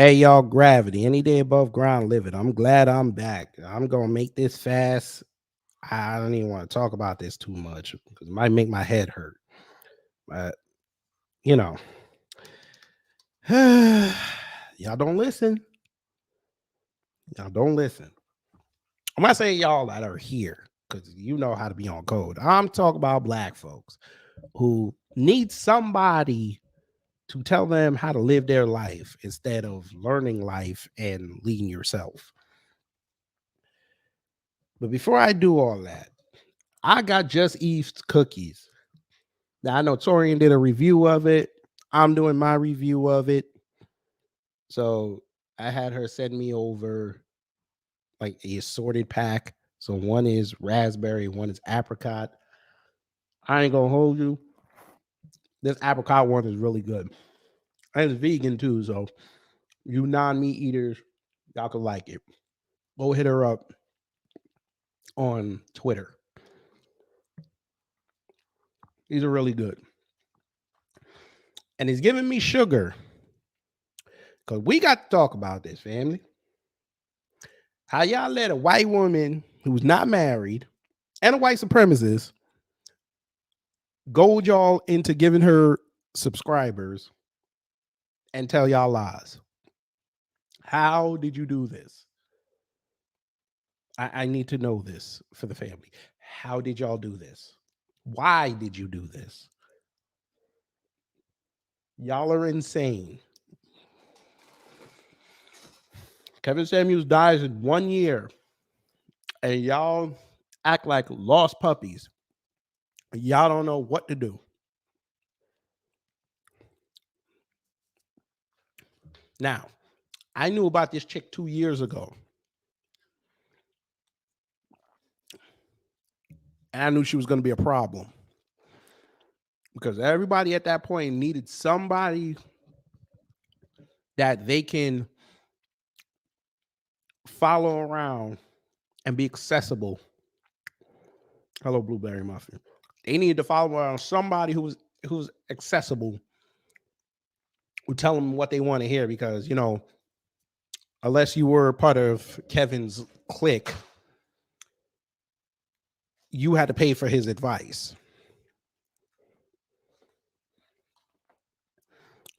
Hey y'all, gravity. Any day above ground, live it. I'm glad I'm back. I'm gonna make this fast. I don't even want to talk about this too much because it might make my head hurt. But you know, y'all don't listen. Y'all don't listen. I'm not saying y'all that are here because you know how to be on code. I'm talking about black folks who need somebody to tell them how to live their life instead of learning life and leading yourself. But before I do all that, I got Just Eve's cookies. Now I know Torian did a review of it. I'm doing my review of it. So I had her send me over like a assorted pack. So one is raspberry, one is apricot. I ain't gonna hold you. This apricot one is really good. And it's vegan too. So you non-meat eaters, y'all could like it. Go hit her up on Twitter. These are really good. And he's giving me sugar. Because we got to talk about this, family. How y'all let a white woman who's not married and a white supremacist goad y'all into giving her subscribers and tell y'all lies. How did you do this? I need to know this for the family. How did y'all do this? Why did you do this? Y'all are insane. Kevin Samuels dies in 1 year, and y'all act like lost puppies. Y'all don't know what to do. Now, I knew about this chick 2 years ago. And I knew she was going to be a problem. Because everybody at that point needed somebody that they can follow around and be accessible. Hello, Blueberry Muffin. They needed to follow around somebody who's accessible, who tell them what they want to hear. Because, you know, unless you were part of Kevin's clique, you had to pay for his advice.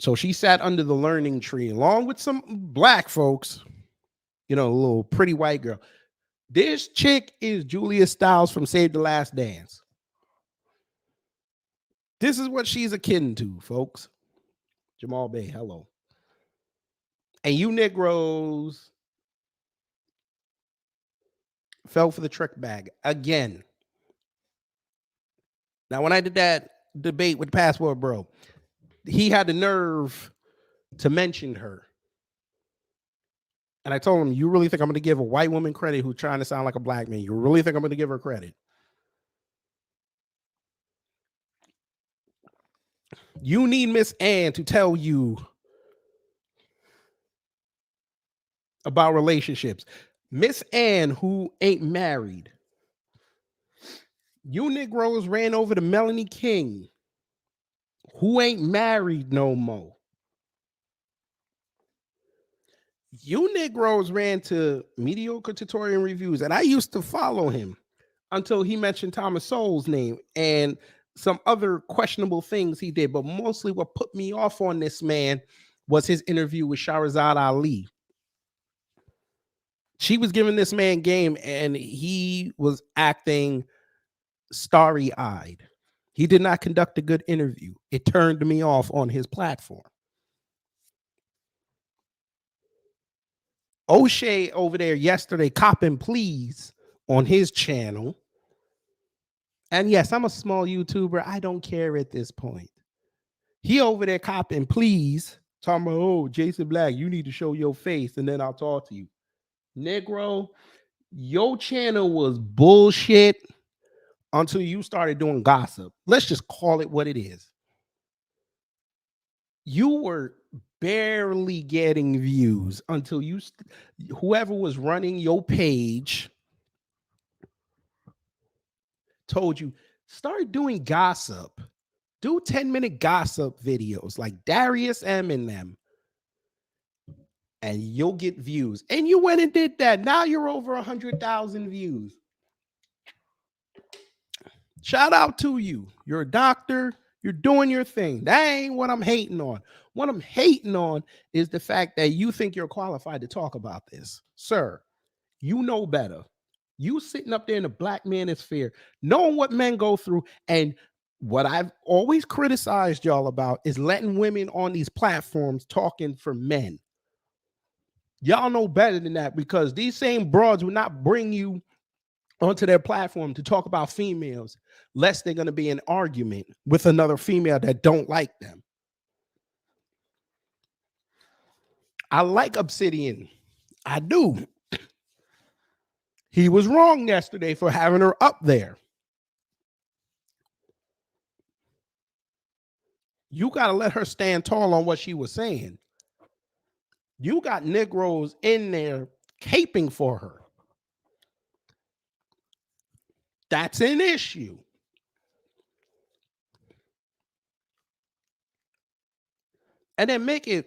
So she sat under the learning tree along with some black folks, you know, a little pretty white girl. This chick is Julia Stiles from Save the Last Dance. This is what she's akin to, folks. Jamal Bay, hello. And you Negroes fell for the trick bag again. Now, when I did that debate with Passport Bro, he had the nerve to mention her. And I told him, you really think I'm going to give a white woman credit who's trying to sound like a black man? You really think I'm going to give her credit? You need Miss Ann to tell you about relationships. Miss Ann, who ain't married. You Negroes ran over to Melanie King, who ain't married no more. You Negroes ran to Mediocre Tutorial Reviews, and I used to follow him until he mentioned Thomas Sowell's name and some other questionable things he did. But mostly what put me off on this man was his interview with Shahrazad Ali. She was giving this man game, and he was acting starry-eyed. He did not conduct a good interview. It turned me off on his platform. O'Shea over there yesterday copping please on his channel. And yes, I'm a small YouTuber. I don't care at this point. He over there copping please, talking about, oh, Jason Black, you need to show your face and then I'll talk to you. Negro, your channel was bullshit until you started doing gossip. Let's just call it what it is. You were barely getting views until whoever was running your page told you, start doing gossip. Do 10-minute gossip videos like Darius M and them. and you'll get views. And you went and did that. Now you're over 100,000 views. Shout out to you. You're a doctor. You're doing your thing. That ain't what I'm hating on. What I'm hating on is the fact that you think you're qualified to talk about this. Sir, you know better. You sitting up there in the black manosphere, knowing what men go through. And what I've always criticized y'all about is letting women on these platforms talking for men. Y'all know better than that, because these same broads will not bring you onto their platform to talk about females lest they're going to be in argument with another female that don't like them. I like Obsidian. I do. He was wrong yesterday for having her up there. You got to let her stand tall on what she was saying. You got Negroes in there caping for her. That's an issue. And then make it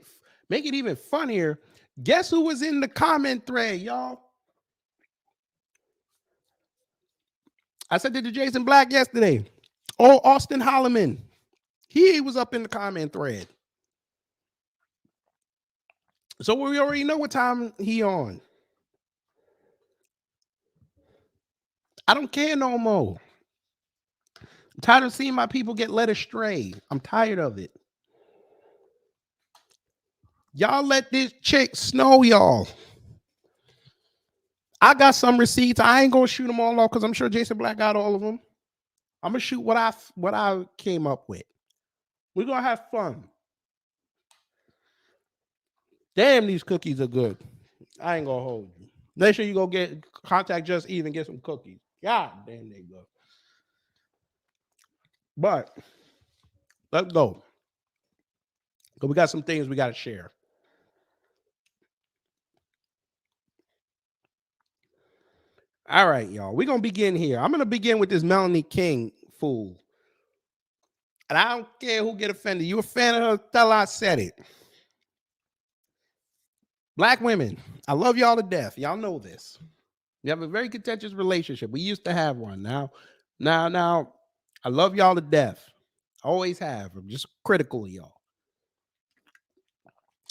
even funnier. Guess who was in the comment thread, y'all? I said to Jason Black yesterday. Oh, Austin Holloman. He was up in the comment thread. So we already know what time he on. I don't care no more. I'm tired of seeing my people get led astray. I'm tired of it. Y'all let this chick snow y'all. I got some receipts. I ain't gonna shoot them all off because I'm sure Jason Black got all of them. I'm gonna shoot what I came up with. We're gonna have fun. Damn, these cookies are good. I ain't gonna hold you. Make sure you go contact Just Eve and get some cookies. God damn, they good. But let's go. Because we got some things we got to share. All right, y'all. We're going to begin here. I'm going to begin with this Melanie King fool. And I don't care who get offended. You a fan of her? Tell her I said it. Black women, I love y'all to death. Y'all know this. We have a very contentious relationship. We used to have one. Now, I love y'all to death. Always have. I'm just critical of y'all.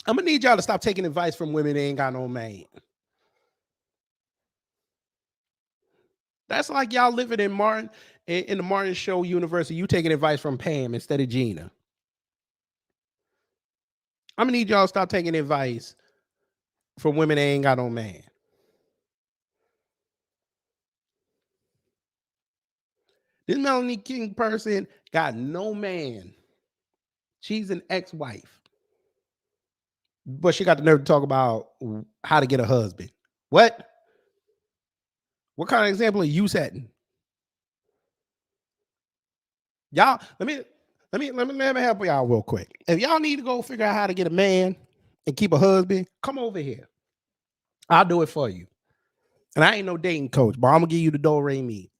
I'm going to need y'all to stop taking advice from women that ain't got no man. That's like y'all living in the Martin Show universe. You taking advice from Pam instead of Gina. I'm gonna need y'all to stop taking advice from women that ain't got no man. This Melanie King person got no man. She's an ex-wife, but she got the nerve to talk about how to get a husband. What? What kind of example are you setting? Y'all, let me help y'all real quick. If y'all need to go figure out how to get a man and keep a husband, come over here. I'll do it for you. And I ain't no dating coach, but I'm gonna give you the do-re-mi.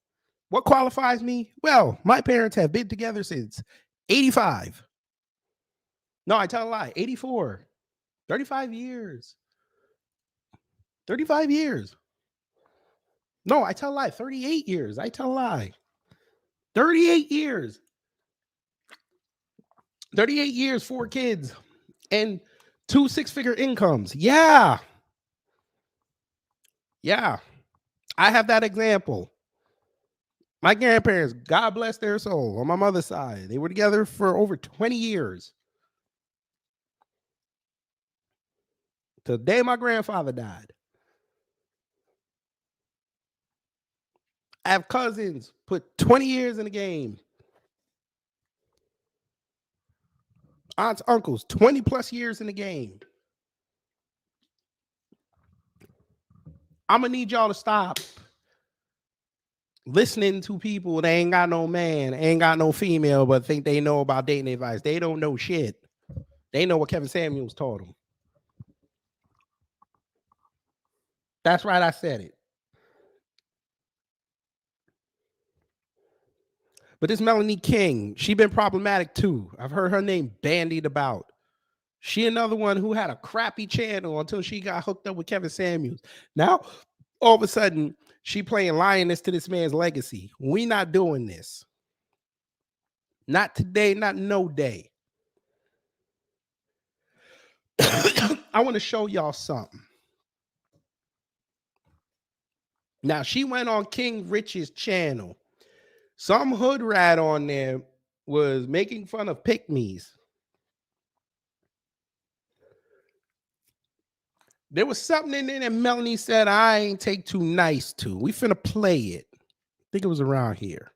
What qualifies me? Well, my parents have been together since 85. No, I tell a lie. 84. 35 years. 35 years. No, I tell a lie. 38 years. I tell a lie. 38 years. 38 years, 4 kids, and 2 six-figure incomes. Yeah. Yeah. I have that example. My grandparents, God bless their soul, on my mother's side, they were together for over 20 years. The day my grandfather died. I have cousins put 20 years in the game. Aunts, uncles, 20 plus years in the game. I'm going to need y'all to stop listening to people that ain't got no man, ain't got no female, but think they know about dating advice. They don't know shit. They know what Kevin Samuels taught them. That's right, I said it. But this Melanie King, she been problematic too. I've heard her name bandied about. She another one who had a crappy channel until she got hooked up with Kevin Samuels. Now, all of a sudden, she playing lioness to this man's legacy. We not doing this. Not today, not no day. I want to show y'all something. Now, she went on King Rich's channel. Some hood rat on there was making fun of pygmies. There was something in there that Melanie said I ain't take too nice to. We finna play it. I think it was around here.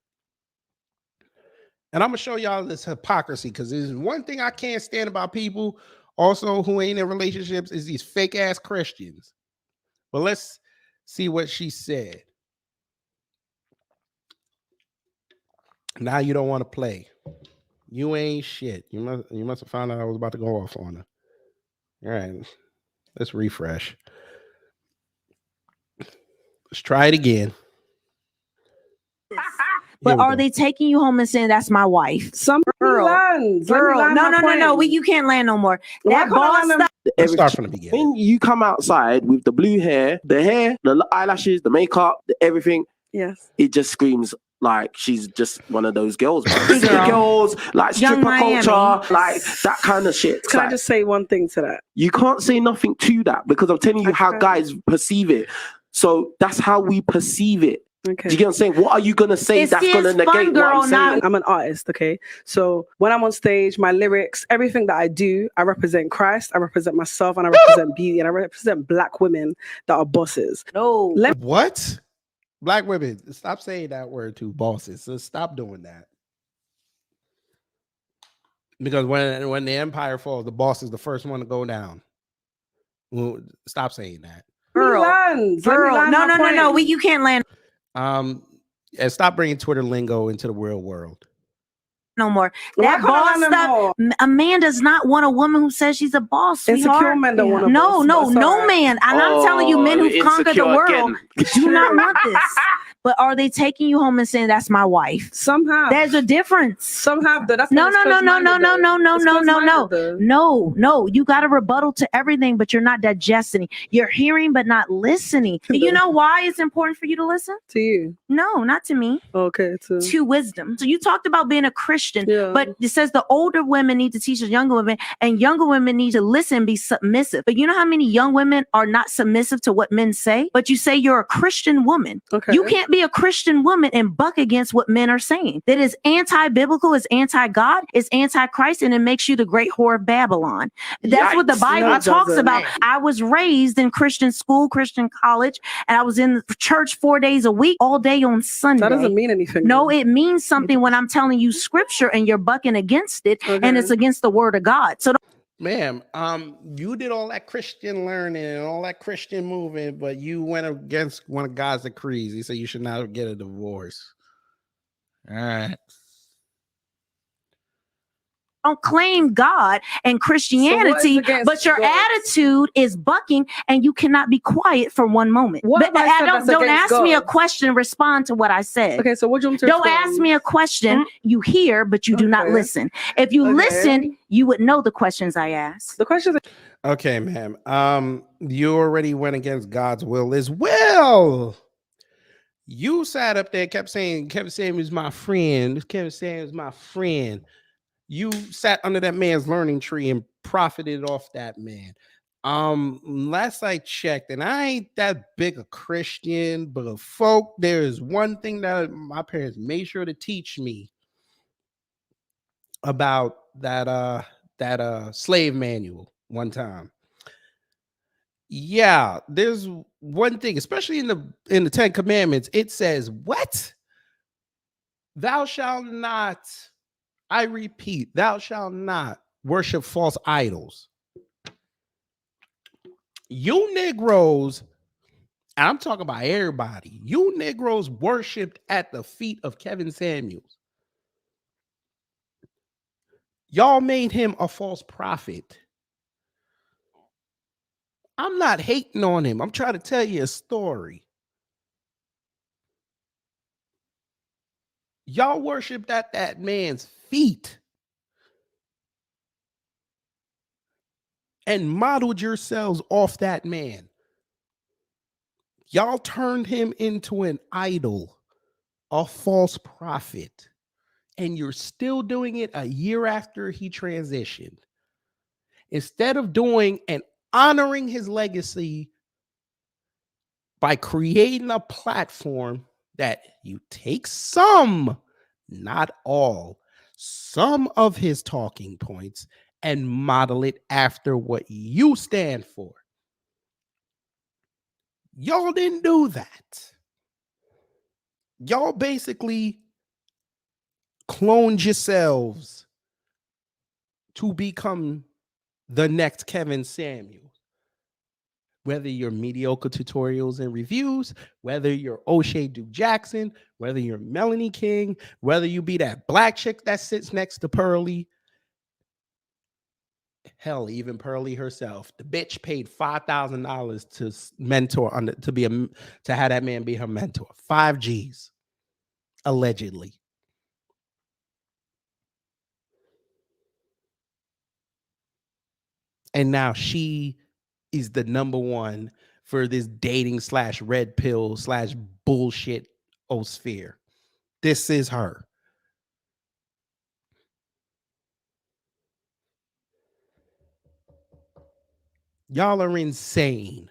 And I'm gonna show y'all this hypocrisy, because there's one thing I can't stand about people also who ain't in relationships is these fake ass Christians. But let's see what she said. Now you don't want to play. You ain't shit. You must have found out I was about to go off on her. All right. Let's refresh. Let's try it again. But are they taking you home and saying that's my wife? Some girl, no. You can't land no more. That boss stuff. Let's start from the beginning. When you come outside with the blue hair, the eyelashes, the makeup, everything, yes, it just screams like she's just one of those girls. Girls, like stripper culture, like that kind of shit. Can I just say one thing to that? You can't say nothing to that, because I'm telling you how guys perceive it. So that's how we perceive it. Okay. Do you get what I'm saying? What are you going to say that's going to negate what I'm saying? I'm an artist, okay? So when I'm on stage, my lyrics, everything that I do, I represent Christ, I represent myself, and I represent beauty, and I represent black women that are bosses. No. What? Black women, stop saying that word to bosses. So stop doing that. Because when the empire falls, the boss is the first one to go down. Well, stop saying that. Girl. No. You can't land. And stop bringing Twitter lingo into the real world. No more. That boss stuff. A man does not want a woman who says she's a boss. Insecure men don't want a boss. No man. And I'm telling you, men who've conquered the world do not want this. But are they taking you home and saying that's my wife? Somehow. There's a difference. Somehow. No. You got a rebuttal to everything, but you're not digesting. You're hearing, but not listening. You know why it's important for you to listen? To you? No, not to me. Okay. To wisdom. So you talked about being a Christian, but it says the older women need to teach the younger women, and younger women need to listen, be submissive. But you know how many young women are not submissive to what men say? But you say you're a Christian woman. Okay. You can't be a Christian woman and buck against what men are saying. That is anti-biblical, is anti-God, is anti-Christ, and it makes you the great whore of Babylon. That's what the Bible talks about. I was raised in Christian school, Christian college, and I was in the church 4 days a week, all day on Sunday. That doesn't mean anything. No, it means something when I'm telling you scripture and you're bucking against it, and it's against the word of God. So ma'am, you did all that Christian learning and all that Christian moving, but you went against one of God's decrees. He said you should not get a divorce. All right. Don't claim God and Christianity, but your attitude is bucking, and you cannot be quiet for one moment. Don't ask me a question. Respond to what I said. Okay, so what do you want to Don't ask me a question. You hear, but you do not listen. If you listen, you would know the questions I ask. The questions. Okay, ma'am. You already went against God's will as well. You sat up there, kept saying Kevin Samuels my friend. Kevin Samuels my friend. You sat under that man's learning tree and profited off that man. Last I checked, and I ain't that big a Christian, but folk, there is one thing that my parents made sure to teach me about that slave manual one time. Yeah, there's one thing, especially in the 10 Commandments, it says, what? Thou shalt not, I repeat, thou shalt not worship false idols. You Negroes, and I'm talking about everybody, you Negroes worshipped at the feet of Kevin Samuels. Y'all made him a false prophet. I'm not hating on him. I'm trying to tell you a story. Y'all worshipped at that man's feet. and modeled yourselves off that man. Y'all turned him into an idol, a false prophet, and you're still doing it a year after he transitioned. Instead of doing and honoring his legacy by creating a platform that you take some, not all, some of his talking points and model it after what you stand for. Y'all didn't do that. Y'all basically cloned yourselves to become the next Kevin Samuels. Whether you're mediocre tutorials and reviews, whether you're O'Shea Duke Jackson, whether you're Melanie King, whether you be that black chick that sits next to Pearly. Hell, even Pearly herself, the bitch paid $5,000 to mentor to have that man be her mentor. 5 G's, allegedly. And now she is the number one for this dating / red pill / bullshit sphere. This is her. Y'all are insane.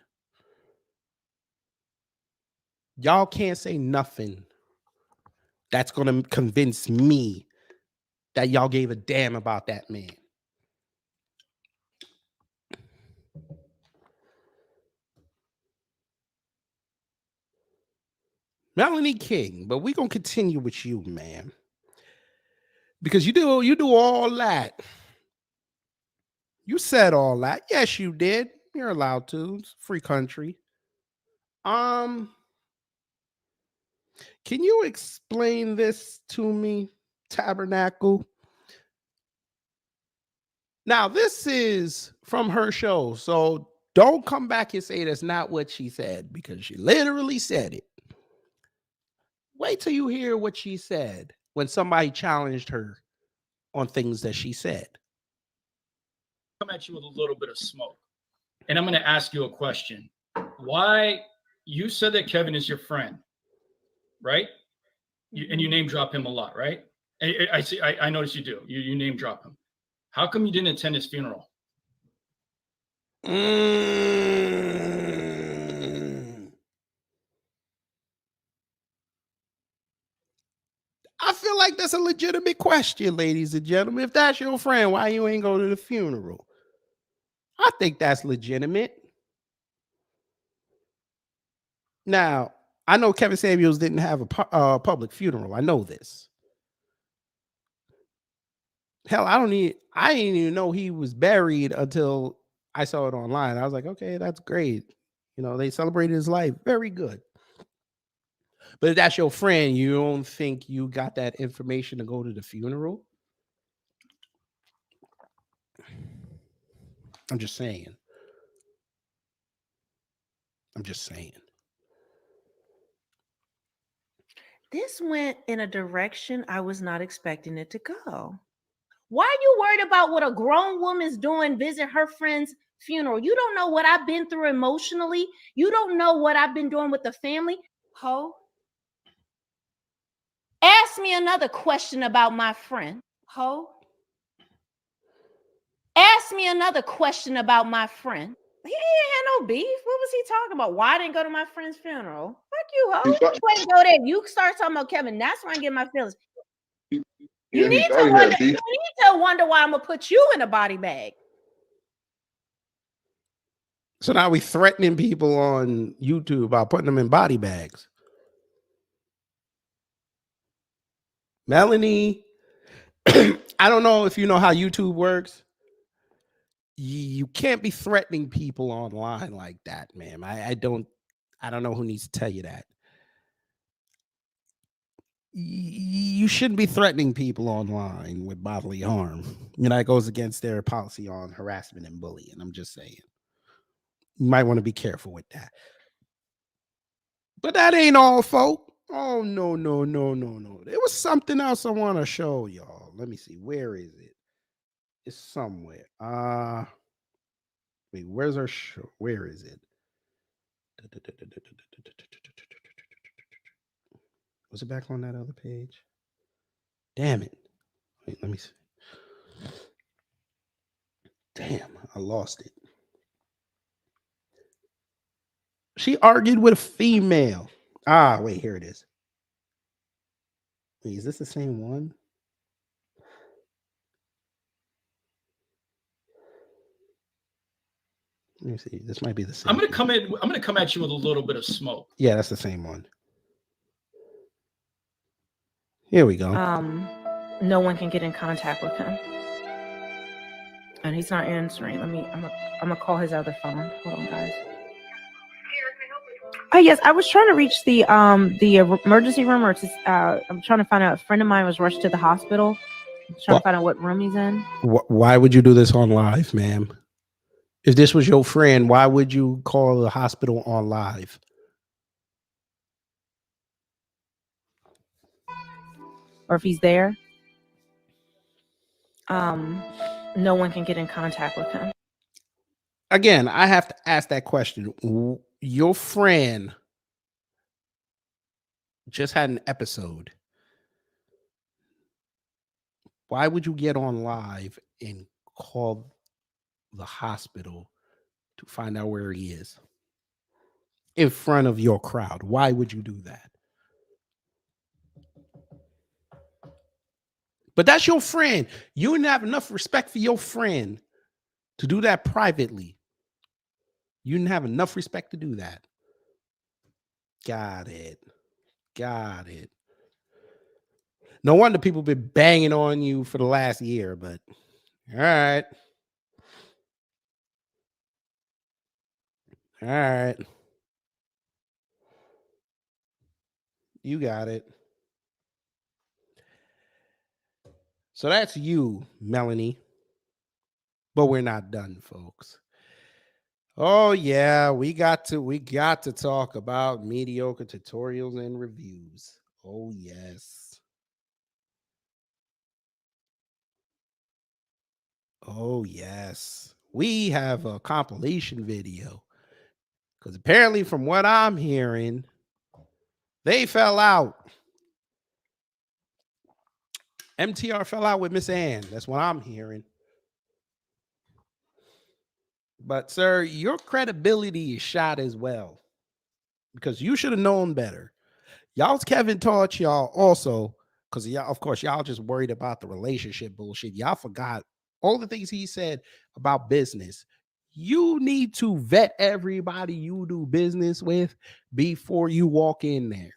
Y'all can't say nothing that's going to convince me that y'all gave a damn about that man. Melanie King, but we're going to continue with you, man. Because you do all that. You said all that. Yes, you did. You're allowed to. It's a free country. Can you explain this to me, Tabernacle? Now, this is from her show, so don't come back and say that's not what she said, because she literally said it. Wait till you hear what she said when somebody challenged her on things that she said. Come at you with a little bit of smoke. And I'm going to ask you a question. Why you said that Kevin is your friend, right? And you name drop him a lot, right? I see. I notice you do. You name drop him. How come you didn't attend his funeral? I feel like that's a legitimate question, ladies and gentlemen. If that's your friend, why you ain't go to the funeral? I think that's legitimate. Now, I know Kevin Samuels didn't have a public funeral. I know this. Hell, I didn't even know he was buried until I saw it online. I was like, okay, that's great. You know, they celebrated his life. Very good. But if that's your friend, you don't think you got that information to go to the funeral? I'm just saying. This went in a direction I was not expecting it to go. Why are you worried about what a grown woman's doing, visit her friend's funeral? You don't know what I've been through emotionally. You don't know what I've been doing with the family. Ho. Ask me another question about my friend. Ho. Ask me another question about my friend. He ain't had no beef. What was he talking about? Why I didn't go to my friend's funeral? Fuck you, ho. You ain't go there. You start talking about Kevin. That's when I get my feelings. You need to wonder why I'm gonna put you in a body bag. So now we threatening people on YouTube about putting them in body bags. Melanie, I don't know if you know how YouTube works. You can't be threatening people online like that, ma'am. I don't know who needs to tell you that. You shouldn't be threatening people online with bodily harm. You know, that goes against their policy on harassment and bullying. I'm just saying. You might want to be careful with that. But that ain't all, folk. Oh, no. There was something else I want to show y'all. Let me see. Where is it? It's somewhere. Wait, where's our show? Where is it? Was it back on that other page? Damn it. Wait, let me see. Damn, I lost it. She argued with a female. Ah, wait, here it is. Wait, is this the same one? Let me see. This might be the same. I'm gonna come at you with a little bit of smoke. Yeah, that's the same one. Here we go. No one can get in contact with him, and he's not answering. I'm gonna call his other phone. Hold on, guys. Oh yes, I was trying to reach the emergency room, or I'm trying to find out. A friend of mine was rushed to the hospital. I'm trying to find out what room he's in. Why would you do this on live, ma'am? If this was your friend, why would you call the hospital on live? Or if he's there, no one can get in contact with him. Again, I have to ask that question. Your friend just had an episode. Why would you get on live and call the hospital to find out where he is in front of your crowd? Why would you do that? But that's your friend. You didn't have enough respect for your friend to do that privately. You didn't have enough respect to do that. Got it. No wonder people been banging on you for the last year, but all right. You got it. So that's you, Melanie. But we're not done, folks. Oh yeah, we got to talk about mediocre tutorials and reviews. Oh yes. Oh yes. We have a compilation video. Because apparently, from what I'm hearing, they fell out. MTR fell out with Miss Ann. That's what I'm hearing. But, sir, your credibility is shot as well. Because you should have known better. Y'all's Kevin taught y'all also, because y'all, of course, y'all just worried about the relationship bullshit. Y'all forgot all the things he said about business. You need to vet everybody you do business with before you walk in there.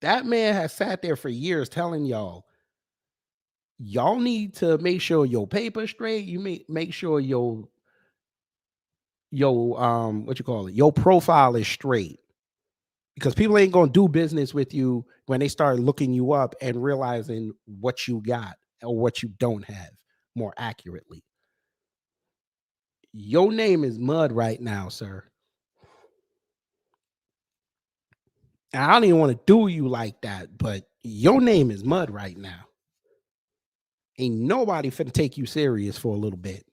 That man has sat there for years telling y'all need to make sure your paper straight. You make sure your what you call it, your profile is straight. Because people ain't gonna do business with you when they start looking you up and realizing what you got or what you don't have, more accurately. Your name is mud right now, sir. And I don't even want to do you like that, but your name is mud right now. Ain't nobody finna take you serious for a little bit.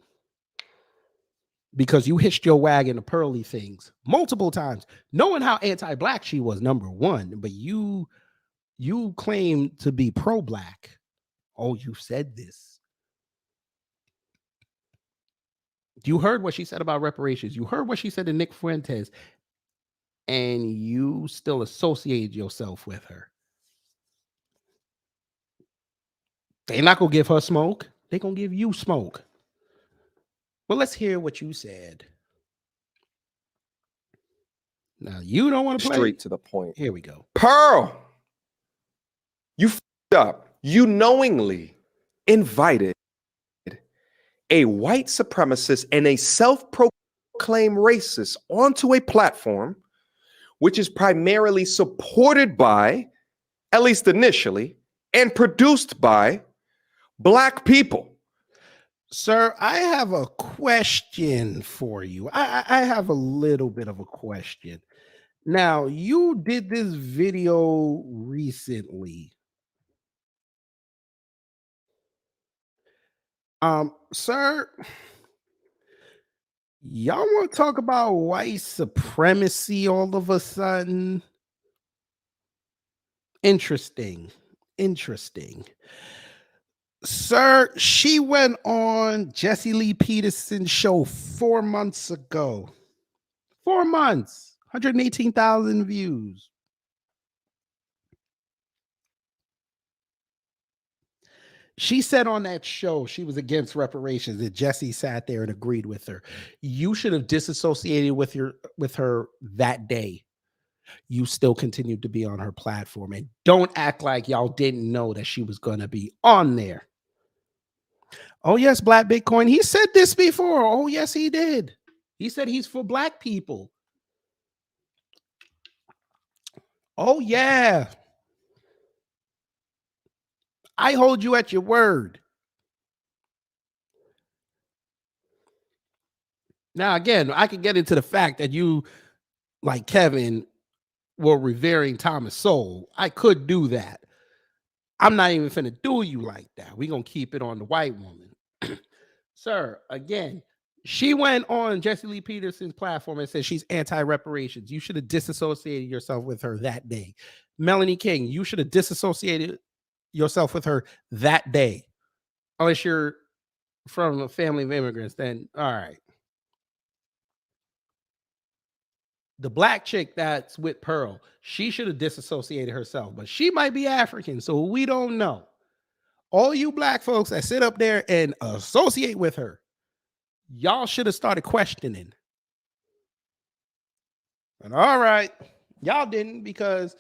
Because you hitched your wagon to Pearly Things multiple times, knowing how anti-black she was, number one, but you claim to be pro-black. Oh, you said this. You heard what she said about reparations. You heard what she said to Nick Fuentes, and you still associate yourself with her. They're not gonna give her smoke. They're gonna give you smoke. Well, let's hear what you said. Now, you don't want to play? Straight to the point. Here we go. Pearl, you f***ed up. You knowingly invited a white supremacist and a self-proclaimed racist onto a platform which is primarily supported by, at least initially, and produced by Black people. Sir, I have a question for you. I have a little bit of a question. Now, you did this video recently. Sir, y'all want to talk about white supremacy all of a sudden? Interesting. Sir, she went on Jesse Lee Peterson's show 4 months ago. 4 months, 118,000 views. She said on that show she was against reparations, and Jesse sat there and agreed with her. You should have disassociated with her that day. You still continued to be on her platform, and don't act like y'all didn't know that she was going to be on there. Oh yes, Black Bitcoin. He said this before. Oh yes, he did. He said he's for Black people. Oh yeah. I hold you at your word. Now, again, I can get into the fact that you, like Kevin, were revering Thomas Sowell. I could do that. I'm not even finna do you like that. We're going to keep it on the white woman. Sir, again, she went on Jesse Lee Peterson's platform and said she's anti-reparations. You should have disassociated yourself with her that day. Melanie King, you should have disassociated yourself with her that day. Unless you're from a family of immigrants, then all right. The Black chick that's with Pearl, she should have disassociated herself, but she might be African, so we don't know. All you Black folks that sit up there and associate with her, y'all should have started questioning. And all right, y'all didn't, because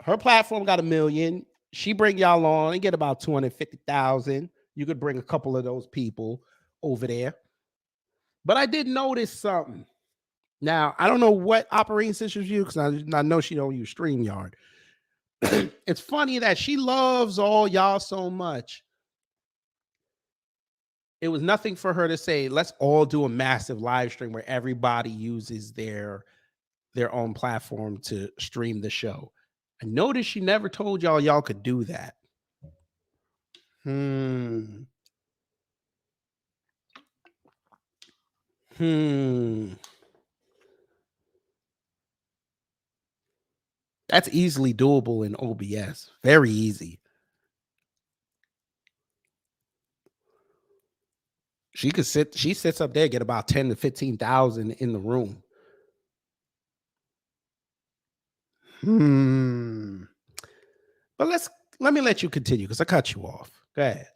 her platform got 1 million. She bring y'all on and get about 250,000. You could bring a couple of those people over there. But I did notice something. Now, I don't know what operating system you use, because I know she don't use StreamYard. It's funny that she loves all y'all so much. It was nothing for her to say, let's all do a massive live stream where everybody uses their own platform to stream the show. I noticed she never told y'all could do that. That's easily doable in OBS. Very easy. She sits up there, get about 10 to 15,000 in the room. But let me let you continue, because I cut you off. Go ahead.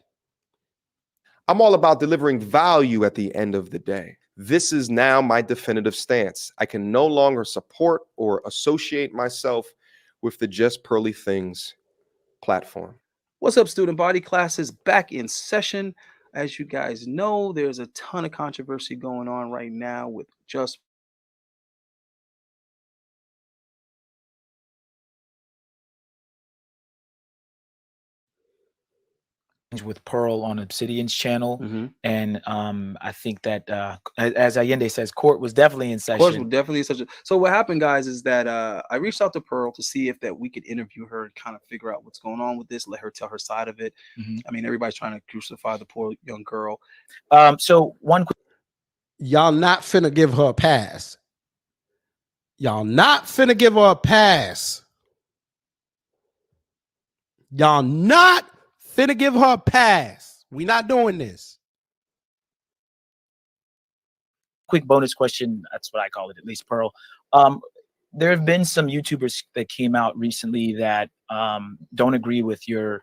I'm all about delivering value at the end of the day. This is now my definitive stance. I can no longer support or associate myself with the Just Pearly Things platform. What's up, student body? Classes back in session. As you guys know, there's a ton of controversy going on right now with Just with Pearl on Obsidian's channel. And I think that as Allende says, court was definitely in session. Court was definitely in session. So what happened, guys, is that I reached out to Pearl to see if that we could interview her and kind of figure out what's going on with this, let her tell her side of it. I mean, everybody's trying to crucify the poor young girl. So one quick, y'all not finna give her a pass. Y'all not finna give her a pass. Y'all not finna give her a pass. We not doing this. quick bonus question. That's what I call it, at least, Pearl. There have been some YouTubers that came out recently that don't agree with your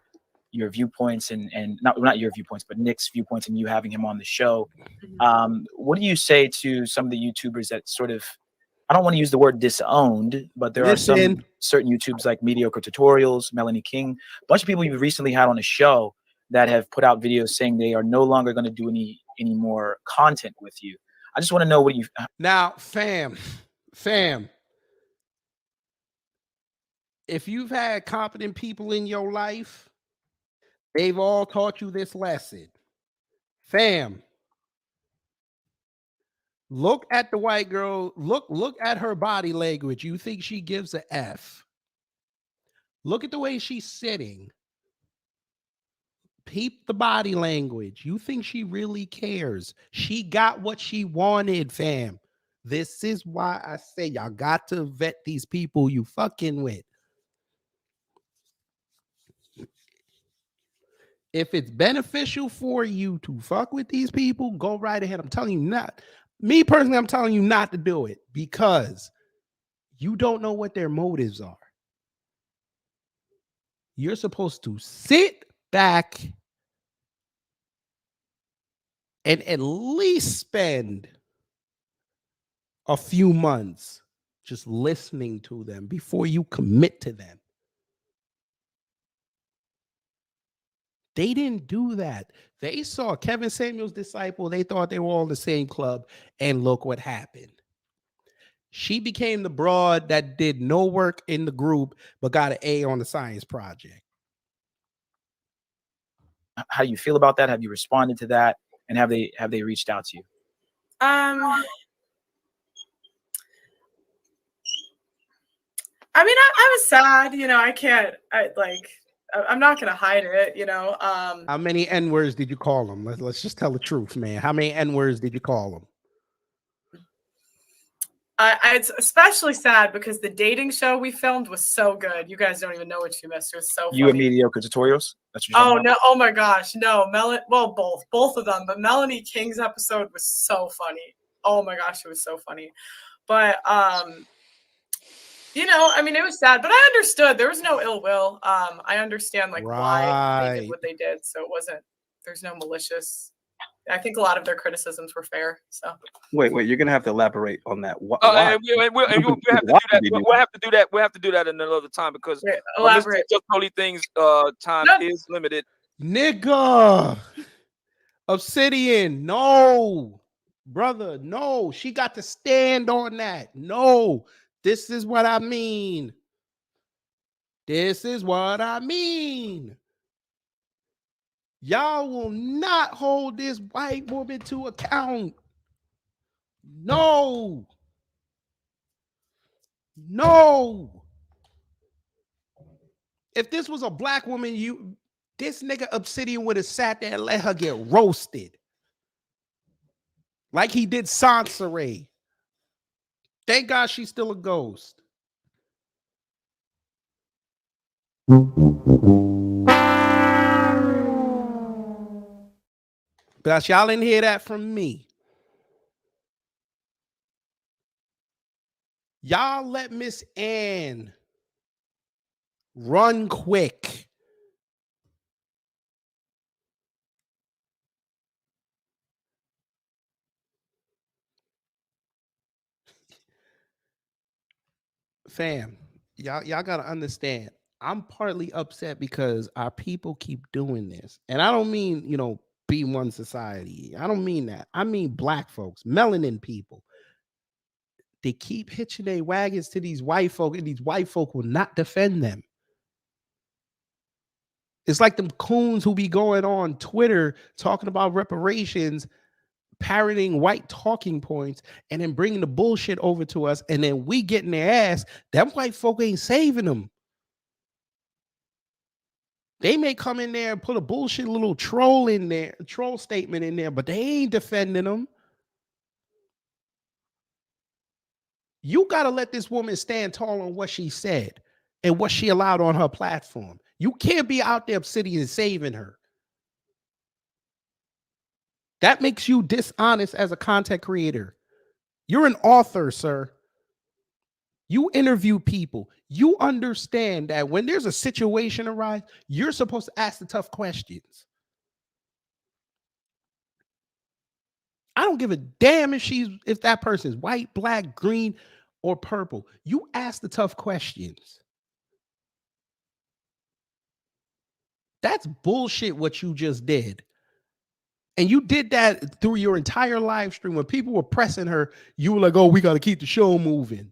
viewpoints and not your viewpoints, but Nick's viewpoints and you having him on the show. What do you say to some of the YouTubers that sort of, I don't want to use the word disowned, but there are some certain YouTubers like Mediocre Tutorials, Melanie King, a bunch of people you've recently had on the show that have put out videos saying they are no longer going to do any more content with you. I just want to know what you now, fam. If you've had competent people in your life, they've all taught you this lesson. Fam, look at the white girl. Look at her body language. You think she gives a F. Look at the way she's sitting. Peep the body language. You think she really cares? She got what she wanted, fam. This is why I say y'all got to vet these people you fucking with. If it's beneficial for you to fuck with these people, go right ahead. I'm telling you not. Me personally, I'm telling you not to do it because you don't know what their motives are. You're supposed to sit back and at least spend a few months just listening to them before you commit to them. They didn't do that. They saw Kevin Samuel's disciple. They thought they were all in the same club. And look what happened. She became the broad that did no work in the group, but got an A on the science project. How do you feel about that? Have you responded to that? And have they reached out to you? I mean, I was sad, you know, I'm not going to hide it, you know. How many N-words did you call them? Let's just tell the truth, man. How many N-words did you call them? It's especially sad because the dating show we filmed was so good. You guys don't even know what you missed. It was so funny. You and mediocre tutorials? That's what you're no! Oh my gosh, no! Well, both of them. But Melanie King's episode was so funny. Oh my gosh, it was so funny. But you know, I mean, it was sad, but I understood. There was no ill will. I understand why they did what they did. So it wasn't. There's no malicious. I think a lot of their criticisms were fair. So wait, you're gonna have to elaborate on that. We'll have to do that. We'll have to do that another time because elaborate. Just Pearly Things time is limited. Nigga, Obsidian, no, brother, no. She got to stand on that. No, this is what I mean. This is what I mean. Y'all will not hold this white woman to account. No. No. If this was a black woman, this nigga Obsidian would have sat there and let her get roasted. Like he did Sansa. Thank God she's still a ghost. But y'all didn't hear that from me. Y'all let Miss Ann run quick. Fam, y'all gotta understand. I'm partly upset because our people keep doing this. And I don't mean, B1 society. I don't mean that. I mean black folks, melanin people. They keep hitching their wagons to these white folk, and these white folk will not defend them. It's like them coons who be going on Twitter talking about reparations, parroting white talking points, and then bringing the bullshit over to us, and then we getting their ass. Them white folk ain't saving them. They may come in there and put a bullshit little troll statement in there, but they ain't defending them. You got to let this woman stand tall on what she said and what she allowed on her platform. You can't be out there Obsidian saving her. That makes you dishonest as a content creator. You're an author, sir. You interview people. You understand that when there's a situation arise, you're supposed to ask the tough questions. I don't give a damn if that person is white, black, green, or purple. You ask the tough questions. That's bullshit what you just did. And you did that through your entire live stream. When people were pressing her, you were like, oh, we got to keep the show moving.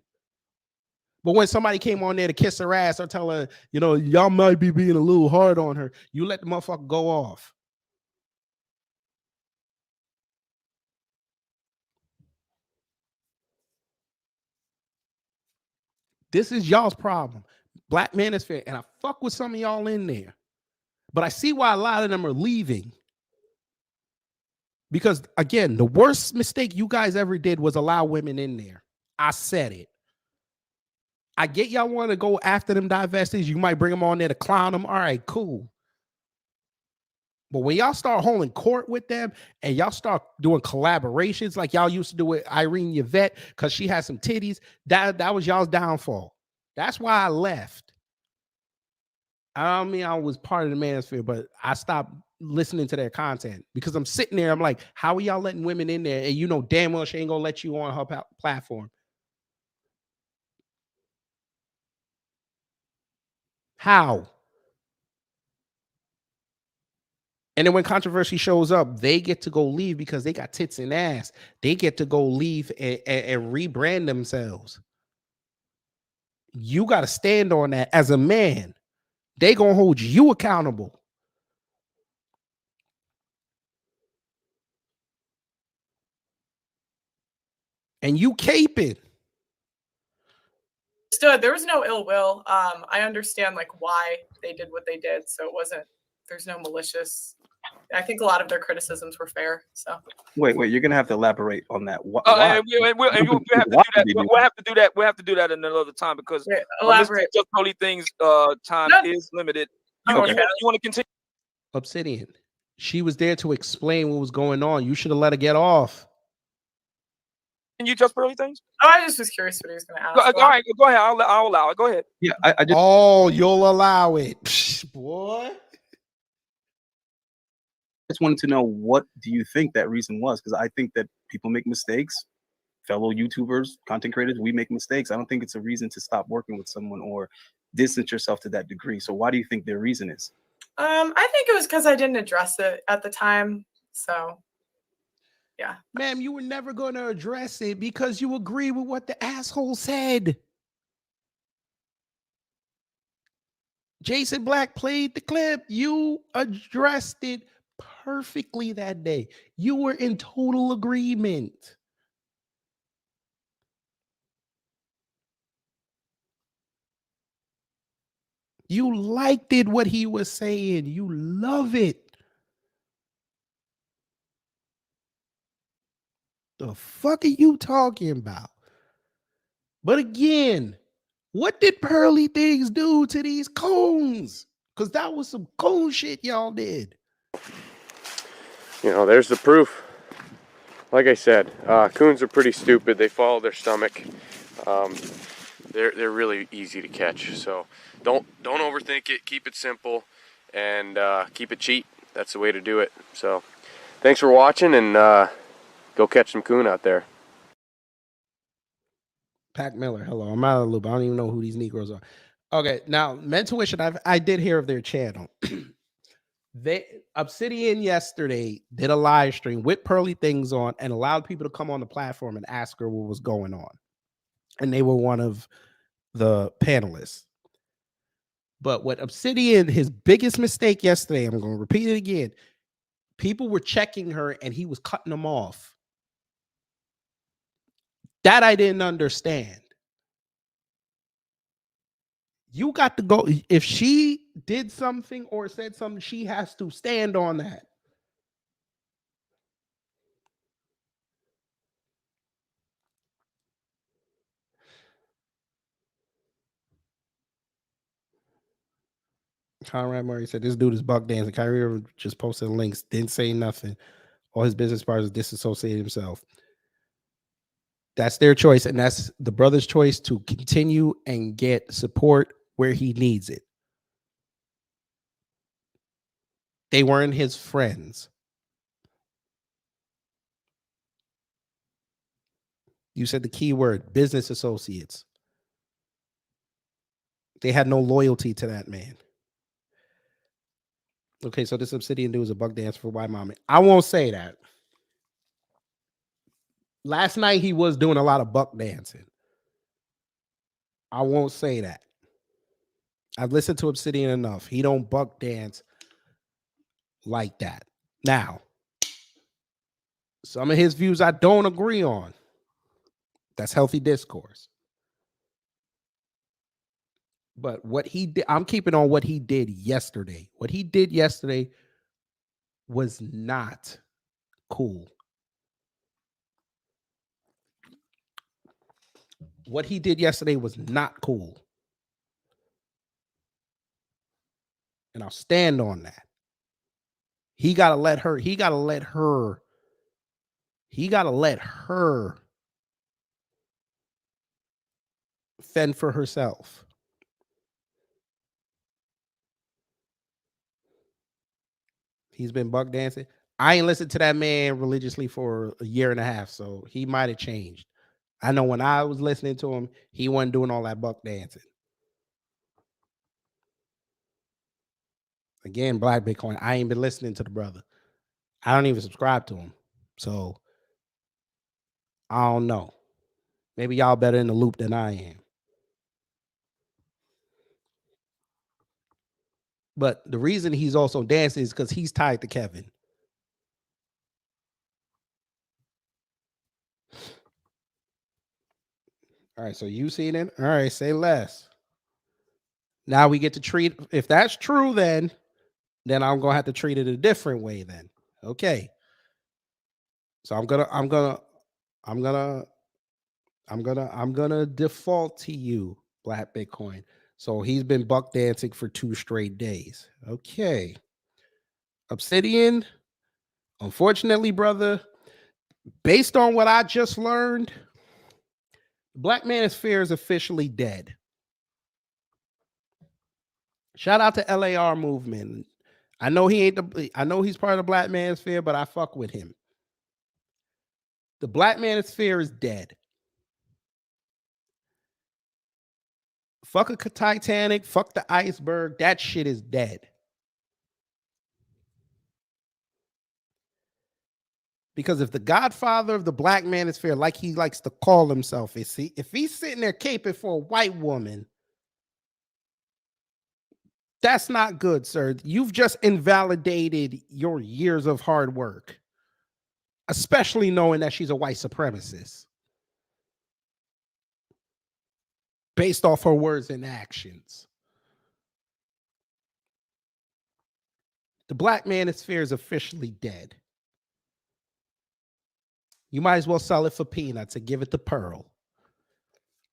But when somebody came on there to kiss her ass or tell her, y'all might be being a little hard on her, you let the motherfucker go off. This is y'all's problem. Black manosphere. And I fuck with some of y'all in there. But I see why a lot of them are leaving. Because again, the worst mistake you guys ever did was allow women in there. I said it. I get y'all want to go after them divestees. You might bring them on there to clown them. All right, cool. But when y'all start holding court with them and y'all start doing collaborations like y'all used to do with Irene Yvette because she had some titties, that was y'all's downfall. That's why I left. I don't mean I was part of the manosphere, but I stopped listening to their content because I'm sitting there. I'm like, how are y'all letting women in there? And you know damn well she ain't gonna let you on her platform. How? And then when controversy shows up, they get to go leave because they got tits and ass. They get to go leave and rebrand themselves. You got to stand on that as a man. They gonna hold you accountable. And you caping. There was no ill will. I understand like why they did what they did, so it wasn't. There's no malicious. I think a lot of their criticisms were fair. So wait, you're gonna have to elaborate on that. We'll have to do that. We'll have to do that another time because elaborate. Just Pearly Things time is limited. You want to continue? Obsidian. She was there to explain what was going on. You should have let her get off. Can you just Pearly Things? Oh, I just was curious what he was going to ask. All right, go ahead. I'll allow it. Go ahead. Yeah, I just. Oh, you'll allow it, boy. I just wanted to know, what do you think that reason was? Because I think that people make mistakes. Fellow YouTubers, content creators, we make mistakes. I don't think it's a reason to stop working with someone or distance yourself to that degree. So why do you think their reason is? I think it was because I didn't address it at the time. So, yeah. Ma'am, you were never going to address it because you agree with what the asshole said. Jason Black played the clip. You addressed it perfectly that day. You were in total agreement. You liked it, what he was saying. You love it. The fuck are you talking about? But again, what did Pearly Things do to these coons? Because that was some coon shit y'all did. You know, there's the proof. Like I said, coons are pretty stupid. They follow their stomach. They're really easy to catch. So don't overthink it. Keep it simple and keep it cheap. That's the way to do it. So thanks for watching, and go catch some coon out there. Pac Miller, hello. I'm out of the loop. I don't even know who these Negroes are. Okay, now Mentuition, I did hear of their channel. Obsidian yesterday did a live stream with Pearly Things on and allowed people to come on the platform and ask her what was going on. And they were one of the panelists. But what Obsidian, his biggest mistake yesterday, I'm going to repeat it again. People were checking her and he was cutting them off. That I didn't understand. You got to go. If she did something or said something, she has to stand on that. Conrad Murray said, this dude is buck dancing. Kyrie Irving just posted links, didn't say nothing. All his business partners disassociated himself. That's their choice, and that's the brother's choice to continue and get support where he needs it. They weren't his friends. You said the key word, business associates. They had no loyalty to that man. Okay, so this Obsidian dude is a buck dancer for white mommy. I won't say that. Last night he was doing a lot of buck dancing. I won't say that. I've listened to Obsidian enough. He don't buck dance like that. Now, some of his views I don't agree on. That's healthy discourse. But what he did, I'm keeping on what he did yesterday. What he did yesterday was not cool. What he did yesterday was not cool. And I'll stand on that. He got to let her fend for herself. He's been buck dancing. I ain't listened to that man religiously for a year and a half, so he might have changed. I know when I was listening to him, he wasn't doing all that buck dancing. Again, Black Bitcoin, I ain't been listening to the brother. I don't even subscribe to him. So I don't know. Maybe y'all better in the loop than I am. But the reason he's also dancing is because he's tied to Kevin. All right, so you seen it? All right, say less. Now we get to treat, if that's true, then I'm gonna have to treat it a different way then. Okay. So I'm gonna default to you, Black Bitcoin. So he's been buck dancing for 2 straight days. Okay. Obsidian, unfortunately, brother, based on what I just learned, Black Manosphere is officially dead. Shout out to LAR movement. I know he's part of the Black Manosphere, but I fuck with him. The Black Manosphere is dead. Fuck a Titanic, fuck the iceberg. That shit is dead. Because if the godfather of the Black Manosphere, like he likes to call himself, if he's sitting there caping for a white woman, that's not good, sir. You've just invalidated your years of hard work, especially knowing that she's a white supremacist based off her words and actions. The Black Manosphere is officially dead. You might as well sell it for peanuts and give it to Pearl.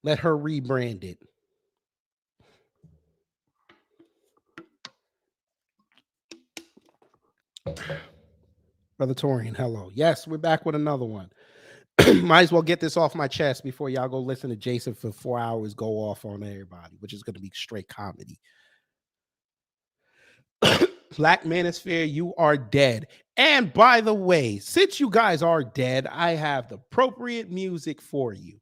Let her rebrand it. Brother Torian, hello. Yes, we're back with another one. Might as well get this off my chest before y'all go listen to Jason for 4 hours go off on everybody, which is going to be straight comedy. Black Manosphere, you are dead. And by the way, since you guys are dead, I have the appropriate music for you.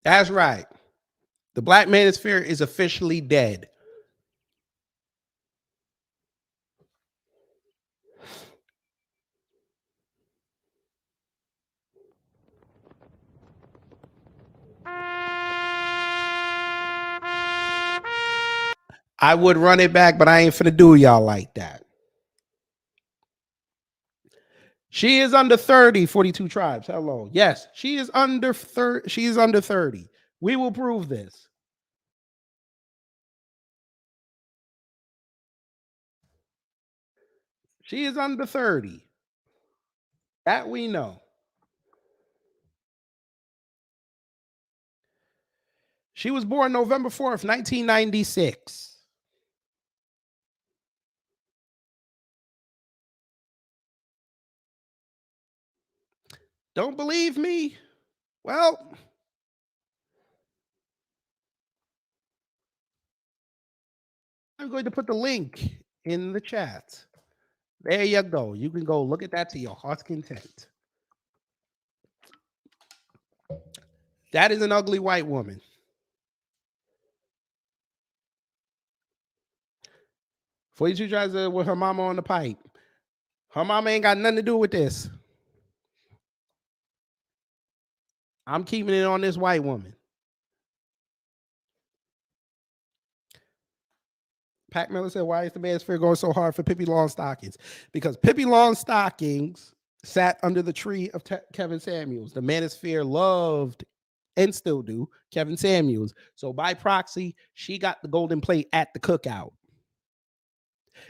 That's right. The Black Manosphere is officially dead. I would run it back, but I ain't finna do y'all like that. She is under 30, 42 tribes. Hello. Yes, she is under 30. She is under 30. We will prove this. She is under 30. That we know. She was born November 4th, 1996. Don't believe me? Well, I'm going to put the link in the chat. There you go. You can go look at that to your heart's content. That is an ugly white woman. Before you tries to with her mama on the pipe. Her mama ain't got nothing to do with this. I'm keeping it on this white woman. Pat Miller said, why is the manosphere going so hard for Pippi Longstockings? Because Pippi Longstockings sat under the tree of Kevin Samuels. The manosphere loved and still do Kevin Samuels. So by proxy, she got the golden plate at the cookout.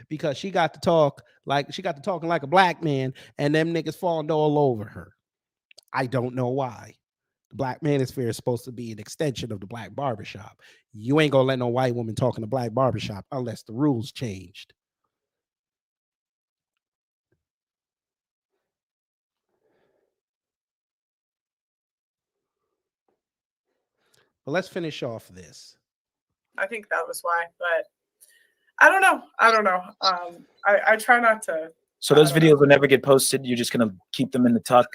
Because she got to talking like a black man, and them niggas falling all over her. I don't know why. The black manosphere is supposed to be an extension of the black barbershop. You ain't gonna let no white woman talk in the black barbershop unless the rules changed. But let's finish off this. I think that was why, but I don't know. I try not to. So those videos will never get posted. You're just gonna keep them in the tuck.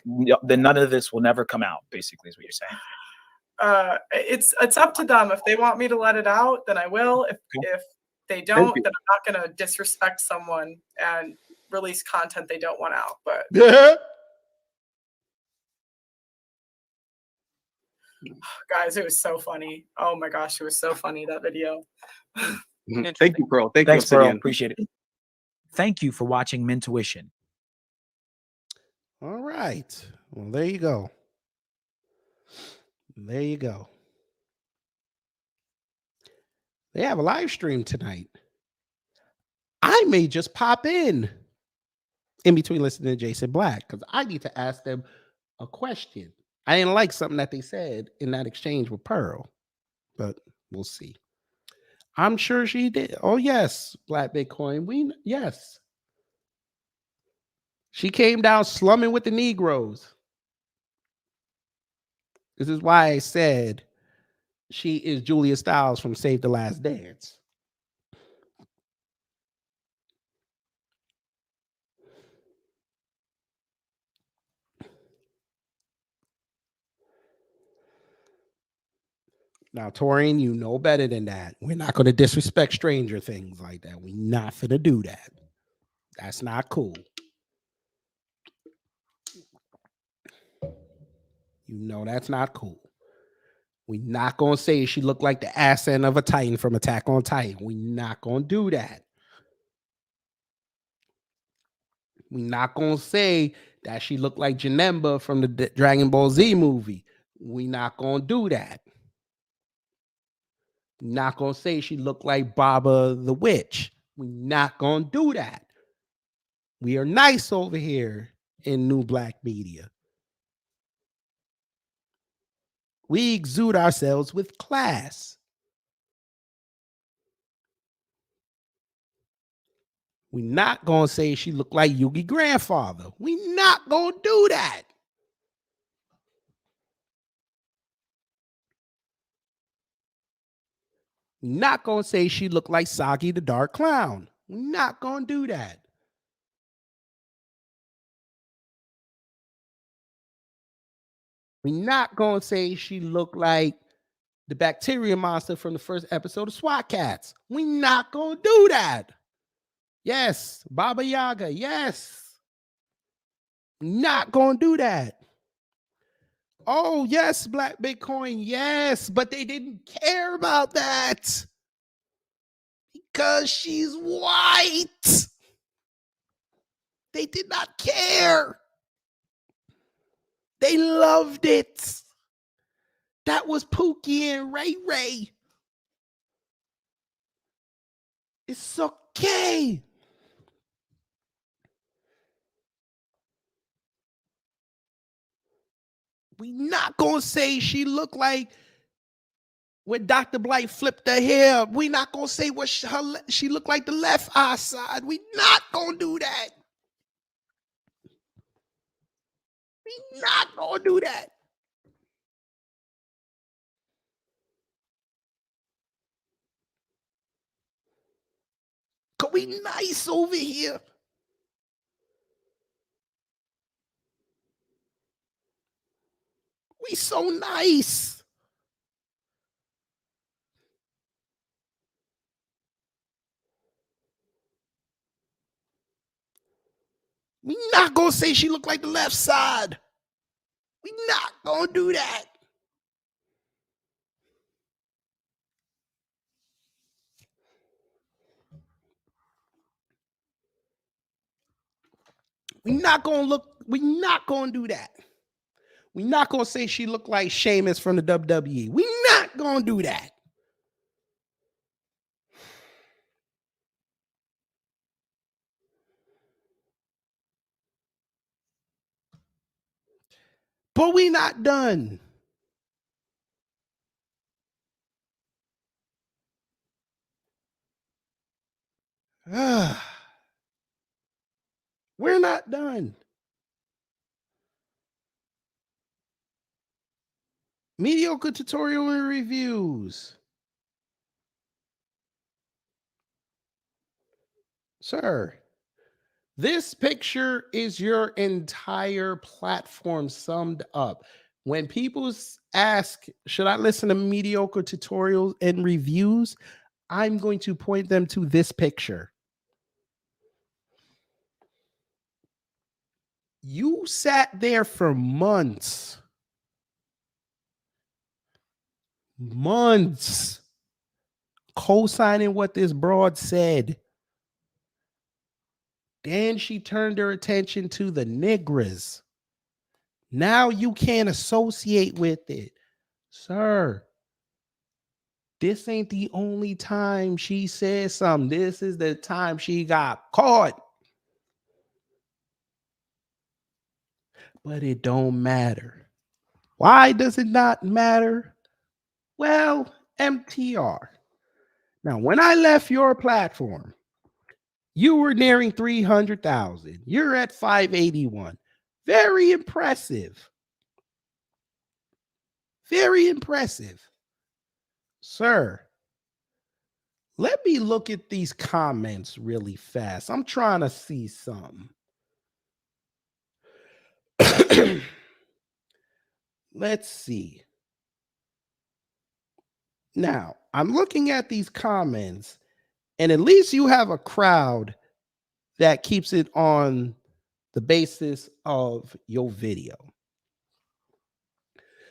Then none of this will never come out. Basically, is what you're saying. It's up to them. If they want me to let it out, then I will. If they don't, then I'm not gonna disrespect someone and release content they don't want out. But guys, it was so funny. Oh my gosh, it was so funny, that video. Thank you, Pearl. Thanks, Pearl. Appreciate it. Thank you for watching Mintuition. All right. Well, there you go. There you go. They have a live stream tonight. I may just pop in between listening to Jason Black because I need to ask them a question. I didn't like something that they said in that exchange with Pearl, but we'll see. I'm sure she did. Oh, yes, Black Bitcoin. Yes. She came down slumming with the Negroes. This is why I said she is Julia Stiles from Save the Last Dance. Now, Torian, you know better than that. We're not going to disrespect Stranger Things like that. We're not going to do that. That's not cool. You know that's not cool. We're not going to say she looked like the ass end of a Titan from Attack on Titan. We're not going to do that. We're not going to say that she looked like Janemba from the Dragon Ball Z movie. We're not going to do that. We're not going to say she looked like Baba the Witch. We're not going to do that. We are nice over here in New Black Media. We exude ourselves with class. We're not going to say she looked like Yugi's grandfather. We're not going to do that. We're not going to say she looked like Sagi the Dark Clown. We're not going to do that. We're not going to say she looked like the bacteria monster from the first episode of SWAT Cats. We're not going to do that. Yes, Baba Yaga, yes. Not going to do that. Oh, yes, Black Bitcoin, yes, but they didn't care about that because she's white. They did not care. They loved it. That was Pookie and Ray Ray. It's okay. We not gonna say she looked like when Dr. Blight flipped her hair. We not gonna say what she looked like the left eye side. We not gonna do that. We not gonna do that. Cause we nice over here. We so nice. We not gonna say she looked like the left side. We not gonna do that. We not gonna do that. We not gonna say she looked like Sheamus from the WWE. We not gonna do that. But we not done. We're not done. Mediocre tutorial and reviews. Sir, this picture is your entire platform summed up. When people ask, should I listen to mediocre tutorials and reviews? I'm going to point them to this picture. You sat there for months. Co-signing what this broad said. Then she turned her attention to the niggas. Now you can't associate with it. Sir, this ain't the only time she said something. This is the time she got caught. But it don't matter. Why does it not matter? Well, MTR. Now, when I left your platform, you were nearing 300,000. You're at 581. Very impressive. Very impressive. Sir, let me look at these comments really fast. I'm trying to see something. Let's see. Now, I'm looking at these comments, and at least you have a crowd that keeps it on the basis of your video.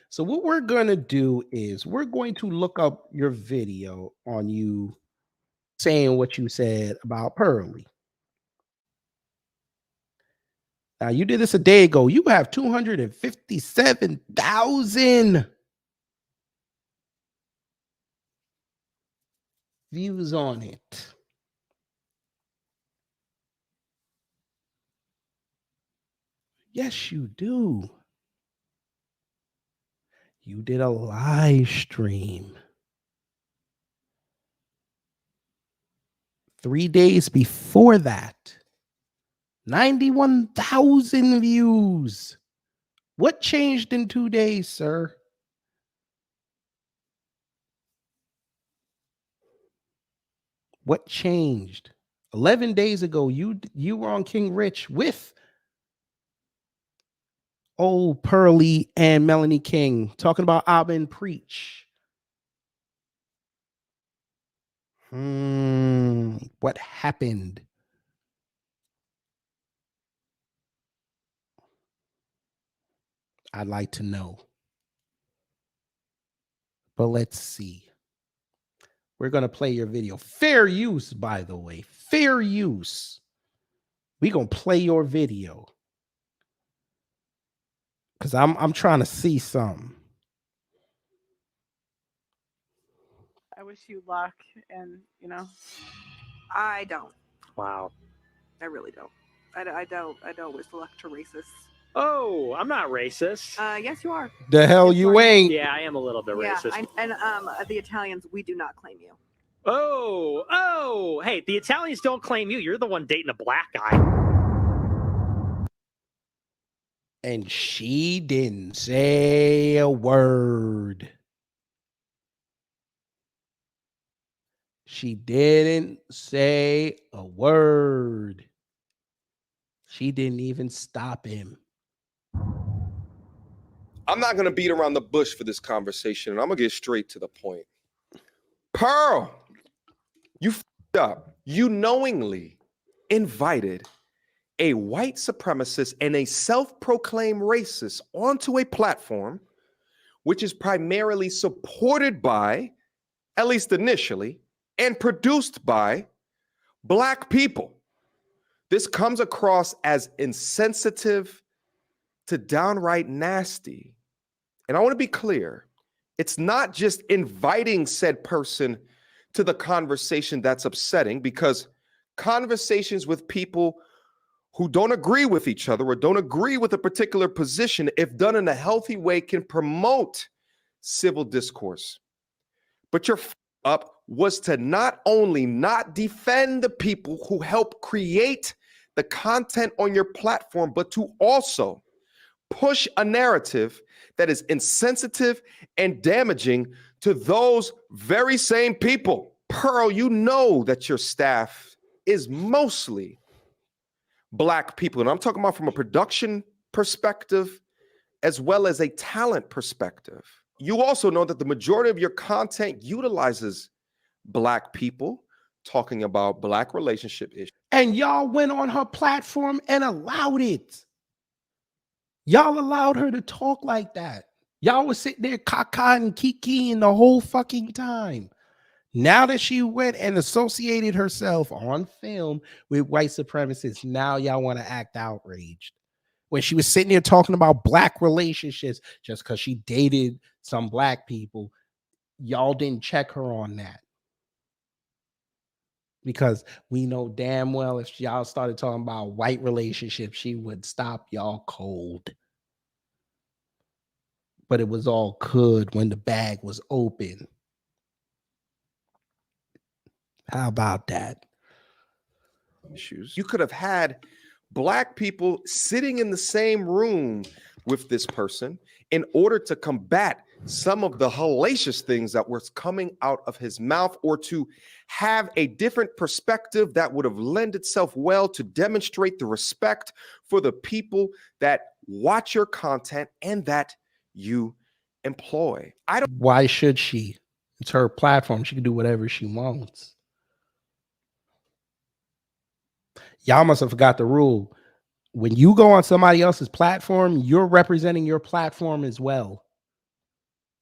So what we're going to do is we're going to look up your video on you saying what you said about Pearly. Now, you did this a day ago. You have 257,000 views on it. Yes, you do. You did a live stream 3 days before that. 91,000 views. What changed in 2 days, sir? What changed? 11 days ago, you were on King Rich with old Pearly and Melanie King talking about Abba Preach. What happened? I'd like to know. But let's see. We're going to play your video. Fair use, by the way. Fair use. We're going to play your video. Because I'm trying to see something. I wish you luck, and I don't. Wow. I really don't. I don't wish luck to racists. Oh, I'm not racist. Yes, you are. The hell you ain't. Yeah, I am a little bit racist. And the Italians, we do not claim you. Oh, hey, the Italians don't claim you. You're the one dating a black guy. And she didn't say a word. She didn't say a word. She didn't even stop him. I'm not going to beat around the bush for this conversation, and I'm going to get straight to the point. Pearl, you f***ed up. You knowingly invited a white supremacist and a self-proclaimed racist onto a platform which is primarily supported by, at least initially, and produced by Black people. This comes across as insensitive to downright nasty. And I want to be clear, it's not just inviting said person to the conversation that's upsetting, because conversations with people who don't agree with each other or don't agree with a particular position, if done in a healthy way, can promote civil discourse. But your up was to not only not defend the people who help create the content on your platform, but to also push a narrative that is insensitive and damaging to those very same people. Pearl, you know that your staff is mostly Black people. And I'm talking about from a production perspective as well as a talent perspective. You also know that the majority of your content utilizes Black people talking about Black relationship issues. And y'all went on her platform and allowed it. Y'all allowed her to talk like that. Y'all was sitting there caca and kikiing the whole fucking time. Now that she went and associated herself on film with white supremacists, now y'all want to act outraged. When she was sitting there talking about Black relationships just because she dated some Black people, y'all didn't check her on that. Because we know damn well if y'all started talking about white relationships, she would stop y'all cold. But it was all good when the bag was open. How about that? Issues. You could have had Black people sitting in the same room with this person in order to combat some of the hellacious things that were coming out of his mouth, or to have a different perspective that would have lent itself well to demonstrate the respect for the people that watch your content and that you employ. Why should she? It's her platform. She can do whatever she wants. Y'all must have forgot the rule. When you go on somebody else's platform, you're representing your platform as well.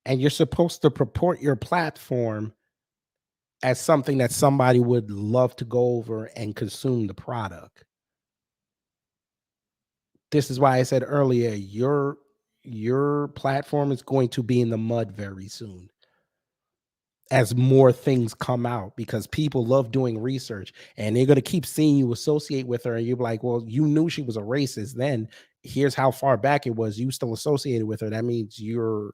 And you're supposed to purport your platform as something that somebody would love to go over and consume the product. This is why I said earlier, your platform is going to be in the mud very soon as more things come out, because people love doing research and they're going to keep seeing you associate with her. And you're like, well, you knew she was a racist. Then here's how far back it was. You still associated with her. That means you're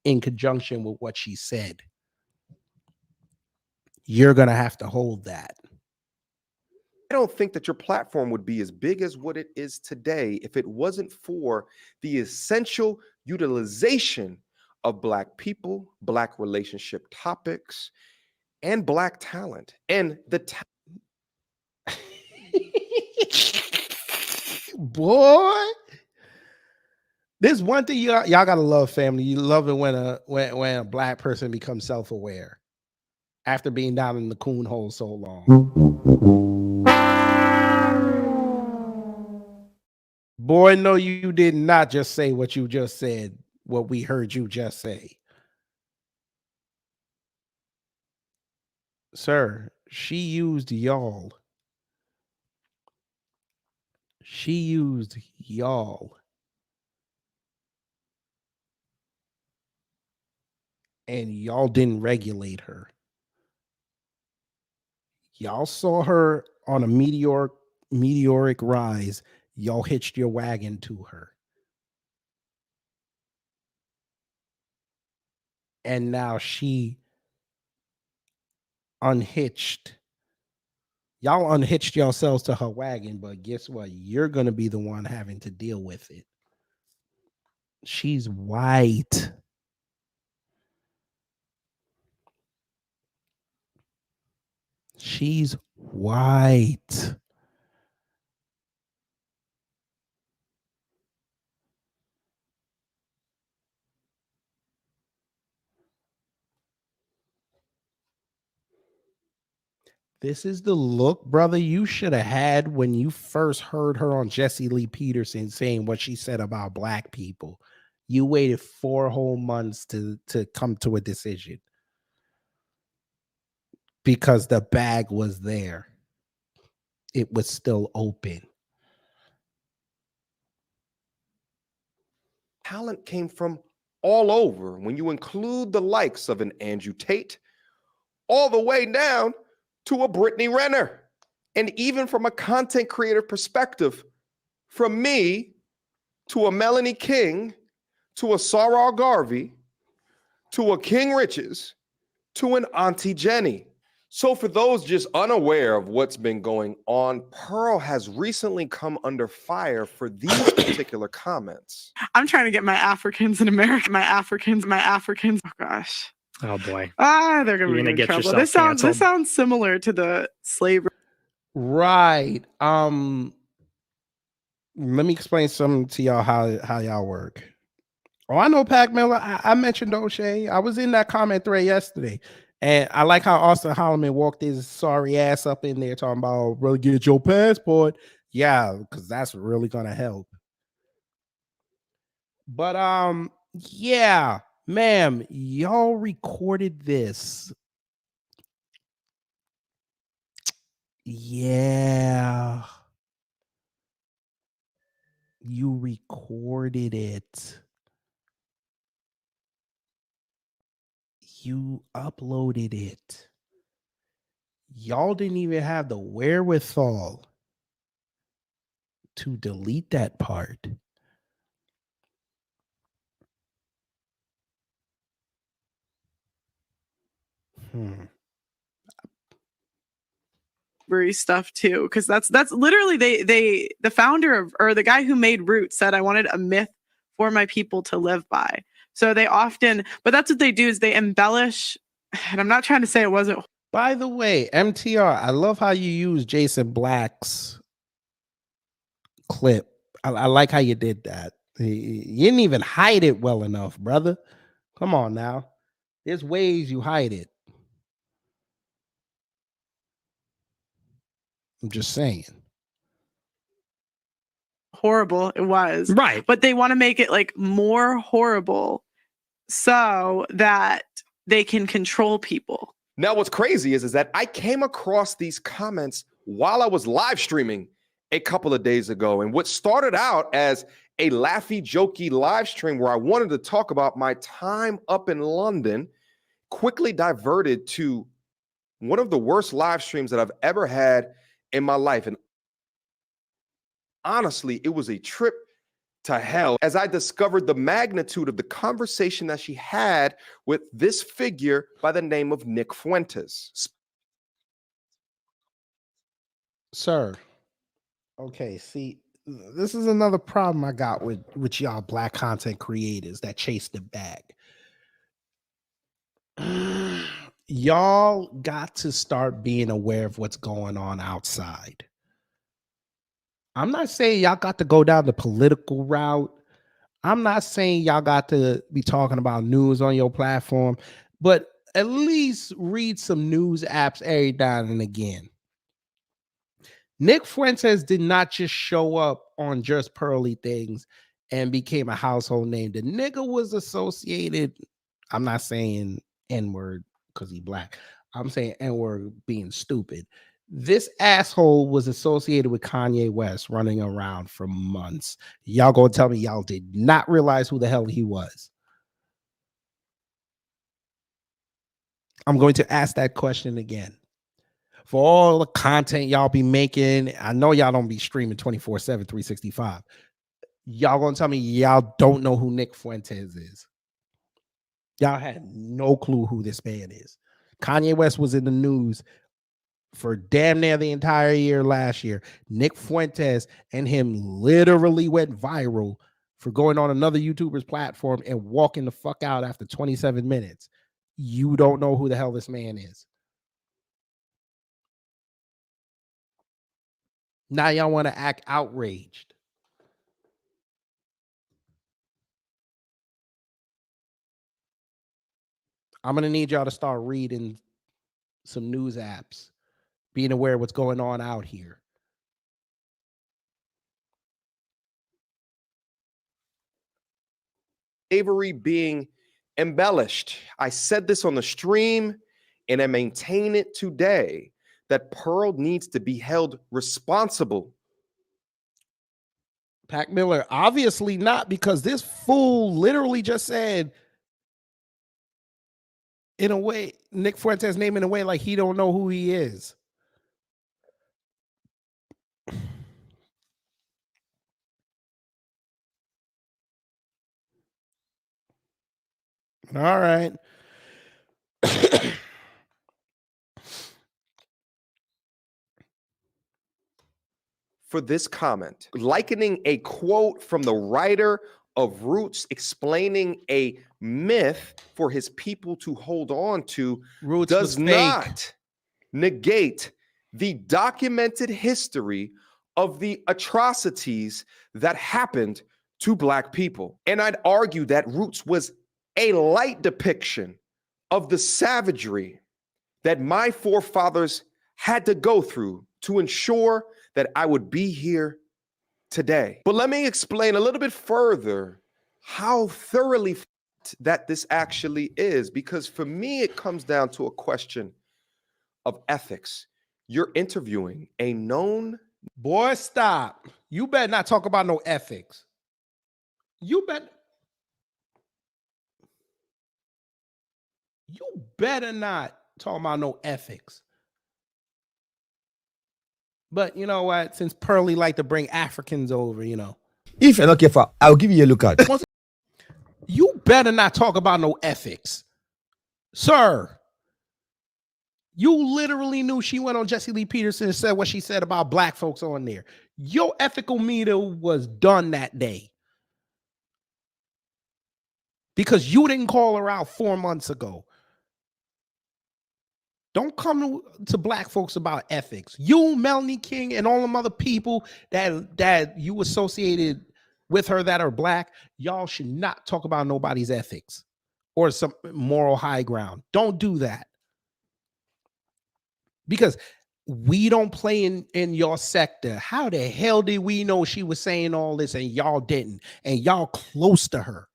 in conjunction with what she said. You're going to have to hold that. I don't think that your platform would be as big as what it is today if it wasn't for the essential utilization of Black people, Black relationship topics, and Black talent. And the boy, there's one thing y'all gotta love, family. You love it when a Black person becomes self-aware after being down in the coon hole so long. Boy, no, you did not just say what you just said, what we heard you just say. Sir, she used y'all. She used y'all. And y'all didn't regulate her. Y'all saw her on a meteoric rise. y'all hitched your wagon to her. And now she unhitched. Y'all unhitched yourselves to her wagon, but guess what? You're going to be the one having to deal with it. She's white. She's white. This is the look, brother, you should have had when you first heard her on Jesse Lee Peterson saying what she said about black people. You waited 4 whole months to come to a decision because the bag was there. It was still open. Talent came from all over when you include the likes of an Andrew Tate, all the way down to a Brittany Renner. And even from a content creator perspective, from me to a Melanie King, to a Sarah Garvey, to a King Riches, to an Auntie Jenny. So for those just unaware of what's been going on, Pearl has recently come under fire for these particular comments. I'm trying to get my Africans in America. My Africans. Oh gosh. Oh boy. They're You're gonna gonna be get in trouble. yourself This sounds similar to the slavery. Right. Let me explain something to y'all how y'all work. Oh, I know Pac Miller. I mentioned O'Shea. I was in that comment thread yesterday. And I like how Austin Holloman walked his sorry ass up in there talking about, really get your passport. Yeah, because that's really gonna help. But yeah, ma'am, y'all recorded this. Yeah. You recorded it. You uploaded it. Y'all didn't even have the wherewithal to delete that part. Stuff too, because that's literally the founder of, or the guy who made Root said, I wanted a myth for my people to live by. So they often, but that's what they do, is they embellish. And I'm not trying to say it wasn't. By the way, MTR, I love how you use Jason Black's clip. I like how you did that. You didn't even hide it well enough, brother. Come on now. There's ways you hide it. I'm just saying. Horrible it was, right? But they want to make it like more horrible so that they can control people. Now, what's crazy is that I came across these comments while I was live streaming a couple of days ago. And what started out as a laughy, jokey live stream where I wanted to talk about my time up in London quickly diverted to one of the worst live streams that I've ever had in my life. And honestly, it was a trip to hell as I discovered the magnitude of the conversation that she had with this figure by the name of Nick Fuentes. Sir, okay, see, this is another problem I got with y'all black content creators that chase the bag. Y'all got to start being aware of what's going on outside. I'm not saying y'all got to go down the political route. I'm not saying y'all got to be talking about news on your platform, but at least read some news apps every now and again. Nick Fuentes did not just show up on Just Pearly Things and became a household name. The nigga was associated, I'm not saying N-word because he black. I'm saying N-word being stupid. This asshole was associated with Kanye West running around for months. Y'all gonna tell me y'all did not realize who the hell he was? I'm going to ask that question again. for all the content y'all be making. I know y'all don't be streaming 24/7, 365. Y'all gonna tell me y'all don't know who Nick Fuentes is? Y'all had no clue who this man is. Kanye West was in the news for damn near the entire year last year. Nick Fuentes and him literally went viral for going on another YouTuber's platform and walking the fuck out after 27 minutes. You don't know who the hell this man is. Now y'all want to act outraged. I'm going to need y'all to start reading some news apps, being aware of what's going on out here. Slavery being embellished. I said this on the stream and I maintain it today that Pearl needs to be held responsible. Pac Miller, obviously not, because this fool literally just said, in a way, Nick Fuentes' name in a way like he don't know who he is. All right. For this comment, likening a quote from the writer of Roots explaining a myth for his people to hold on to Roots does was fake. not negate the documented history of the atrocities that happened to Black people. And I'd argue that Roots was a light depiction of the savagery that my forefathers had to go through to ensure that I would be here today. But let me explain a little bit further how thoroughly that this actually is, because for me, it comes down to a question of ethics. You're interviewing a known... Boy, stop. You better not talk about no ethics. You better not talk about no ethics. But you know what? Since Pearly like to bring Africans over, you know. If you're not careful, I'll give you a look at. You better not talk about no ethics. Sir, you literally knew she went on Jesse Lee Peterson and said what she said about Black folks on there. Your ethical meter was done that day. Because you didn't call her out 4 months ago. Don't come to Black folks about ethics. You, Melanie King, and all them other people that you associated with her that are Black, y'all should not talk about nobody's ethics or some moral high ground. Don't do that. Because we don't play in your sector. How the hell did we know she was saying all this and y'all didn't? And y'all close to her.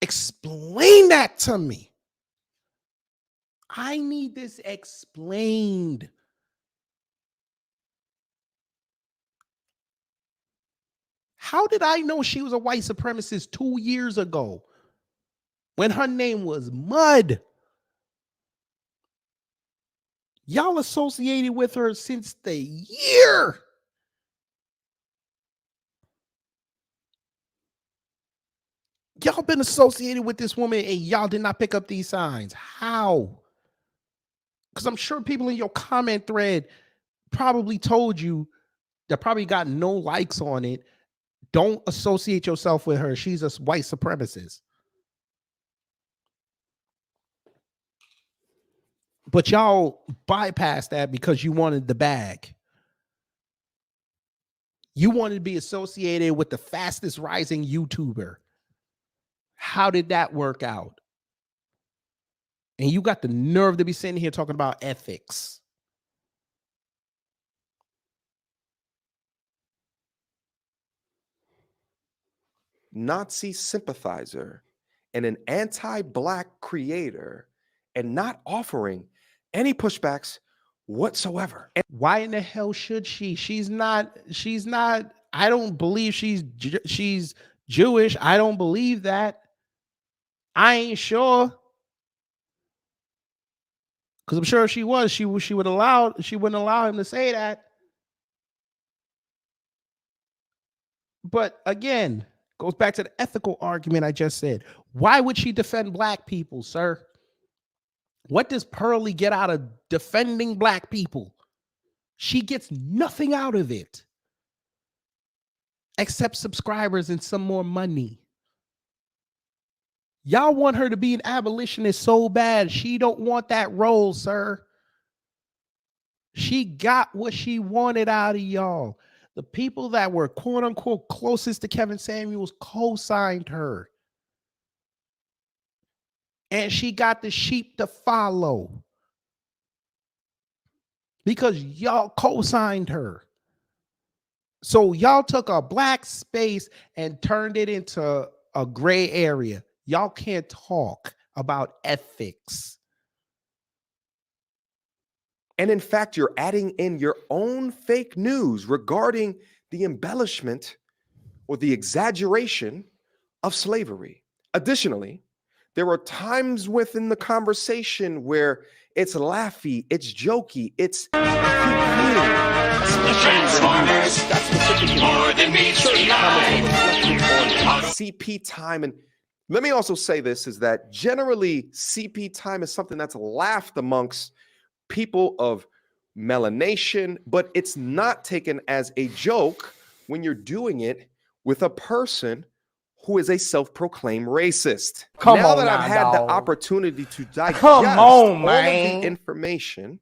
Explain that to me. I need this explained. How did I know she was a white supremacist 2 years ago when her name was Mud? Y'all associated with her since the year. Y'all been associated with this woman and y'all did not pick up these signs. How? Because I'm sure people in your comment thread probably told you, that probably got no likes on it. Don't associate yourself with her. She's a white supremacist. But y'all bypassed that because you wanted the bag. You wanted to be associated with the fastest rising YouTuber. How did that work out? And you got the nerve to be sitting here talking about ethics. Nazi sympathizer and an anti-Black creator and not offering any pushbacks whatsoever. And why in the hell should she? She's not, I don't believe she's Jewish. I don't believe that. I ain't sure. Because I'm sure if she was, she wouldn't allow him to say that. But again, goes back to the ethical argument I just said. Why would she defend black people, sir? What does Pearly get out of defending black people? She gets nothing out of it except subscribers and some more money. Y'all want her to be an abolitionist so bad. She don't want that role, sir. She got what she wanted out of y'all. The people that were quote unquote closest to Kevin Samuels co-signed her. And she got the sheep to follow. Because y'all co-signed her. So y'all took a black space and turned it into a gray area. Y'all can't talk about ethics. And in fact, you're adding in your own fake news regarding the embellishment or the exaggeration of slavery. Additionally, there are times within the conversation where it's laughy, it's jokey, it's CP time. And let me also say this is that generally CP time is something that's laughed amongst people of melanation, but it's not taken as a joke when you're doing it with a person who is a self-proclaimed racist. Now that I've had the opportunity to digest all of the information,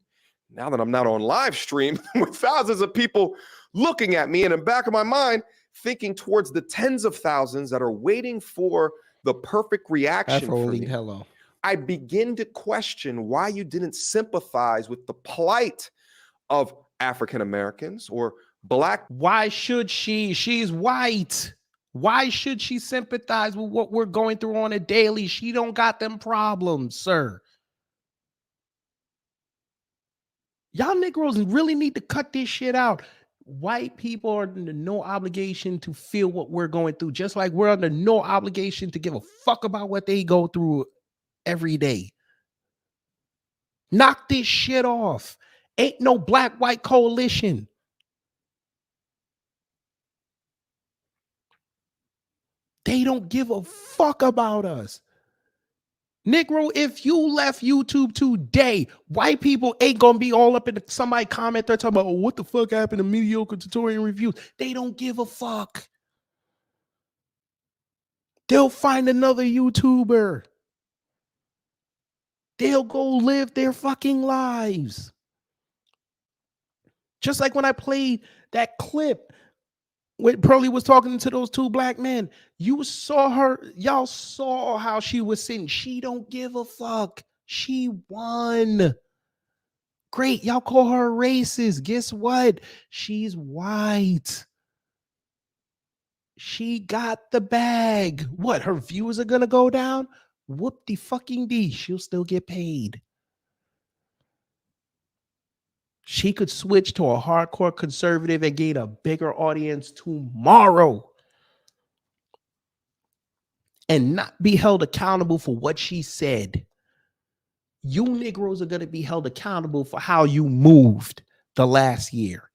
now that I'm not on live stream with thousands of people looking at me, and in the back of my mind, thinking towards the tens of thousands that are waiting for the perfect reaction from me, hello. I begin to question why you didn't sympathize with the plight of African Americans or black. Why should she? She's white. Why should she sympathize with what we're going through on a daily? She don't got them problems, sir. Y'all Negroes really need to cut this shit out. White people are under no obligation to feel what we're going through, just like we're under no obligation to give a fuck about what they go through every day. Knock this shit off. Ain't no black-white coalition. They don't give a fuck about us. Negro, if you left YouTube today, white people ain't gonna be all up in somebody comment there talking about, oh, what the fuck happened to mediocre tutorial reviews? They don't give a fuck. They'll find another YouTuber. They'll go live their fucking lives. Just like when I played that clip when Pearly was talking to those two black men, you saw her, y'all saw how she was sitting. She don't give a fuck. She won. Great, y'all call her racist. Guess what? She's white. She got the bag. What, her views are gonna go down? Whoop-de-fucking-dee. She'll still get paid. She could switch to a hardcore conservative and gain a bigger audience tomorrow and not be held accountable for what she said. You Negroes are going to be held accountable for how you moved the last year.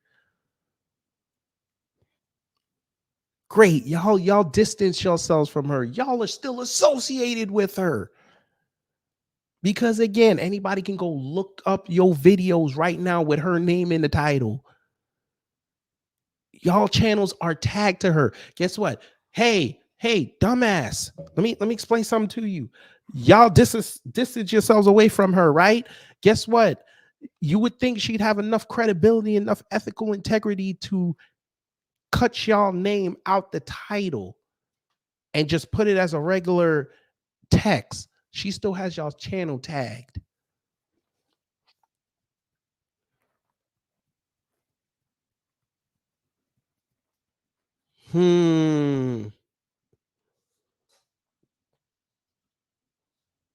Great. Y'all distance yourselves from her. Y'all are still associated with her. Because again, anybody can go look up your videos right now with her name in the title. Y'all channels are tagged to her. Guess what? Hey, dumbass. Let me explain something to you. Y'all distance yourselves away from her, right? Guess what? You would think she'd have enough credibility, enough ethical integrity to cut y'all name out the title and just put it as a regular text. She still has y'all's channel tagged.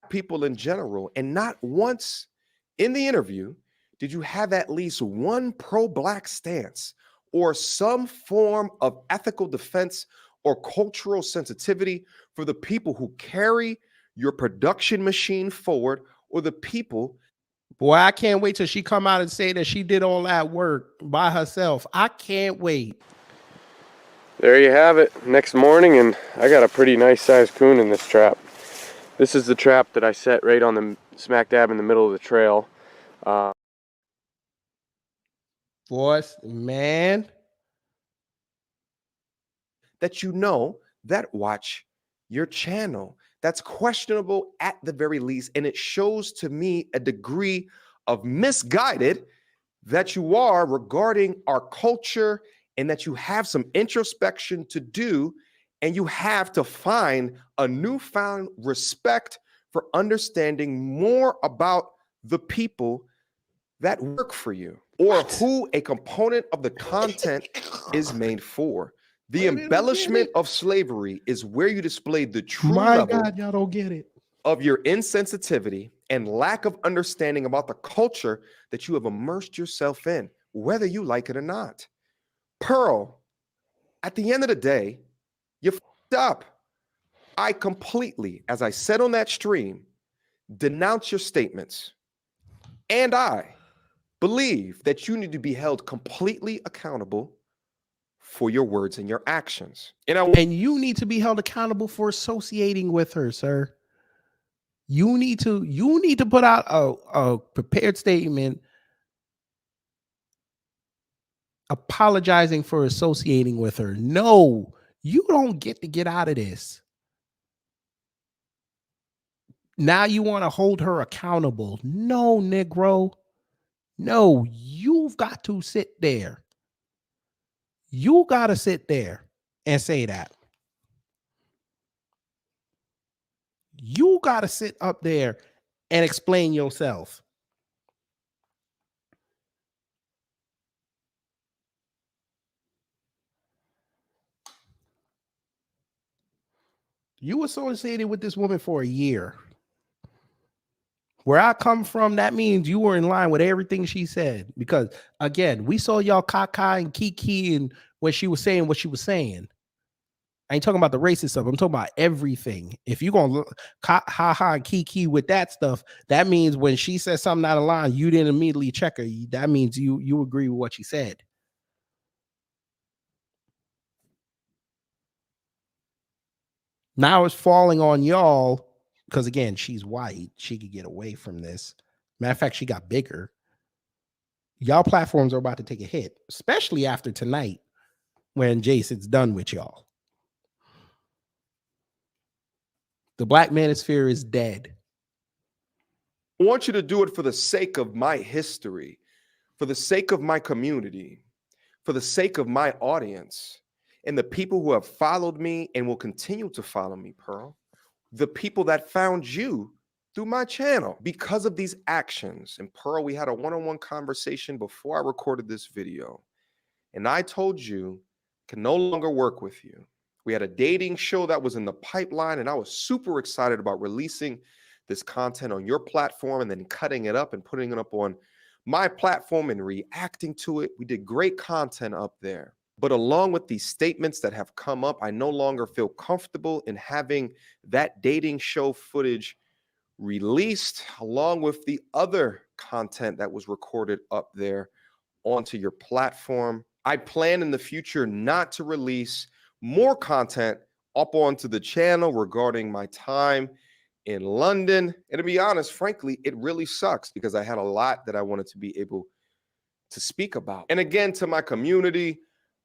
People in general, and not once in the interview did you have at least one pro-black stance or some form of ethical defense or cultural sensitivity for the people who carry your production machine forward or the people. Boy, I can't wait till she come out and say that she did all that work by herself. I can't wait. There you have it. Next morning, and I got a pretty nice sized coon in this trap. This is the trap that I set right on the smack dab in the middle of the trail. Boys, man. That you know that watch your channel. That's questionable at the very least. And it shows to me a degree of misguided that you are regarding our culture, and that you have some introspection to do, and you have to find a newfound respect for understanding more about the people that work for you, or who a component of the content is made for. The embellishment of slavery is where you display the true level God, y'all don't get it. of your insensitivity and lack of understanding about the culture that you have immersed yourself in, whether you like it or not. Pearl, at the end of the day, you f***ed up. I completely, as I said on that stream, denounce your statements. And I believe that you need to be held completely accountable for your words and your actions. And you need to be held accountable for associating with her, sir. You need to put out a prepared statement apologizing for associating with her. No, you don't get to get out of this. Now you want to hold her accountable. No, Negro. No, you've got to sit there. You got to sit there and say that. You got to sit up there and explain yourself. You associated with this woman for a year. Where I come from, that means you were in line with everything she said. Because again, we saw y'all Kaka and Kiki and when she was saying what she was saying. I ain't talking about the racist stuff. I'm talking about everything. If you're gonna look ha ha and Kiki with that stuff, that means when she says something out of line, you didn't immediately check her. That means you agree with what she said. Now it's falling on y'all because again, she's white. She could get away from this. Matter of fact, she got bigger. Y'all platforms are about to take a hit, especially after tonight when Jason's done with y'all. The black manosphere is dead. I want you to do it for the sake of my history, for the sake of my community, for the sake of my audience, and the people who have followed me and will continue to follow me, Pearl. The people that found you through my channel because of these actions. And Pearl, we had a one-on-one conversation before I recorded this video. And I told you I can no longer work with you. We had a dating show that was in the pipeline, and I was super excited about releasing this content on your platform and then cutting it up and putting it up on my platform and reacting to it. We did great content up there. But along with these statements that have come up, I no longer feel comfortable in having that dating show footage released along with the other content that was recorded up there onto your platform. I plan in the future not to release more content up onto the channel regarding my time in London. And to be honest, frankly, it really sucks because I had a lot that I wanted to be able to speak about. And again, to my community,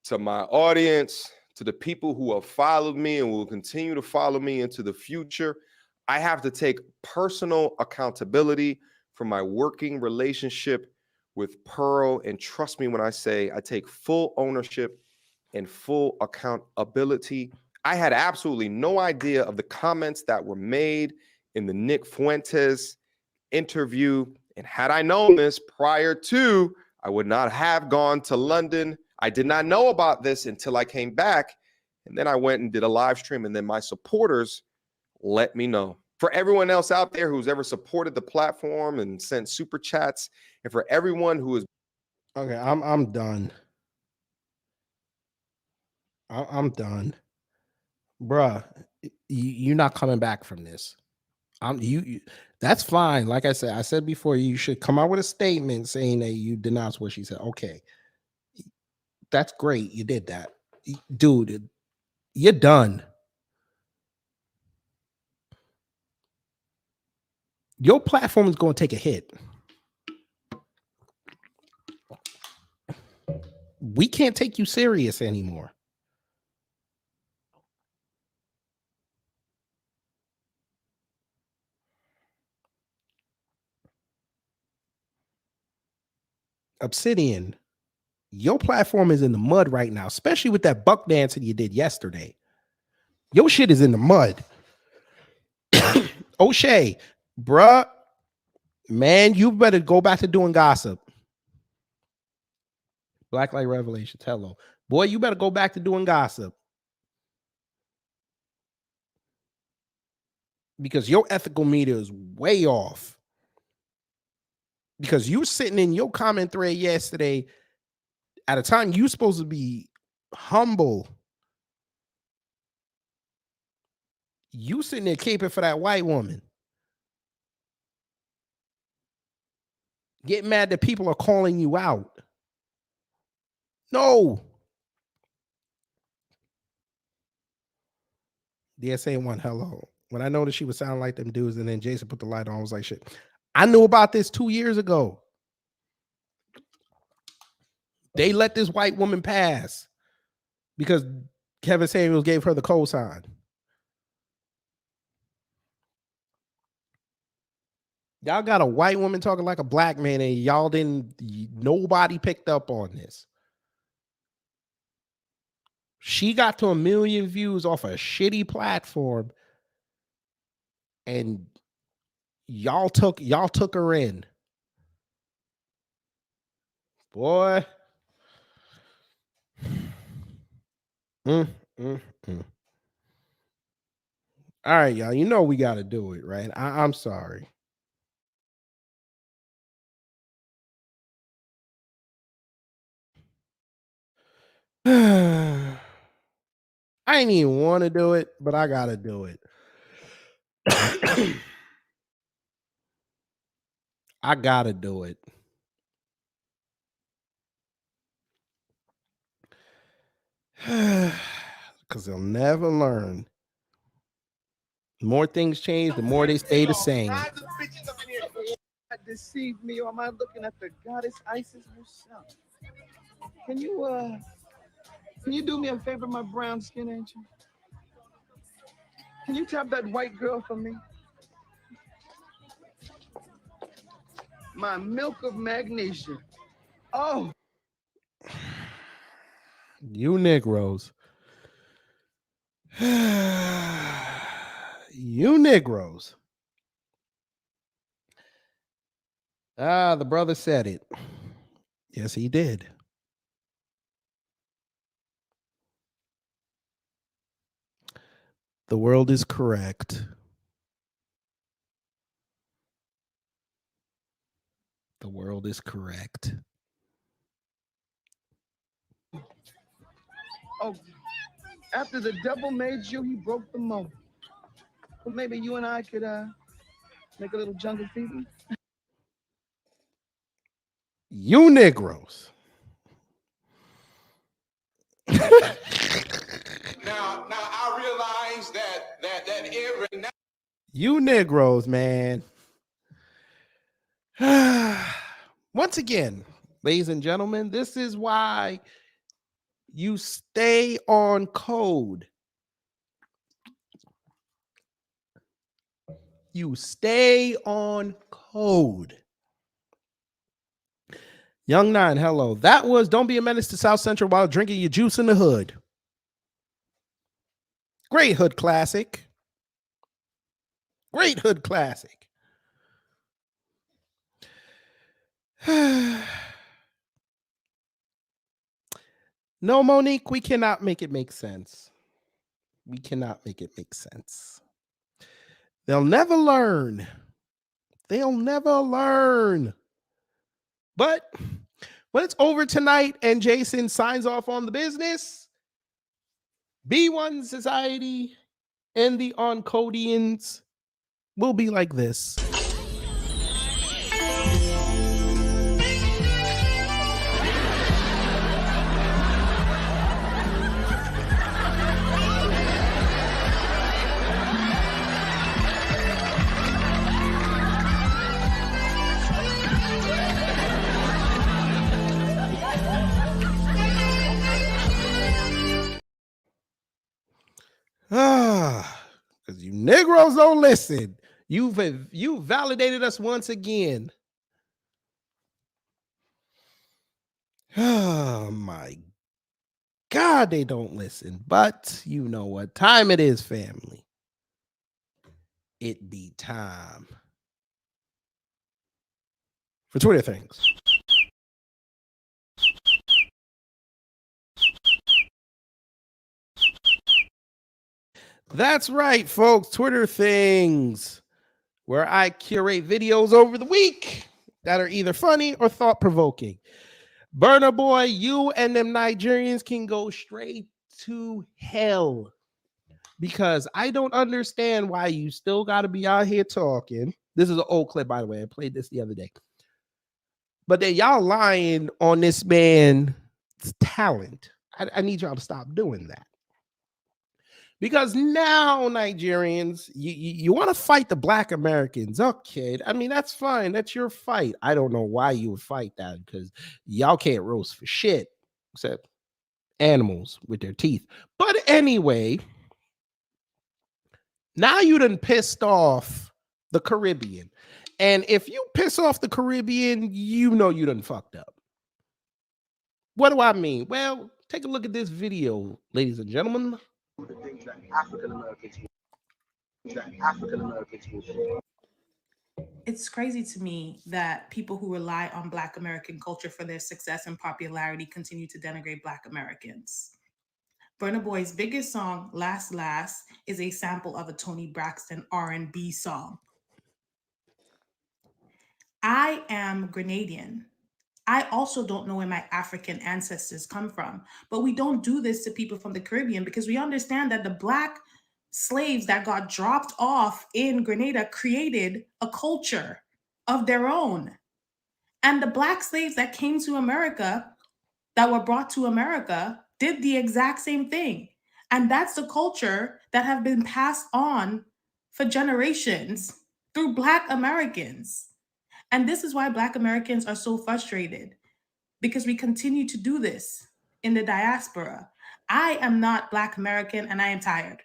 to my audience, to the people who have followed me and will continue to follow me into the future, I have to take personal accountability for my working relationship with Pearl. And trust me when I say I take full ownership and full accountability. I had absolutely no idea of the comments that were made in the Nick Fuentes interview. And had I known this prior to, I would not have gone to London. I did not know about this until I came back. And then I went and did a live stream. And then my supporters let me know. For everyone else out there who's ever supported the platform and sent super chats, and for everyone who is okay, I'm done. I'm done, bruh. You're not coming back from this. That's fine. Like I said before, you should come out with a statement saying that you denounce what she said. Okay. That's great. You did that. Dude, you're done. Your platform is going to take a hit. We can't take you serious anymore. Obsidian, your platform is in the mud right now, especially with that buck dancing you did yesterday. Your shit is in the mud. O'Shea, bruh, man, you better go back to doing gossip. Blacklight Revelations, hello. Boy, you better go back to doing gossip. Because your ethical meter is way off. Because you were sitting in your comment thread yesterday at a time you're supposed to be humble. You sitting there caping for that white woman. Get mad that people are calling you out. No. DSA one, hello. When I noticed she would sound like them dudes, and then Jason put the light on, I was like, shit. I knew about this 2 years ago. They let this white woman pass because Kevin Samuels gave her the cosign. Y'all got a white woman talking like a black man, and y'all nobody picked up on this. She got to 1 million views off a shitty platform, and y'all took her in. Boy. All right, y'all. You know we got to do it, right? I'm sorry. I ain't even want to do it, but I got to do it. I got to do it. Because they'll never learn. The more things change, the more they stay the same. Deceived me, or am I looking at the goddess Isis herself? Can you do me a favor, my brown skin angel? Can you tap that white girl for me? My milk of magnesia. Oh. You Negroes. You Negroes. The brother said it. Yes, he did. The world is correct. The world is correct. Oh, after the devil made you, he broke the mold. Well, maybe you and I could make a little jungle fever. You Negroes. Now I realize that every now. You Negroes, man. Once again, ladies and gentlemen, this is why you stay on code. You stay on code. Young Nine, hello. That was Don't Be a Menace to South Central While Drinking Your Juice in the Hood. Great hood classic. Great hood classic. No, Monique, we cannot make it make sense. We cannot make it make sense. They'll never learn. They'll never learn. But when it's over tonight and Jason signs off on the business, B1 Society and the Oncodians will be like this. Because you Negroes don't listen. You validated us once again. Oh my God, they don't listen. But you know what time it is, family. It be time for Twitter things. That's right, folks. Twitter things, where I curate videos over the week that are either funny or thought-provoking. Burna Boy, you and them Nigerians can go straight to hell, because I don't understand why you still got to be out here talking. This is an old clip, by the way. I played this the other day. But then y'all lying on this man's talent. I need y'all to stop doing that. Because now, Nigerians, you want to fight the Black Americans. Okay, I mean, that's fine. That's your fight. I don't know why you would fight that, because y'all can't roast for shit except animals with their teeth. But anyway, now you done pissed off the Caribbean. And if you piss off the Caribbean, you know you done fucked up. What do I mean? Well, take a look at this video, ladies and gentlemen. The things that African Americans will share. It's crazy to me that people who rely on Black American culture for their success and popularity continue to denigrate Black Americans. Burna Boy's biggest song, Last Last, is a sample of a Toni Braxton R&B song. I am Grenadian. I also don't know where my African ancestors come from, but we don't do this to people from the Caribbean because we understand that the Black slaves that got dropped off in Grenada created a culture of their own. And the Black slaves that came to America, that were brought to America, did the exact same thing. And that's the culture that have been passed on for generations through Black Americans. And this is why Black Americans are so frustrated, because we continue to do this in the diaspora. I am not Black American and I am tired.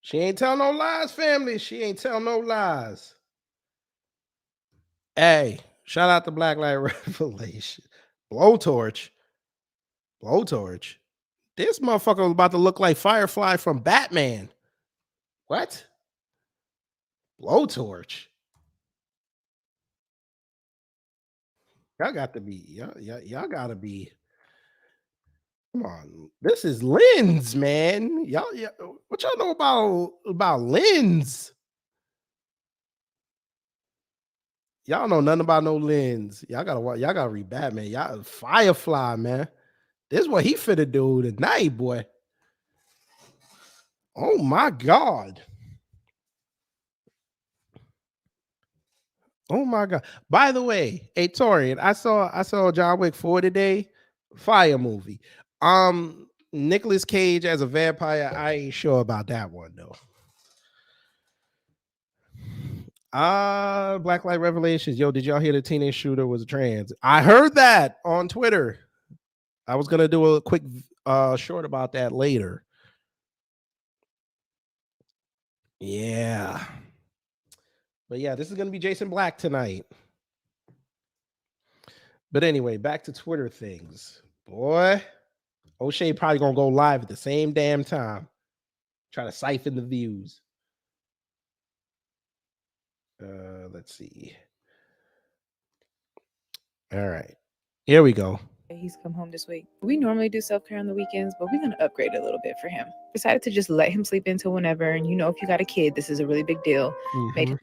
She ain't tell no lies, family. She ain't tell no lies. Hey, shout out to Black Light Revelation. Blowtorch. This motherfucker was about to look like Firefly from Batman. What? Blowtorch. Y'all got to be, y'all gotta be. Come on, this is Lens, man. Y'all, what y'all know about Lens? Y'all know nothing about no Lens. Y'all gotta read Batman. Y'all Firefly, man. This is what he finna do tonight, boy. Oh my God. Oh my God. By the way, hey Torian, I saw John Wick 4 today. Fire movie. Nicolas Cage as a vampire. I ain't sure about that one though. Black Light Revelations. Yo, did y'all hear the teenage shooter was a trans? I heard that on Twitter. I was gonna do a quick short about that later. Yeah. But yeah, this is gonna be Jason Black tonight. But anyway, back to Twitter things. Boy, O'Shea probably gonna go live at the same damn time. Try to siphon the views. Let's see. All right, here we go. He's come home this week. We normally do self-care on the weekends, but we're going to upgrade a little bit for him. Decided to just let him sleep until whenever. And if you got a kid, this is a really big deal. Made him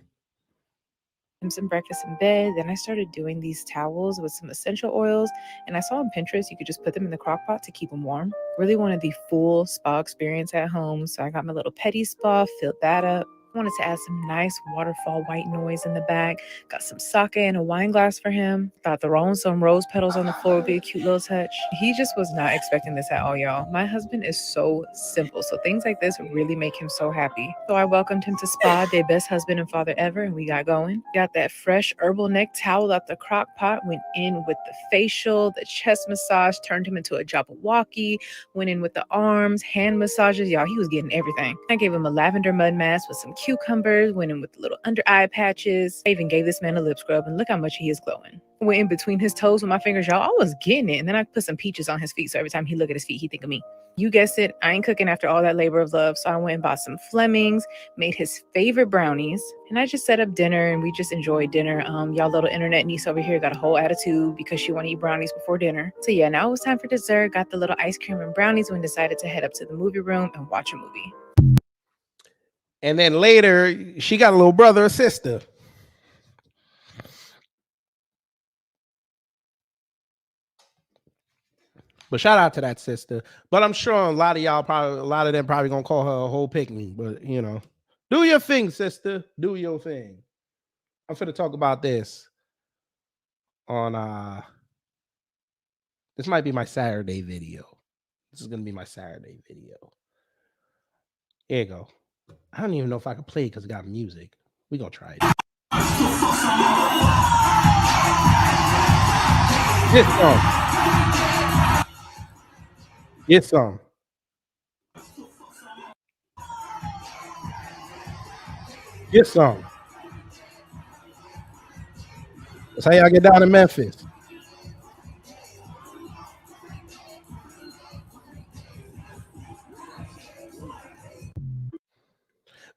some breakfast in bed. Then I started doing these towels with some essential oils. And I saw on Pinterest, you could just put them in the crock pot to keep them warm. Really wanted the full spa experience at home. So I got my little petty spa, filled that up. Wanted to add some nice waterfall white noise in the back. Got some sake and a wine glass for him. Thought throwing some rose petals on the floor would be a cute little touch. He just was not expecting this at all, y'all. My husband is so simple, so things like this really make him so happy. So I welcomed him to spa, their best husband and father ever, and we got going. Got that fresh herbal neck towel out the crock pot, went in with the facial, the chest massage, turned him into a Jabberwocky, went in with the arms, hand massages. Y'all, he was getting everything. I gave him a lavender mud mask with some cucumbers, went in with the little under eye patches. I even gave this man a lip scrub, and look how much he is glowing. Went in between his toes with my fingers, y'all. I was getting it. And then I put some peaches on his feet, so every time he look at his feet, he think of me. You guessed it, I ain't cooking after all that labor of love, so I went and bought some Flemings, made his favorite brownies, and I just set up dinner, and we just enjoyed dinner. Y'all little internet niece over here got a whole attitude because she want to eat brownies before dinner. So yeah, now it was time for dessert. Got the little ice cream and brownies and decided to head up to the movie room and watch a movie. And then later, she got a little brother or sister. But shout out to that sister. But I'm sure a lot of them probably gonna call her a whole pick-me. But you know, do your thing, sister. Do your thing. I'm finna talk about this on this might be my Saturday video. This is gonna be my Saturday video. Here you go. I don't even know if I can play it because it got music. We gonna try it. This song. This song. This song. That's how y'all get down in Memphis.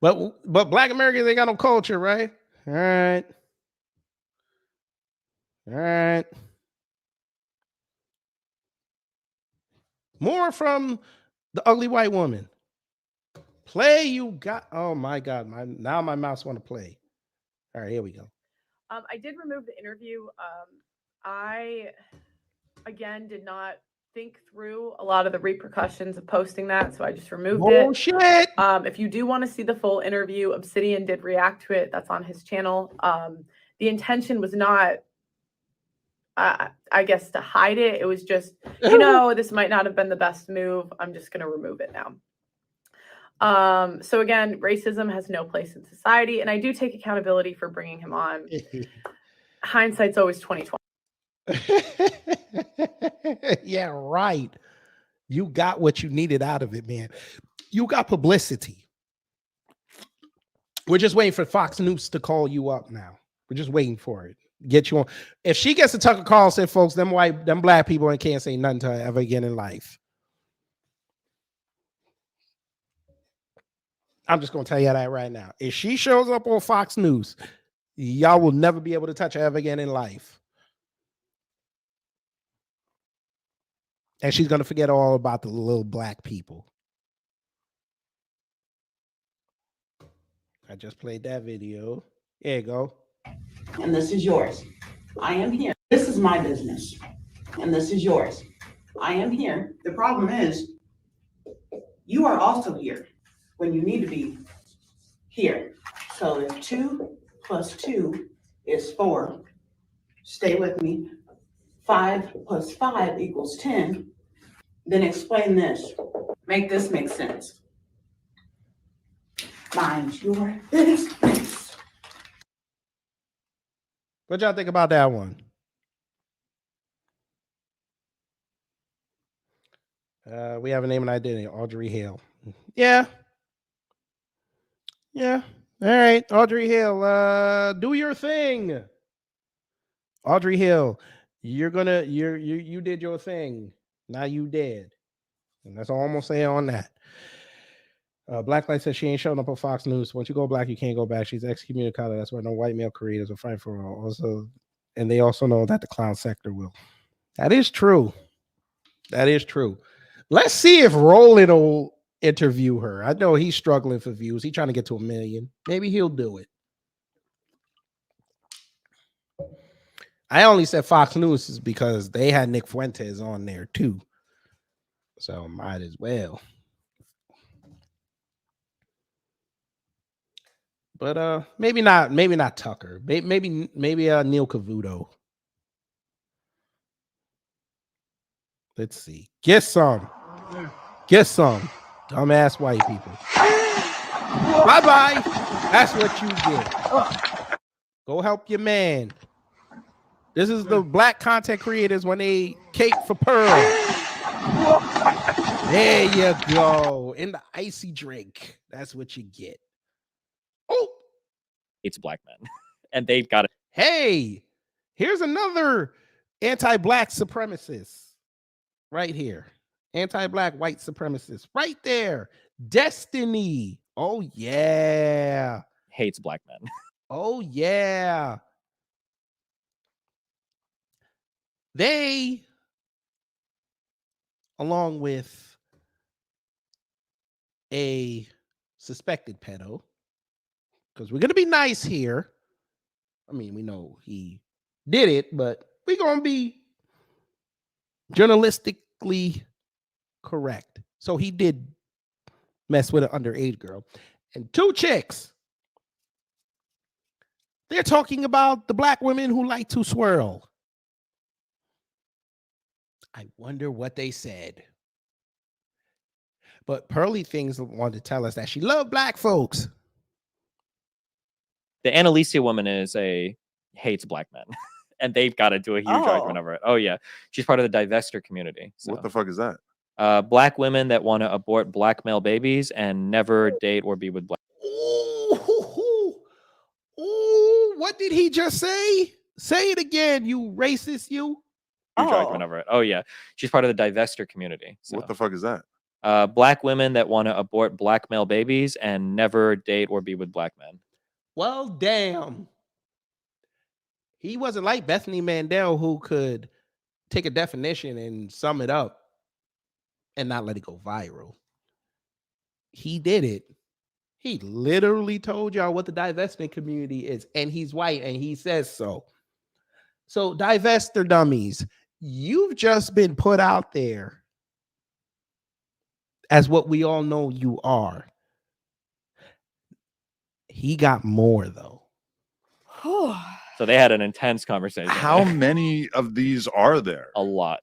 But Black Americans ain't got no culture, right? All right. All right. More from the ugly white woman. Play you got. Oh my God. Now my mouse want to play. All right, here we go. I did remove the interview. I, again, did not think through a lot of the repercussions of posting that, so I just removed it. Bullshit. If you do want to see the full interview, Obsidian did react to it. That's on his channel. The intention was not, I guess, to hide it. It was just, this might not have been the best move. I'm just going to remove it now. So again, racism has no place in society, and I do take accountability for bringing him on. Hindsight's always 20/20. Yeah, right. You got what you needed out of it, man. You got publicity. We're just waiting for Fox News to call you up now. We're just waiting for it. Get you on. If she gets to Tucker Carlson, folks, them black people can't say nothing to her ever again in life. I'm just going to tell you that right now. If she shows up on Fox News, y'all will never be able to touch her ever again in life. And she's going to forget all about the little black people. I just played that video. There you go. And this is yours. I am here. This is my business. And this is yours. I am here. The problem is, you are also here when you need to be here. So if 2 + 2 is 4, stay with me. 5 + 5 = 10. Then explain this. Make this make sense. Mind your business. What y'all think about that one? We have a name and identity. Audrey Hale. Yeah. Yeah. All right. Audrey Hale. Do your thing. Audrey Hale. You did your thing. Now you dead. And that's all I'm gonna say on that. Black Light says she ain't showing up on Fox News. Once you go black, you can't go back. She's excommunicado. That's why no white male creators will fight for her. Also, and they also know that the clown sector will. That is true. That is true. Let's see if Roland will interview her. I know he's struggling for views. He's trying to get to 1 million. Maybe he'll do it. I only said Fox News is because they had Nick Fuentes on there too. So might as well. But maybe not Tucker. Maybe Neil Cavuto. Let's see. Get some. Dumbass white people. Bye-bye. That's what you get. Go help your man. This is the black content creators when they cake for Pearl. There you go. In the icy drink. That's what you get. Oh. It's black men. And they've got it. Hey, here's another anti-black supremacist. Right here. Anti-black white supremacist. Right there. Destiny. Oh, yeah. Hates black men. Oh, yeah. They, along with a suspected pedo, because we're going to be nice here. I mean, we know he did it, but we're going to be journalistically correct. So he did mess with an underage girl. And 2 chicks. They're talking about the black women who like to swirl. I wonder what they said. But Pearly Things wanted to tell us that she loved black folks. The Annalisa woman hates black men. And they've got to do a huge argument over it. Oh, yeah. She's part of the divester community. So. What the fuck is that? Black women that want to abort black male babies and never date or be with black. Ooh, what did he just say? Say it again, you racist, you. Huge argument over it. Oh, yeah. She's part of the divester community. So. What the fuck is that? Black women that want to abort black male babies and never date or be with black men. Well, damn. He wasn't like Bethany Mandel, who could take a definition and sum it up and not let it go viral. He did it. He literally told y'all what the divestment community is, and he's white, and he says so. So, divester dummies, you've just been put out there as what we all know you are. He got more, though. So they had an intense conversation. How many of these are there? A lot.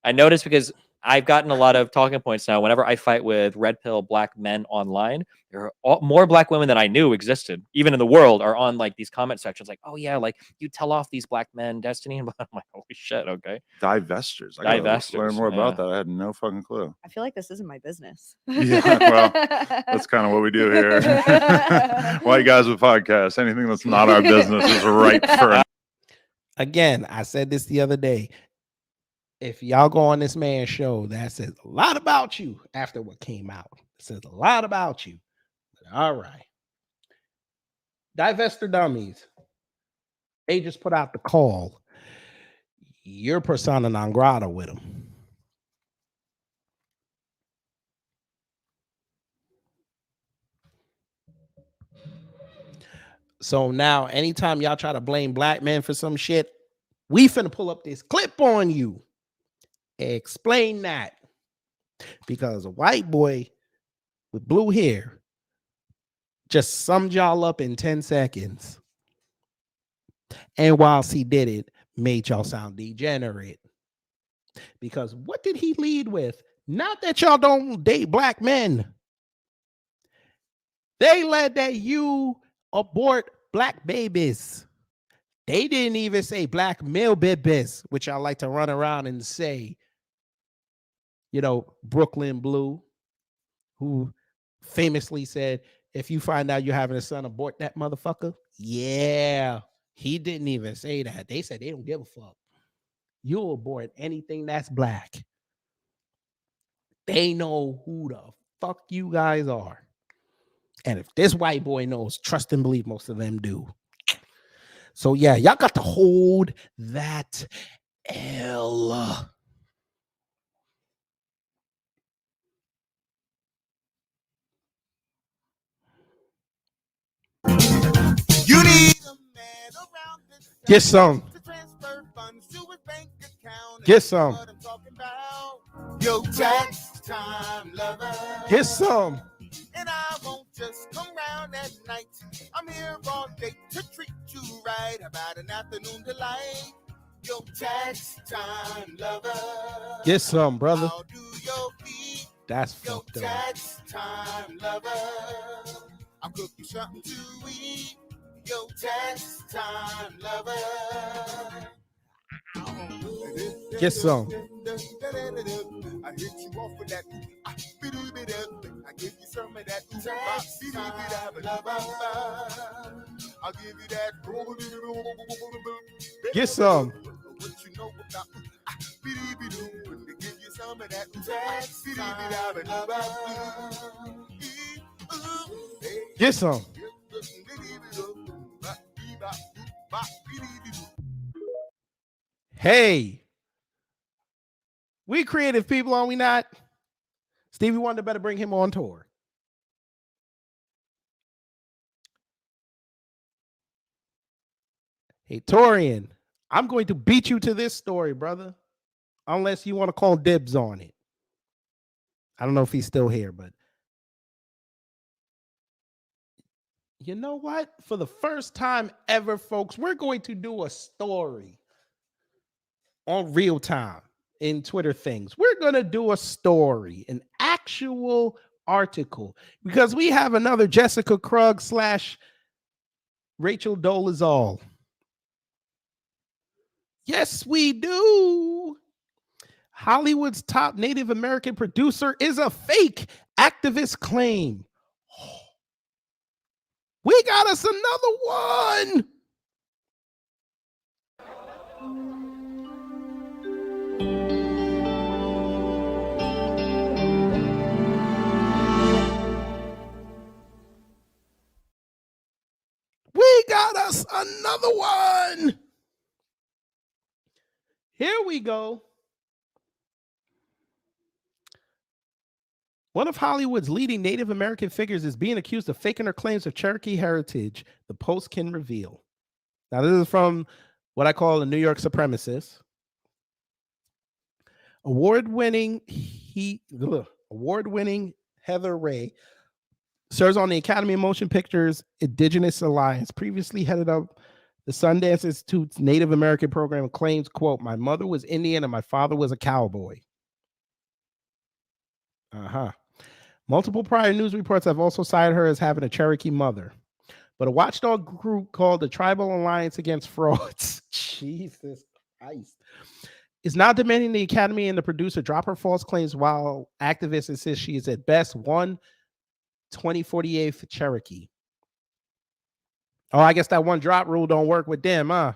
I noticed because I've gotten a lot of talking points now. Whenever I fight with red pill black men online, there are more black women than I knew existed, even in the world, are on like these comment sections. Like, oh yeah, like you tell off these black men, Destiny. And I'm like, holy shit, okay. Divestors. I gotta learn more about yeah. that. I had no fucking clue. I feel like this isn't my business. Yeah, well, that's kind of what we do here. White guys with podcasts. Anything that's not our business is ripe for. Again, I said this the other day. If y'all go on this man's show, that says a lot about you after what came out. It says a lot about you. All right. Divester dummies. They just put out the call. You're persona non grata with them. So now, anytime y'all try to blame black men for some shit, we finna pull up this clip on you. Explain that. Because a white boy with blue hair just summed y'all up in 10 seconds. And whilst he did it, made y'all sound degenerate. Because what did he lead with? Not that y'all don't date black men. They led that you abort black babies. They didn't even say black male babies, which I like to run around and say. You know, Brooklyn Blue, who famously said, if you find out you're having a son, abort that motherfucker. Yeah, he didn't even say that. They said they don't give a fuck. You'll abort anything that's black. They know who the fuck you guys are. And if this white boy knows, trust and believe most of them do. So yeah, y'all got to hold that L. You need a man around this Get some. to transfer funds to his bank account. Get some. What I'm talking about. Yo, tax time lover. Get some. And I won't just come round at night. I'm here all day to treat you right. About an afternoon delight. Your tax time lover. Get some, brother. I'll do your beat. That's Your fucked up. tax time lover. I'll cook you something to eat. Your tax time lover. Get some. I hit you off with that. I give you some of that. I'll give you that. Get some. What you know about? Give you some of that. Get some. Hey, we creative people, are we not? Stevie Wonder better bring him on tour. Hey, Torian, I'm going to beat you to this story, brother, unless you want to call dibs on it. I don't know if he's still here, but you know what? For the first time ever, folks, we're going to do a story on real time in Twitter things. We're going to do a story, an actual article, because we have another Jessica Krug / Rachel Dolezal. Yes, we do. Hollywood's top Native American producer is a fake, activist claim. We got us another one. We got us another one. Here we go. One of Hollywood's leading Native American figures is being accused of faking her claims of Cherokee heritage, the Post can reveal. Now, this is from what I call a New York supremacist. Award-winning Heather Ray serves on the Academy of Motion Pictures Indigenous Alliance, previously headed up the Sundance Institute's Native American program, and claims, quote, "My mother was Indian and my father was a cowboy." Multiple prior news reports have also cited her as having a Cherokee mother. But a watchdog group called the Tribal Alliance Against Frauds, Jesus Christ, is now demanding the Academy and the producer drop her false claims, while activists insist she is at best 1/2048 Cherokee. Oh, I guess that one drop rule don't work with them, huh?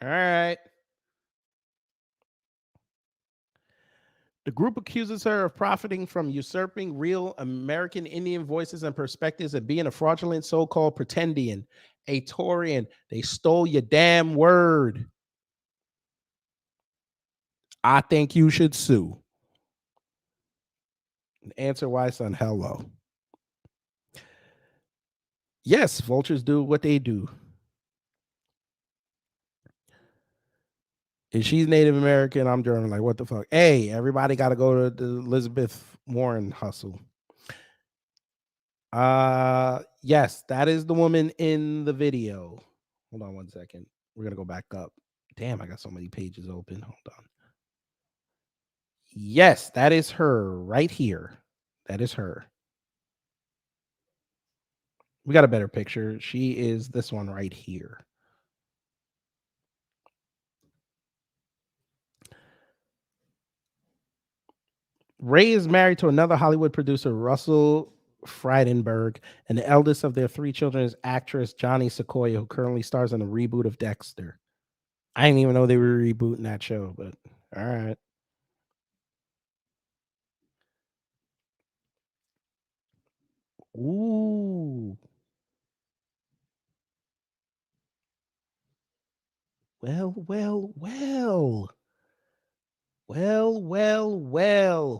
All right. The group accuses her of profiting from usurping real American Indian voices and perspectives and being a fraudulent so-called pretendian, a Torian. They stole your damn word. I think you should sue. Answer why, son. Hello. Yes, vultures do what they do. If she's Native American, I'm German. Like, what the fuck? Hey, everybody got to go to the Elizabeth Warren hustle. Yes, that is the woman in the video. Hold on one second. We're going to go back up. Damn, I got so many pages open. Hold on. Yes, that is her right here. That is her. We got a better picture. She is this one right here. Ray is married to another Hollywood producer, Russell Frydenberg, and the eldest of their 3 children is actress Johnny Sequoia, who currently stars in the reboot of Dexter. I didn't even know they were rebooting that show, but all right. Ooh. Well.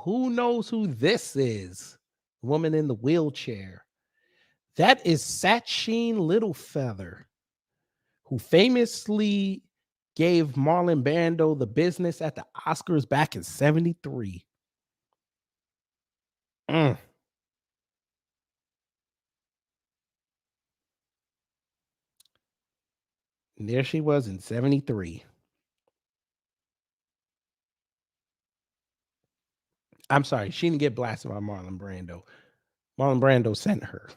Who knows who this is? Woman in the wheelchair. That is Sacheen Littlefeather, who famously gave Marlon Brando the business at the Oscars back in 1973. And there she was in 73. I'm sorry, she didn't get blasted by Marlon Brando. Marlon Brando sent her.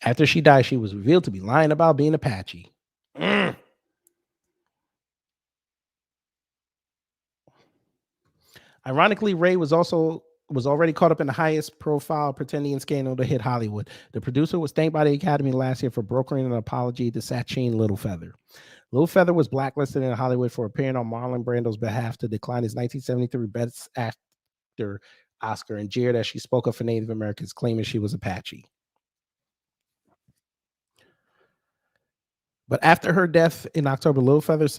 After she died, she was revealed to be lying about being Apache. Ironically, Ray was already caught up in the highest profile pretending scandal to hit Hollywood. The producer was thanked by the Academy last year for brokering an apology to Sachin Littlefeather. Littlefeather was blacklisted in Hollywood for appearing on Marlon Brando's behalf to decline his 1973 Best Actor Oscar and jeered as she spoke up for Native Americans, claiming she was Apache. But after her death in October, Littlefeather's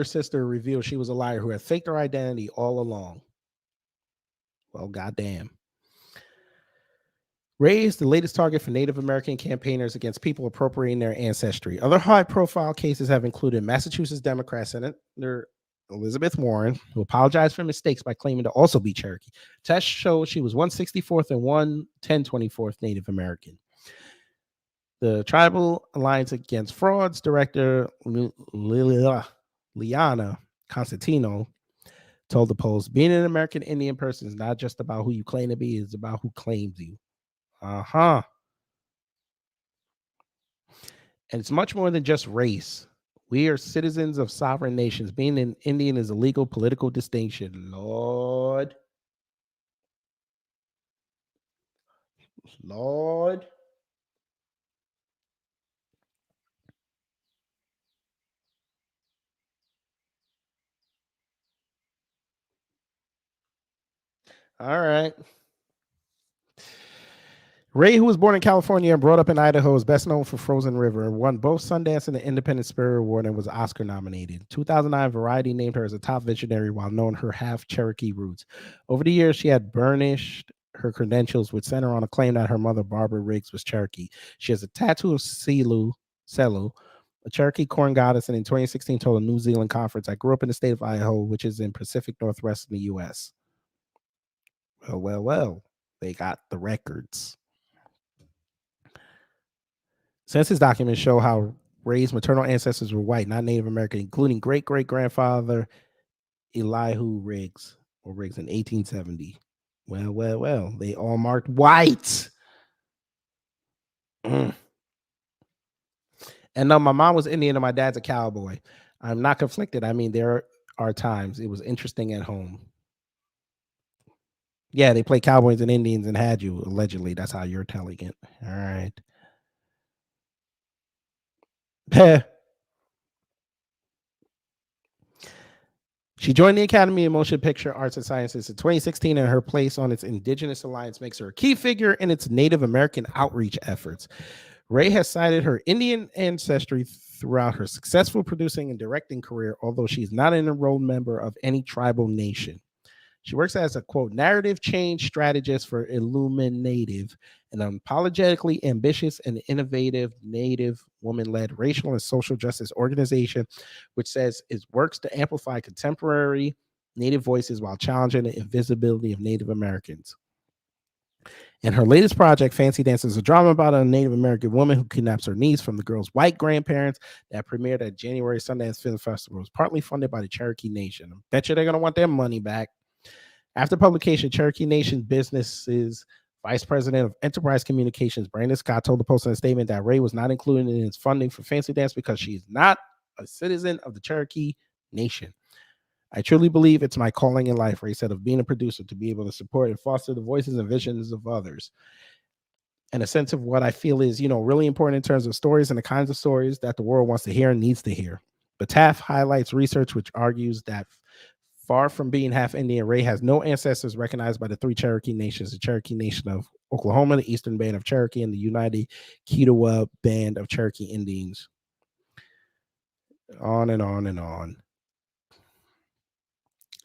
sister revealed she was a liar who had faked her identity all along. Well, goddamn. Ray is the latest target for Native American campaigners against people appropriating their ancestry. Other high-profile cases have included Massachusetts Democrat Senator Elizabeth Warren, who apologized for mistakes by claiming to also be Cherokee. Tests show she was 164th and 1/1024th Native American. The Tribal Alliance Against Frauds director, Liana Constantino, told the Post, being an American Indian person is not just about who you claim to be, it's about who claims you. And it's much more than just race. We are citizens of sovereign nations. Being an Indian is a legal political distinction. Lord. All right. Ray, who was born in California and brought up in Idaho, is best known for Frozen River, won both Sundance and the Independent Spirit Award, and was Oscar nominated. In 2009, Variety named her as a top visionary while knowing her half Cherokee roots. Over the years, she had burnished her credentials, which center on a claim that her mother, Barbara Riggs, was Cherokee. She has a tattoo of Selu, a Cherokee corn goddess, and in 2016 told a New Zealand conference, I grew up in the state of Idaho, which is in Pacific Northwest in the U.S. Well, they got the records. Census documents show how Ray's maternal ancestors were white, not Native American, including great-great-grandfather Elihu Riggs, or Riggs in 1870. Well, they all marked white. And no, my mom was Indian and my dad's a cowboy. I'm not conflicted. I mean, there are times it was interesting at home. Yeah, they play cowboys and Indians and had you, allegedly. That's how you're telling it. All right. She joined the Academy of Motion Picture Arts and Sciences in 2016, and her place on its Indigenous Alliance makes her a key figure in its Native American outreach efforts. Ray has cited her Indian ancestry throughout her successful producing and directing career, although she's not an enrolled member of any tribal nation. She works as a, quote, narrative change strategist for Illuminative, an unapologetically ambitious and innovative Native woman-led racial and social justice organization, which says it works to amplify contemporary Native voices while challenging the invisibility of Native Americans. And her latest project, Fancy Dance, is a drama about a Native American woman who kidnaps her niece from the girl's white grandparents that premiered at January Sundance Film Festival. It was partly funded by the Cherokee Nation. I bet you they're going to want their money back. After publication, Cherokee Nation Business's Vice President of Enterprise Communications, Brandon Scott, told the Post in a statement that Ray was not included in its funding for Fancy Dance because she is not a citizen of the Cherokee Nation. I truly believe it's my calling in life, Ray said, of being a producer, to be able to support and foster the voices and visions of others. And a sense of what I feel is, really important in terms of stories and the kinds of stories that the world wants to hear and needs to hear. But Taft highlights research which argues that far from being half Indian, Ray has no ancestors recognized by the three Cherokee nations, the Cherokee Nation of Oklahoma, the Eastern Band of Cherokee, and the United Kiowa Band of Cherokee Indians. On and on and on.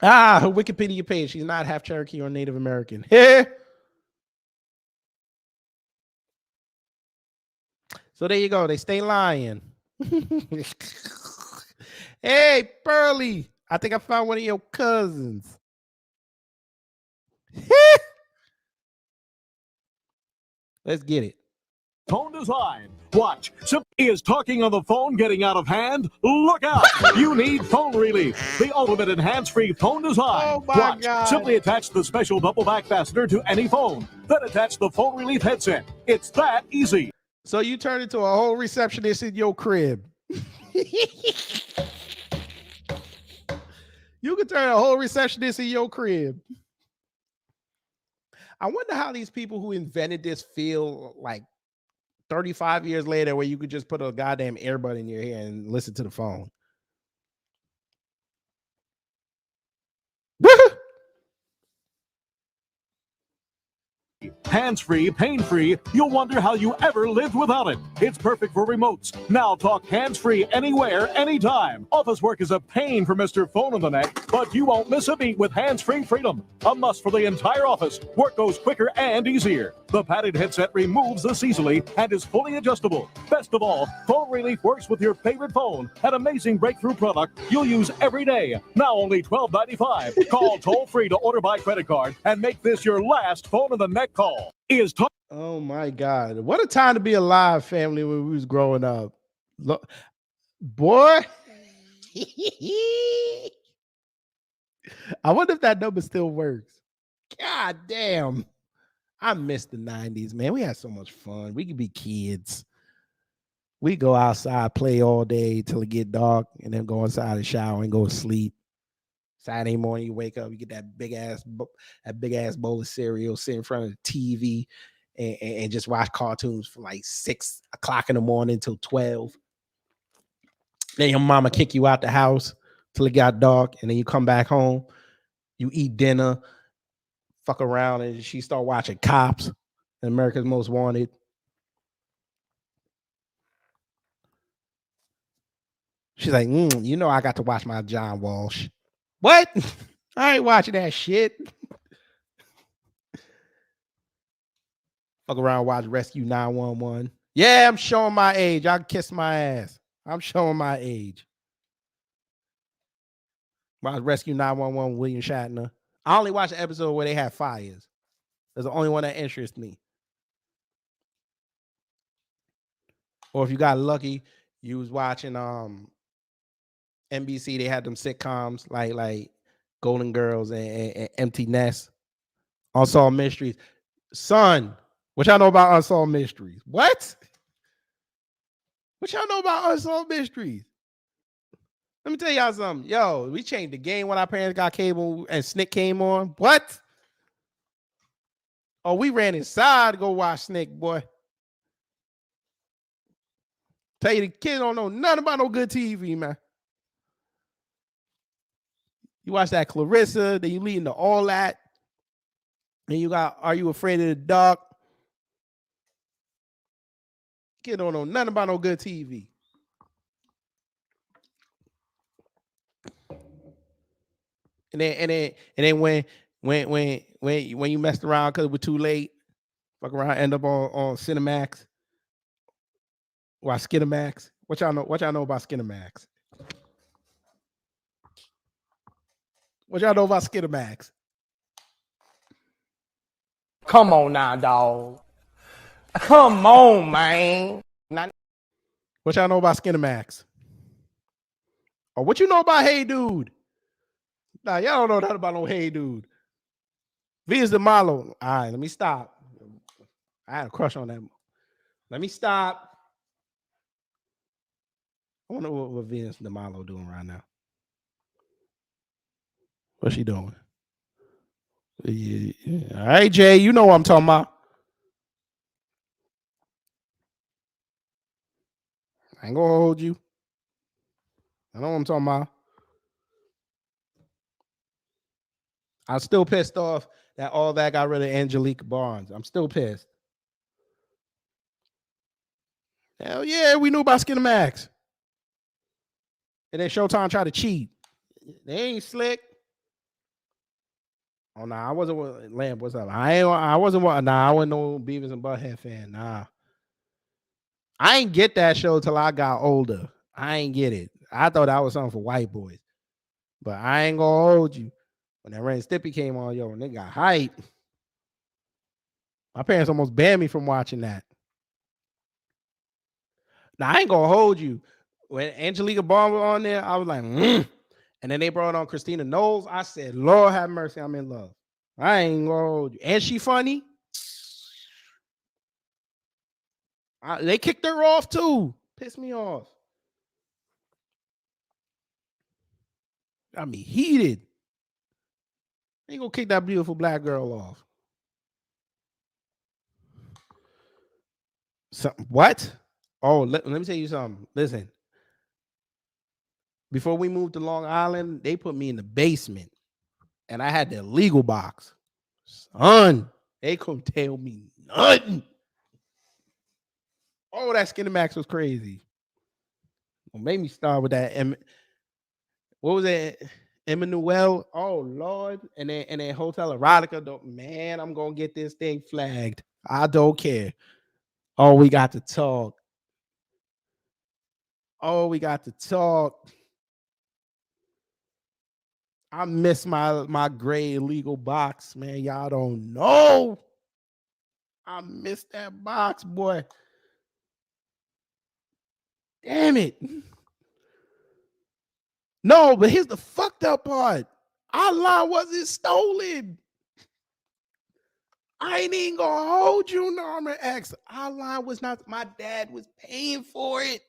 Her Wikipedia page. She's not half Cherokee or Native American. So there you go. They stay lying. Hey, Pearly. I think I found one of your cousins. Let's get it. Tone Design Watch. Is talking on the phone getting out of hand? Look out! You need phone relief. The ultimate and hands-free phone design. Oh my Watch. God. Simply attach the special double back fastener to any phone. Then attach the phone relief headset. It's that easy. So you turn into a whole receptionist in your crib. You can turn a whole receptionist in your crib. I wonder how these people who invented this feel like 35 years later, where you could just put a goddamn earbud in your ear and listen to the phone. Hands-free, pain-free, you'll wonder how you ever lived without it. It's perfect for remotes. Now talk hands-free anywhere, anytime. Office work is a pain for Mr. Phone on the Neck, but you won't miss a beat with hands-free freedom. A must for the entire office. Work goes quicker and easier. The padded headset removes this easily and is fully adjustable. Best of all, Phone Relief works with your favorite phone. An amazing breakthrough product you'll use every day. Now only $12.95. Call toll-free to order by credit card and make this your last Phone on the Neck call. Oh my God. What a time to be alive, family, when we was growing up. Look, boy. I wonder if that number still works. God damn. I miss the 90s, man. We had so much fun. We could be kids. We go outside, play all day till it get dark, and then go inside and shower and go to sleep. Saturday morning, you wake up, you get that big ass bowl of cereal, sit in front of the TV, and just watch cartoons from like 6 o'clock in the morning till 12. Then your mama kick you out the house till it got dark, and then you come back home, you eat dinner, fuck around, and she start watching Cops, America's Most Wanted. She's like, you know, I got to watch my John Walsh. What? I ain't watching that shit. Fuck around, watch Rescue 911. Yeah, I'm showing my age. I kiss my ass. I'm showing my age. Watch Rescue 911, William Shatner. I only watch the episode where they have fires. That's the only one that interests me. Or if you got lucky, you was watching NBC, they had them sitcoms like Golden Girls and Empty Nest, Unsolved Mysteries. Son, what y'all know about Unsolved Mysteries? What y'all know about Unsolved Mysteries? Let me tell y'all something. Yo, we changed the game when our parents got cable and Snick came on. What? Oh, we ran inside to go watch Snick, boy. Tell you the kids don't know nothing about no good TV, man. You watch that Clarissa, then you lead into all that. Then you got Are You Afraid of the Dark? Kid don't know nothing about no good TV. And then when you messed around because it was too late, fuck around, end up on Cinemax. Watch Skinemax. What y'all know about Skinemax? What y'all know about Skinemax? Come on now, dog. Come on, man. What y'all know about Skinemax? Or what you know about Hey Dude? Nah, y'all don't know nothing about no Hey Dude. Venus de Milo. All right, let me stop. I had a crush on that. Let me stop. I wonder what Venus de Milo doing right now. What's she doing? Yeah. All right, Jay, you know what I'm talking about. I ain't gonna hold you. I know what I'm talking about. I'm still pissed off that all that got rid of Angelique Barnes. I'm still pissed. Hell yeah, we knew about Skinemax. And then Showtime tried to cheat. They ain't slick. Oh no, I wasn't with Lamp. What's up? I wasn't no Beavis and Butthead fan. Nah. I ain't get that show till I got older. I ain't get it. I thought that was something for white boys. But I ain't gonna hold you. When that Ren and Stimpy came on, yo, and they got hype. My parents almost banned me from watching that. Now I ain't gonna hold you. When Angelica Ball was on there, I was like, and then they brought on Christina Knowles. I said, Lord have mercy, I'm in love. I ain't gonna hold you. And she funny. They kicked her off too. Pissed me off. Got me heated. They gonna kick that beautiful black girl off. What? Oh, let me tell you something. Listen. Before we moved to Long Island, they put me in the basement. And I had the illegal box. Son, they couldn't tell me nothing. Oh, that Skinamax was crazy. Well, made me start with that. What was it? Emmanuel. Oh Lord. And then Hotel Erotica. Man, I'm gonna get this thing flagged. I don't care. Oh, we got to talk. I miss my gray illegal box, man. Y'all don't know. I miss that box, boy. Damn it. No, but here's the fucked up part. Our line wasn't stolen. I ain't even gonna hold you, Norman X. Our line was not. My dad was paying for it.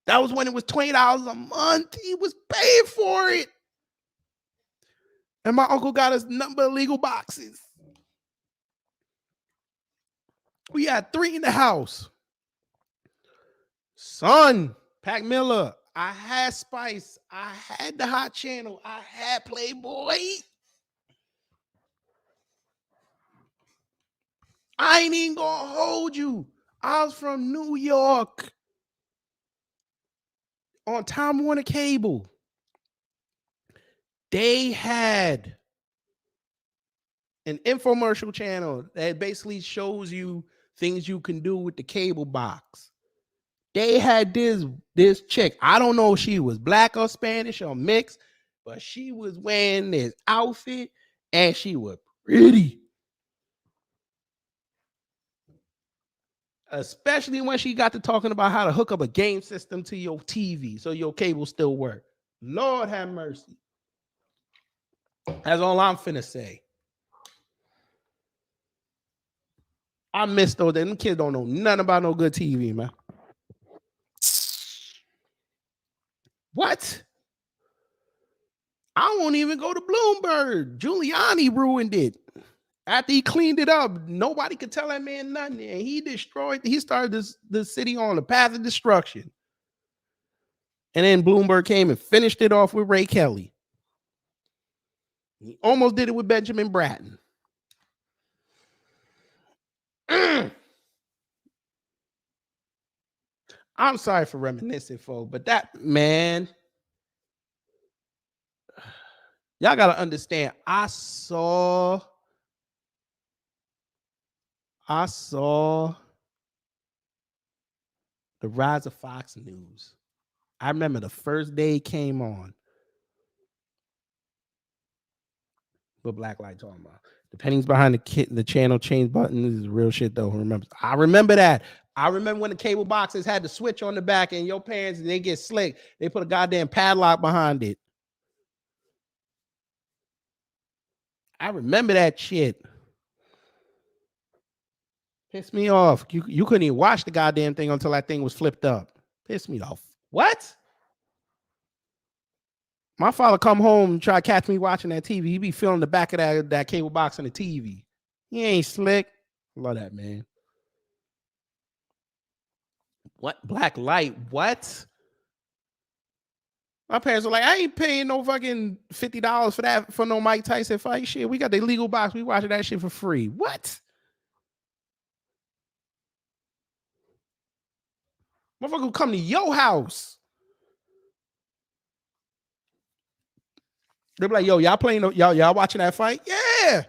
That was when it was $20 a month. He was paying for it. And my uncle got us number of legal boxes. We had 3 in the house. Son, Pac Miller. I had Spice. I had the Hot Channel. I had Playboy. I ain't even gonna hold you. I was from New York on Time Warner Cable. They had an infomercial channel that basically shows you things you can do with the cable box. They had this chick. I don't know if she was black or Spanish or mixed, but she was wearing this outfit and she was pretty. Especially when she got to talking about how to hook up a game system to your TV so your cable still work. Lord have mercy. That's all I'm finna say. I miss those. Them kids don't know nothing about no good TV, man. What? I won't even go to Bloomberg. Giuliani ruined it. After he cleaned it up, nobody could tell that man nothing. And he started the city on a path of destruction. And then Bloomberg came and finished it off with Ray Kelly. He almost did it with Benjamin Bratton. I'm sorry for reminiscing, folks, but that, man, y'all got to understand, I saw the rise of Fox News. I remember the first day it came on. What Black Light talking about? The pennies behind the channel change button is real shit though. I remember that. I remember when the cable boxes had the switch on the back and your parents, they get slick. They put a goddamn padlock behind it. I remember that shit. Pissed me off. You couldn't even watch the goddamn thing until that thing was flipped up. Pissed me off. What? My father come home and try to catch me watching that TV. He be feeling the back of that cable box on the TV. He ain't slick. Love that, man. What? Black Light? What? My parents were like, I ain't paying no fucking $50 for that, for no Mike Tyson fight. Shit, we got the legal box. We watching that shit for free. What? Motherfucker will come to your house. They'll be like, yo, y'all playing, y'all watching that fight? Yeah.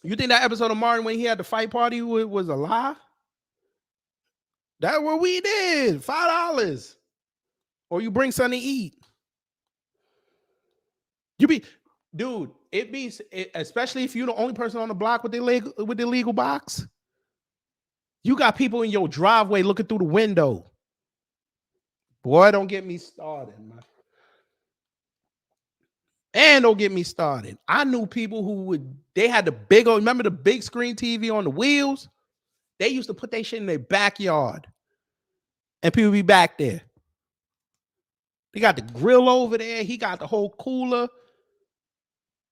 You think that episode of Martin when he had the fight party was a lie? That's what we did. $5. Or you bring something to eat. Dude, especially if you're the only person on the block with the legal box. You got people in your driveway looking through the window. Boy, don't get me started, man. And don't get me started. I knew people who they had the big old, remember the big screen TV on the wheels? They used to put that shit in their backyard. And people be back there. They got the grill over there. He got the whole cooler.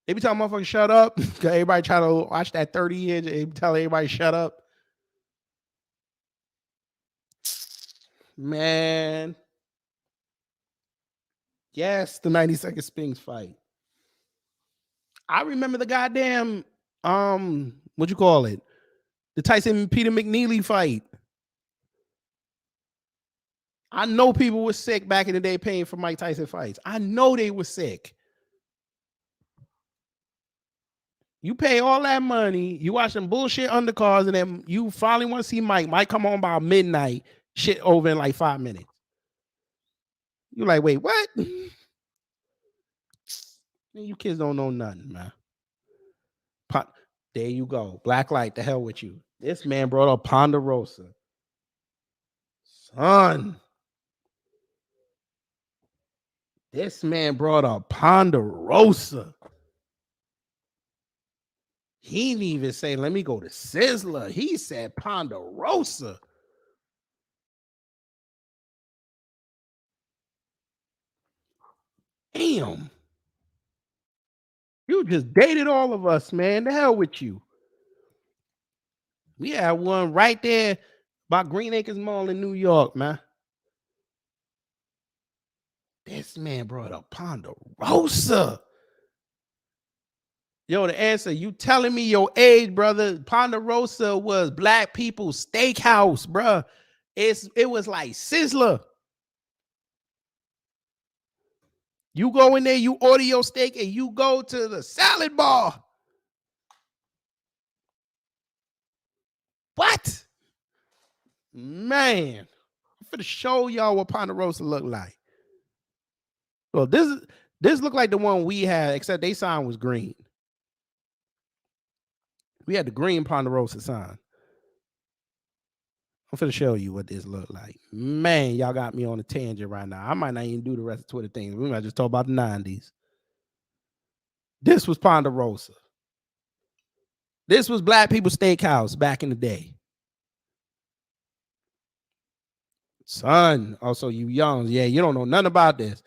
They be telling motherfuckers shut up. Because everybody try to watch that 30-inch. They be telling everybody shut up. Man. Yes, the 90-second Spinks fight. I remember the goddamn, what you call it? The Tyson Peter McNeely fight. I know people were sick back in the day paying for Mike Tyson fights. I know they were sick. You pay all that money, you watch them bullshit undercards, and then you finally want to see Mike. Mike come on by midnight, shit over in like 5 minutes. You're like, wait, what? Man, you kids don't know nothing, man. There you go. Black light, the hell with you. This man brought up Ponderosa. Son. This man brought up Ponderosa. He didn't even say, let me go to Sizzler. He said Ponderosa. Damn. You just dated all of us, man. The hell with you. We had one right there by Green Acres Mall in New York, man. This man brought up Ponderosa. Yo, the answer, you telling me your age, brother. Ponderosa was Black People's Steakhouse, bro. It was like Sizzler. You go in there, you order your steak, and you go to the salad bar. What? Man, I'm finna show y'all what Ponderosa look like. Well, this look like the one we had, except they sign was green. We had the green Ponderosa sign. I'm finna show you what this look like. Man, y'all got me on a tangent right now. I might not even do the rest of Twitter things. We might just talk about the 90s. This was Ponderosa. This was Black People's Steakhouse back in the day. Son, also you young. Yeah, you don't know nothing about this.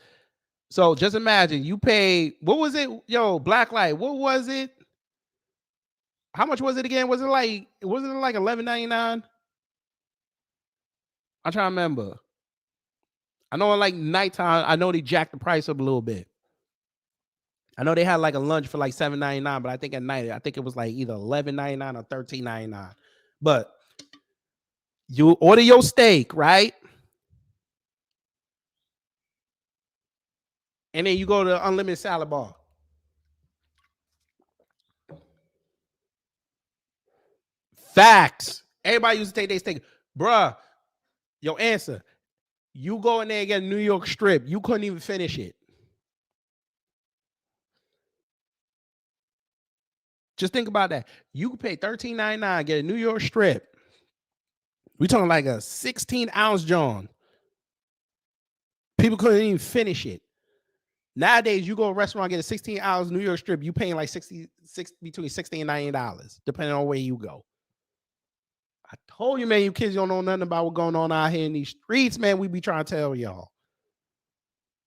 So just imagine you paid, what was it? Yo, Blacklight, what was it? How much was it again? Was it like $11.99? I'm trying to remember. I know like nighttime, I know they jacked the price up a little bit. I know they had like a lunch for like $7.99, but I think at night, I think it was like either $11.99 or $13.99. But you order your steak, right? And then you go to the unlimited salad bar. Facts. Everybody used to take their steak. Bruh, your answer. You go in there and get a New York strip. You couldn't even finish it. Just think about that. You could pay $13.99, get a New York strip. We talking like a 16-ounce John. People couldn't even finish it. Nowadays, you go to a restaurant, get a 16-ounce New York strip, you paying like between $60 and $90, depending on where you go. I told you, man, you kids don't know nothing about what's going on out here in these streets, man. We be trying to tell y'all.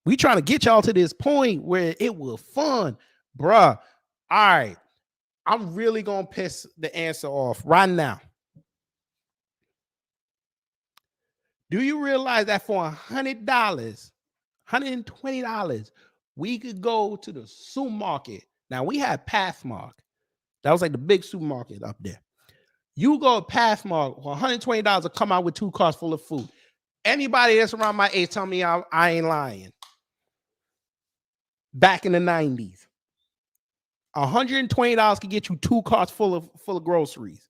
We trying to get y'all to this point where it was fun. Bruh, all right. I'm really going to piss the answer off right now. Do you realize that for $100, $120, we could go to the supermarket? Now, we had Pathmark. That was like the big supermarket up there. You go to Pathmark for $120 to come out with 2 cars full of food. Anybody that's around my age tell me I ain't lying. Back in the 90s, $120 could get you 2 cars full of groceries.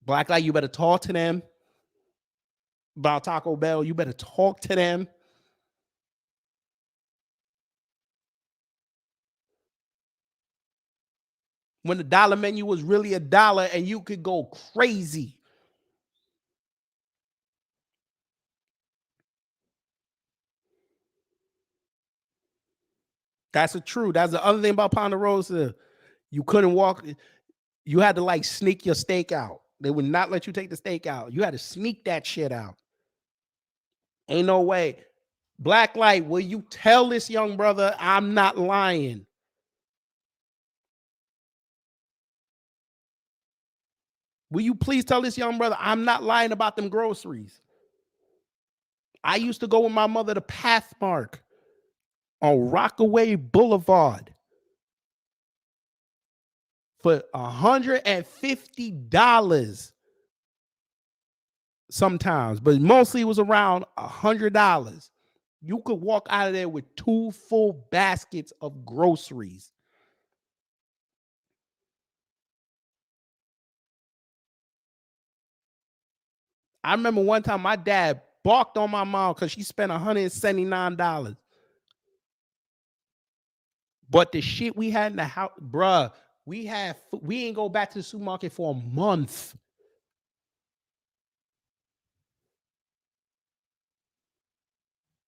Blacklight, you better talk to them about Taco Bell. You better talk to them. When the dollar menu was really $1 and you could go crazy. That's the truth. That's the other thing about Ponderosa. You couldn't walk. You had to like sneak your steak out. They would not let you take the steak out. You had to sneak that shit out. Ain't no way. Blacklight, will you tell this young brother I'm not lying? Will you please tell this young brother I'm not lying about them groceries? I used to go with my mother to Pathmark on Rockaway Boulevard for $150 sometimes, but mostly it was around $100. You could walk out of there with 2 full baskets of groceries. I remember one time my dad balked on my mom because she spent $179. But the shit we had in the house, bruh, we ain't go back to the supermarket for a month.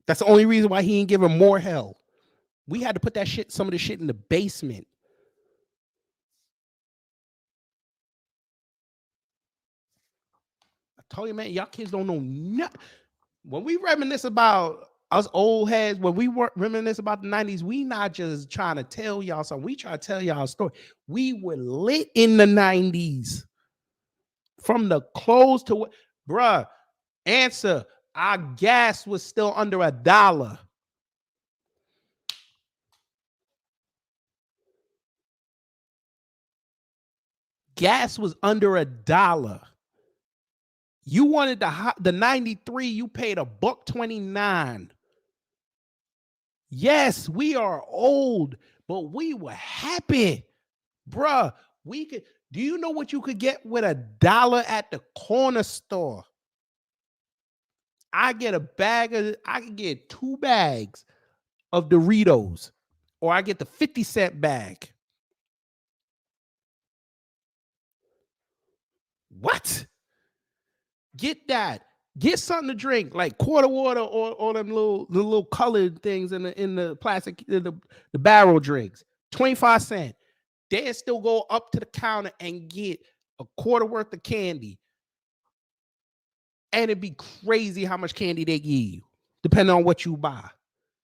That's the only reason why he ain't give him more hell. We had to put some of the shit in the basement. I told you, man, y'all kids don't know nothing. When we reminisce about us old heads, when we reminisce about the 90s, we not just trying to tell y'all something. We try to tell y'all a story. We were lit in the 90s. From the clothes to what, bruh, answer, our gas was still under $1. Gas was under $1. You wanted the 93, you paid $1.29. Yes, we are old, but we were happy. Bruh, do you know what you could get with $1 at the corner store? I could get 2 bags of Doritos, or I get the 50-cent bag. What? Get that. Get something to drink, like quarter water or them little colored things in the plastic, the barrel drinks. 25 cents. They still go up to the counter and get a quarter worth of candy. And it'd be crazy how much candy they give you, depending on what you buy.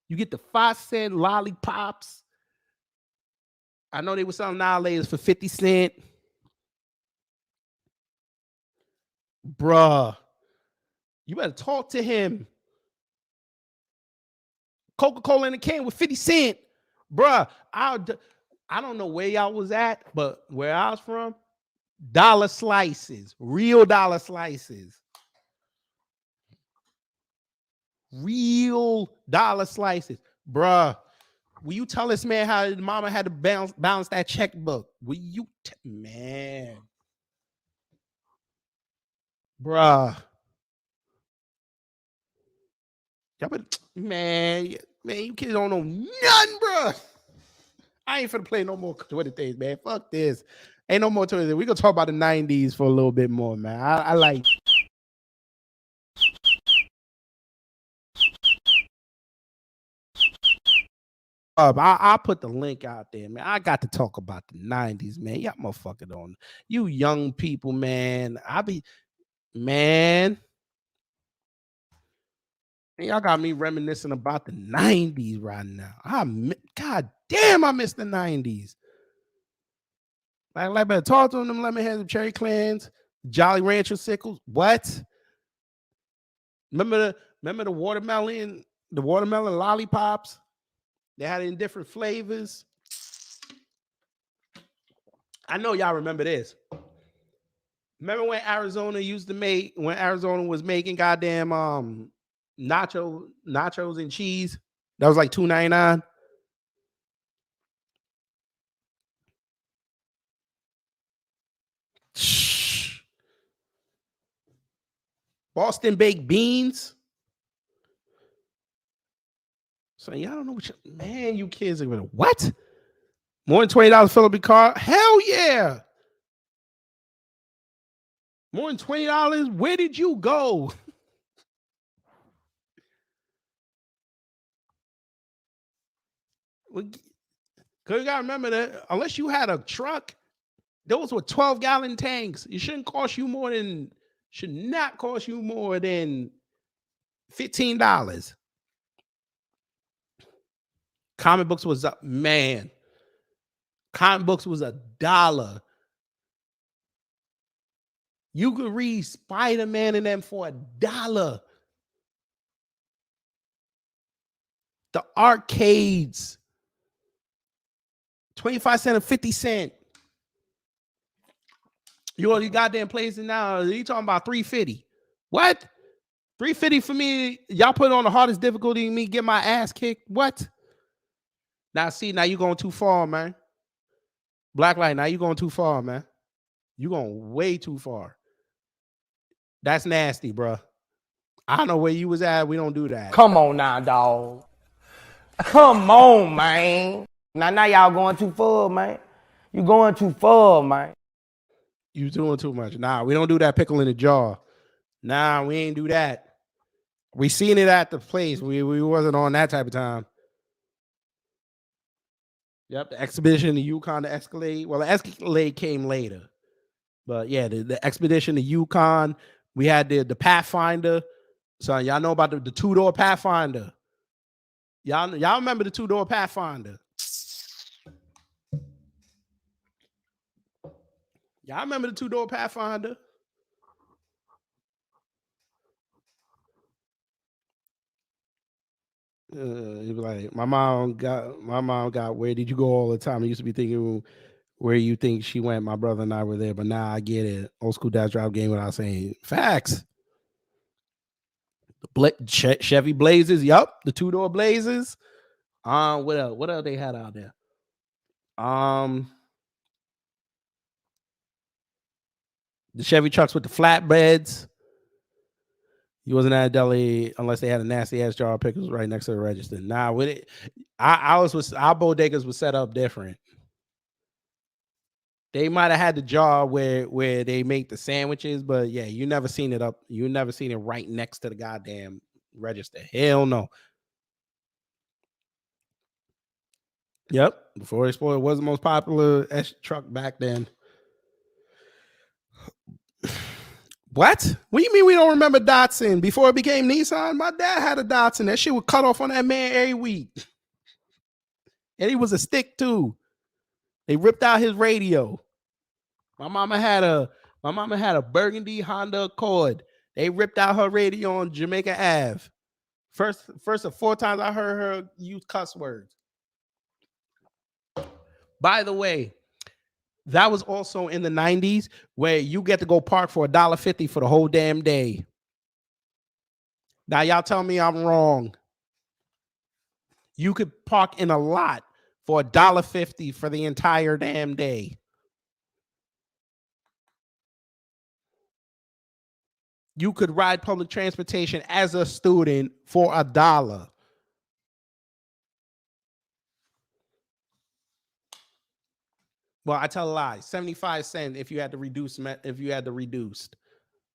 You get the 5-cent lollipops. I know they were selling nowadays for 50 cents. Bruh, you better talk to him. Coca-Cola in a can with 50 cents. Bruh, I don't know where y'all was at, but where I was from, dollar slices, real dollar slices. Real dollar slices. Bruh, will you tell this man how his mama had to balance that checkbook? Will you, man? Bruh. Man, you kids don't know nothing, bruh. I ain't finna play no more Twitter things, man. Fuck this. Ain't no more Twitter. We gonna talk about the 90s for a little bit more, man. I like. I'll put the link out there, man. I got to talk about the 90s, man. Y'all motherfucker on. You young people, man. Man. Y'all got me reminiscing about the 90s right now. God damn, I miss the 90s. Like better talk to them Lemonheads, them Cherry Clans, Jolly Rancher Sickles. What? Remember the watermelon lollipops? They had it in different flavors. I know y'all remember this. Remember when Arizona was making goddamn nachos and cheese? That was like $2.99. Boston baked beans. So y'all don't know what man, you kids are gonna what? More than $20 fill up your car? Hell yeah. More than $20? Where did you go? Because you got to remember that unless you had a truck, those were 12-gallon tanks. It should not cost you more than $15. Comic books was up, man. Comic books was $1. You could read Spider-Man and them for $1. The arcades, 25 cents and 50 cents. You all these goddamn places now, you talking about $3.50. What? $3.50 for me? Y'all put on the hardest difficulty in me get my ass kicked? What? Now see, now you going too far, man. Blacklight, now you going too far, man. You going way too far. That's nasty, bro. I don't know where you was at. We don't do that. Come on now, dog. Come on, man. Now y'all going too far, man. You going too far, man. You doing too much. Nah, we don't do that pickle in the jaw. Nah, we ain't do that. We seen it at the place. We wasn't on that type of time. Yep, the expedition to Yukon to Escalade. Well, the Escalade came later. But yeah, the expedition to Yukon. We had the Pathfinder. So y'all know about the two-door Pathfinder. Y'all remember the two-door Pathfinder. Y'all remember the two-door Pathfinder? He was like, my mom got where did you go all the time? I used to be thinking where you think she went. My brother and I were there, but now I get it. Old school dash drive game without saying facts. The Chevy Blazers, yup, the two-door Blazers. What else they had out there? The Chevy trucks with the flatbeds. You wasn't at a deli unless they had a nasty ass jar of pickles right next to the register. Nah, with it, our bodegas was set up different. They might have had the jar where they make the sandwiches, but yeah, you never seen it up. You never seen it right next to the goddamn register. Hell no. Yep, the Ford Explorer was the most popular truck back then. What? What do you mean we don't remember Datsun? Before it became Nissan, my dad had a Datsun. That shit would cut off on that man every week. And he was a stick too. They ripped out his radio. My mama had a burgundy Honda Accord. They ripped out her radio on Jamaica Ave. First of 4 times I heard her use cuss words. By the way, that was also in the 90s where you get to go park for $1.50 for the whole damn day. Now, y'all tell me I'm wrong. You could park in a lot for $1.50 for the entire damn day. You could ride public transportation as a student for $1. Well, I tell a lie. 75 cents if you had to reduce. If you had the reduced,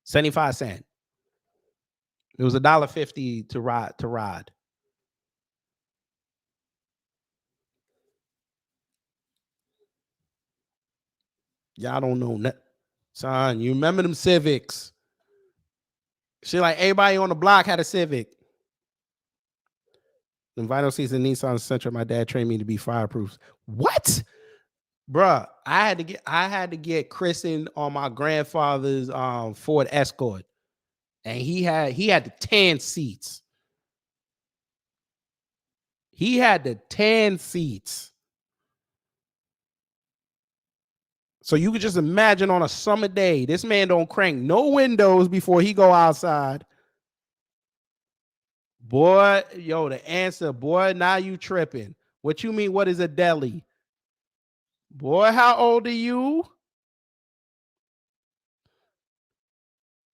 75 cents. It was $1.50 to ride. Y'all don't know that, son. You remember them Civics? Shit, like everybody on the block had a Civic. The vinyl seats in Nissan Sentra. My dad trained me to be fireproof. What? Bruh, I had to get christened on my grandfather's Ford Escort, and he had the tan seats. He had the tan seats. So you could just imagine on a summer day, this man don't crank no windows before he go outside. Boy, yo, the answer, boy, now you tripping. What you mean? What is a deli? Boy, how old are you?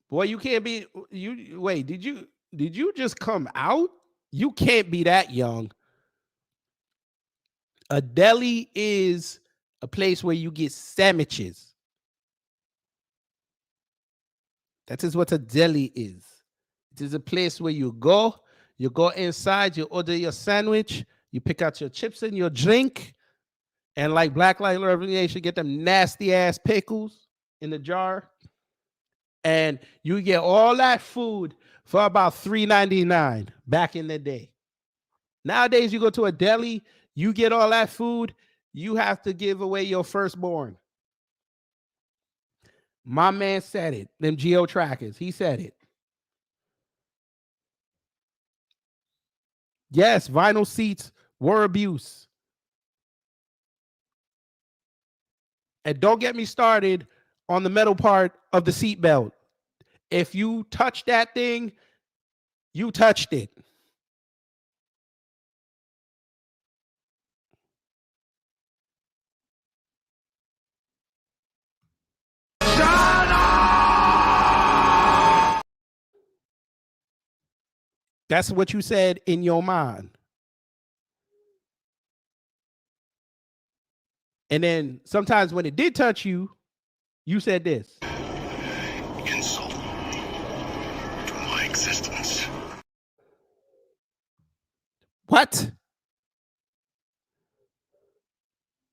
Boy, you can't be you. Wait, did you just come out? You can't be that young. A deli is a place where you get sandwiches. That is what a deli is. It is a place where you go inside, you order your sandwich, you pick out your chips and your drink, and like Black Light Revelation, get them nasty ass pickles in the jar, and you get all that food for about $3.99 back in the day. Nowadays, you go to a deli, you get all that food, you have to give away your firstborn. My man said it. Them geo trackers, he said it. Yes, vinyl seats were abuse. And don't get me started on the metal part of the seatbelt. If you touch that thing, you touched it. That's what you said in your mind. And then sometimes when it did touch you, you said this. Insult to my existence. What?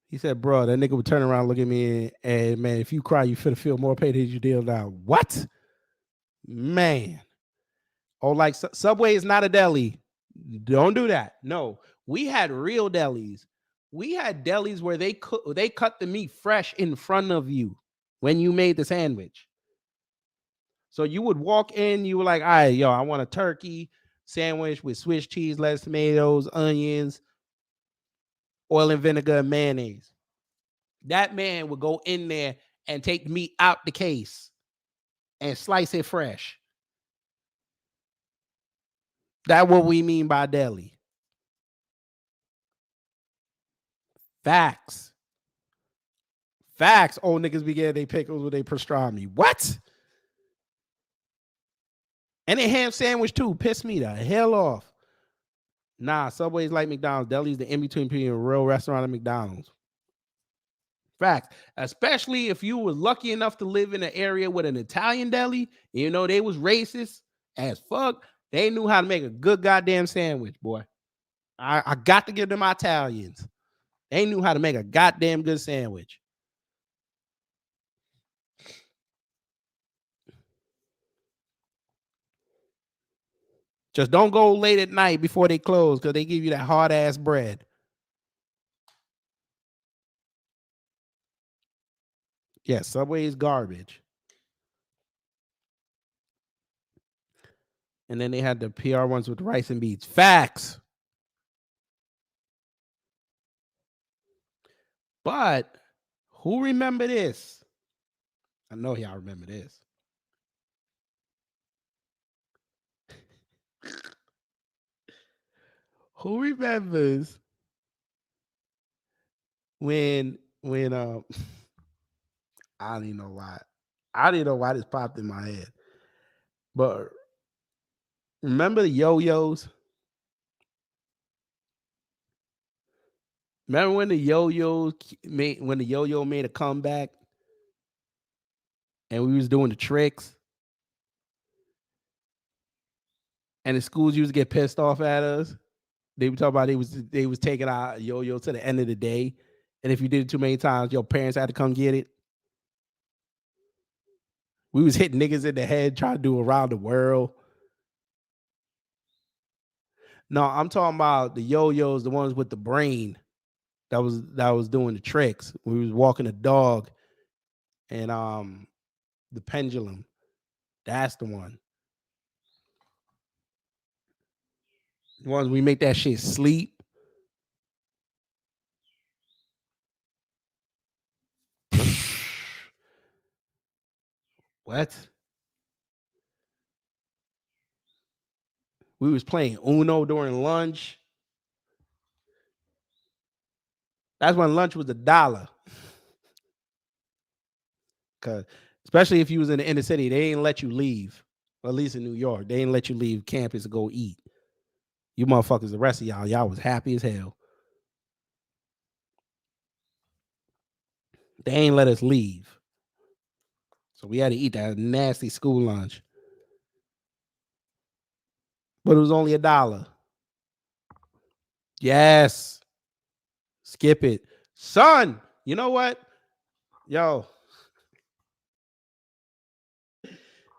He said, bro, that nigga would turn around, look at me, and man, if you cry, you finna feel more pain than you deal now. What? Man. Oh, like Subway is not a deli. Don't do that. No, we had real delis. We had delis where they cut the meat fresh in front of you when you made the sandwich. So you would walk in, you were like, all right, yo, I want a turkey sandwich with Swiss cheese, lettuce, tomatoes, onions, oil and vinegar, and mayonnaise. That man would go in there and take the meat out the case and slice it fresh. That's what we mean by deli. Facts. Facts. Old niggas be getting they pickles with they pastrami. What? And a ham sandwich too. Piss me the hell off. Nah, Subway's like McDonald's. Deli's the in-between between a real restaurant and McDonald's. Facts. Especially if you were lucky enough to live in an area with an Italian deli, you know, they was racist as fuck. They knew how to make a good goddamn sandwich, boy. I got to give them Italians. They knew how to make a goddamn good sandwich. Just don't go late at night before they close because they give you that hard ass bread. Yeah, Subway is garbage. And then they had the PR ones with rice and beans. Facts. But who remember this? I know y'all remember this. Who remembers when I don't even know why. I didn't know why this popped in my head. But remember the yo-yos? Remember when the yo-yo made a comeback and we was doing the tricks? And the schools used to get pissed off at us. They were talking about they was taking our yo-yo to the end of the day. And if you did it too many times, your parents had to come get it. We was hitting niggas in the head trying to do around the world. No, I'm talking about the yo-yos, the ones with the brain that was doing the tricks. We was walking a dog and the pendulum. That's the one. The ones we make that shit sleep. What? We was playing Uno during lunch. That's when lunch was $1. Cause especially if you was in the inner city, they ain't let you leave. Or at least in New York, they ain't let you leave campus to go eat. You motherfuckers, the rest of y'all was happy as hell. They ain't let us leave. So we had to eat that nasty school lunch. But it was only $1. Yes. Skip it. Son, you know what? Yo,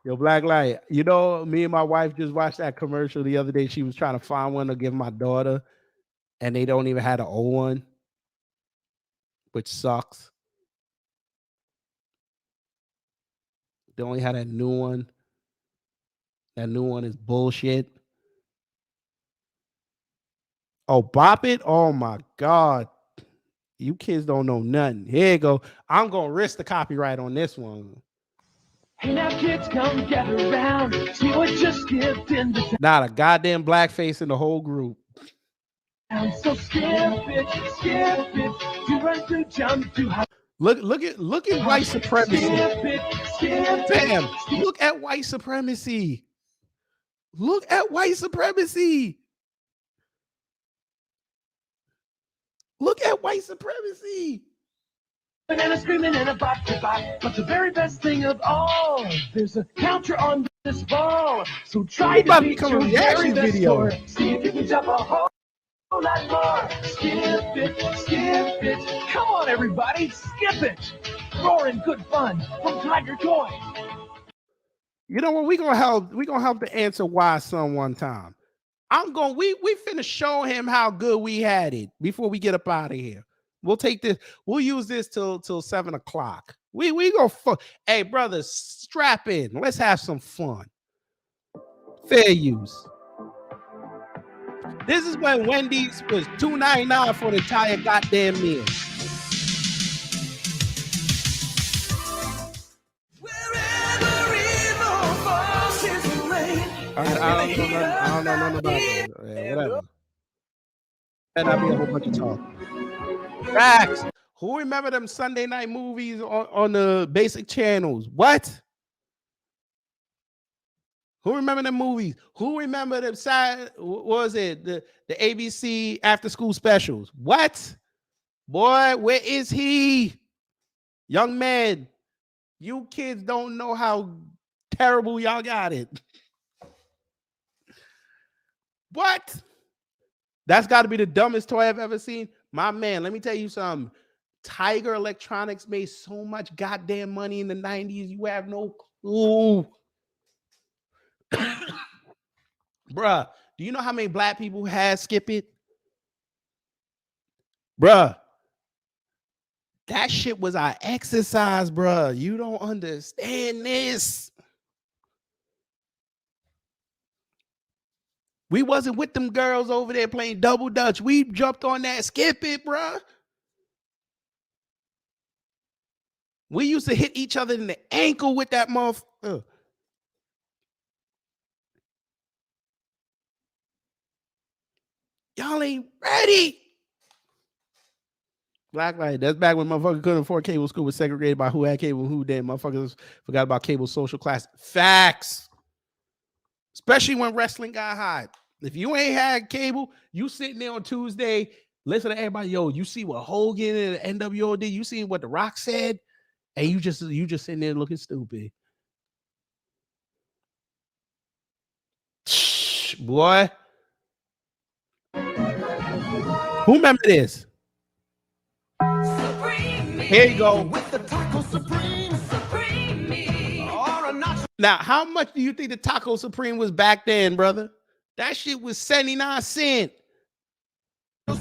Black Light. You know, me and my wife just watched that commercial the other day. She was trying to find one to give my daughter, and they don't even have an old one, which sucks. They only had a new one. That new one is bullshit. Oh, Bop It? Oh my God. You kids don't know nothing. Here you go. I'm gonna risk the copyright on this one. Hey now kids, come get around. See what just skipped in the Not a goddamn blackface in the whole group. town. So skip it, to run, to jump, to hop. Look at white supremacy. Skip it. Bam. Look at white supremacy. Look at white supremacy. Look at white supremacy. And a screaming and a bop to bop. But the very best thing of all, there's a counter on this ball. So try to beat your very best score. See if you can jump a whole lot more. Skip it. Come on, everybody, skip it. Roaring good fun from Tiger Toy. You know what? We're gonna help to answer why son one time. We finna show him how good we had it before we get up out of here. We'll take this, we'll use this till 7 o'clock. We go fuck. Hey, brothers, strap in. Let's have some fun. Fair use. This is when Wendy's was $2.99 for the entire goddamn meal. All right, I don't know nothing about that. Yeah, whatever. Better not be a whole bunch of talk. Facts. Who remember them Sunday night movies on the basic channels? What? Who remember them movies? Who remember them what was it? The ABC after school specials. What? Boy, where is he? Young man, you kids don't know how terrible y'all got it. What? That's got to be the dumbest toy I've ever seen. My man, let me tell you something. Tiger Electronics made so much goddamn money in the 90s. You have no clue. Bruh, do you know how many black people had Skip It? Bruh, that shit was our exercise, bruh. You don't understand this. We wasn't with them girls over there playing double dutch. We jumped on that Skip It, bruh. We used to hit each other in the ankle with that motherfucker. Y'all ain't ready. Black Light. That's back when motherfuckers couldn't afford cable. School was segregated by who had cable and who didn't. Motherfuckers forgot about cable social class. Facts. Especially when wrestling got hot. If you ain't had cable, you sitting there on Tuesday, listen to everybody. Yo, you see what Hogan and the NWO did? You see what The Rock said? And you just sitting there looking stupid. Shh, boy. Who remember this? Here you go. With the Taco Supreme me. Now, how much do you think the Taco Supreme was back then, brother? That shit was 79 cents.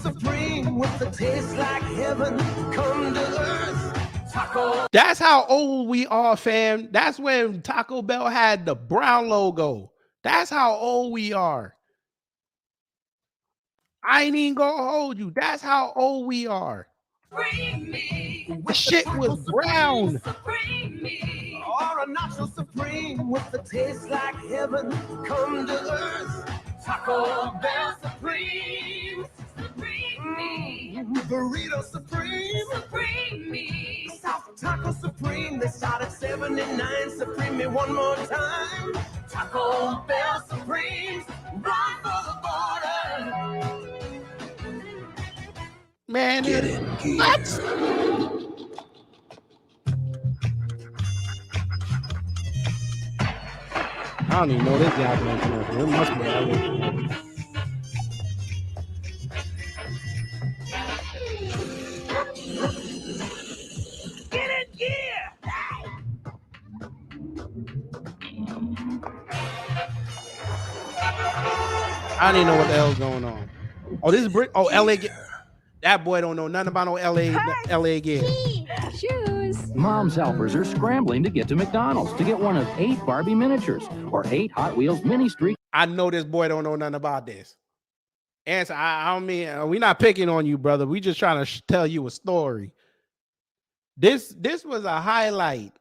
Supreme with the taste like heaven come to earth. Taco. That's how old we are, fam. That's when Taco Bell had the brown logo. That's how old we are. I ain't even gonna hold you. That's how old we are. The shit was brown. Or a nacho supreme with the taste like heaven come to earth. Taco Bell Supreme. Burrito Supreme. South Taco Supreme. They start at 79. Supreme me one more time. Taco Bell Supreme. Run for the border. Man, Get in gear. don't even know this goddamn commercial. It must be LA. Get in gear! I don't even know what the hell's going on. Oh, this is Brit. Oh, LA. That boy don't know nothing about no LA gear. Shoes. Mom's helpers are scrambling to get to McDonald's to get one of 8 Barbie miniatures or 8 Hot Wheels mini street. I know this boy don't know nothing about this. Answer. I don't mean we're not picking on you, brother. We just trying to tell you a story. This was a highlight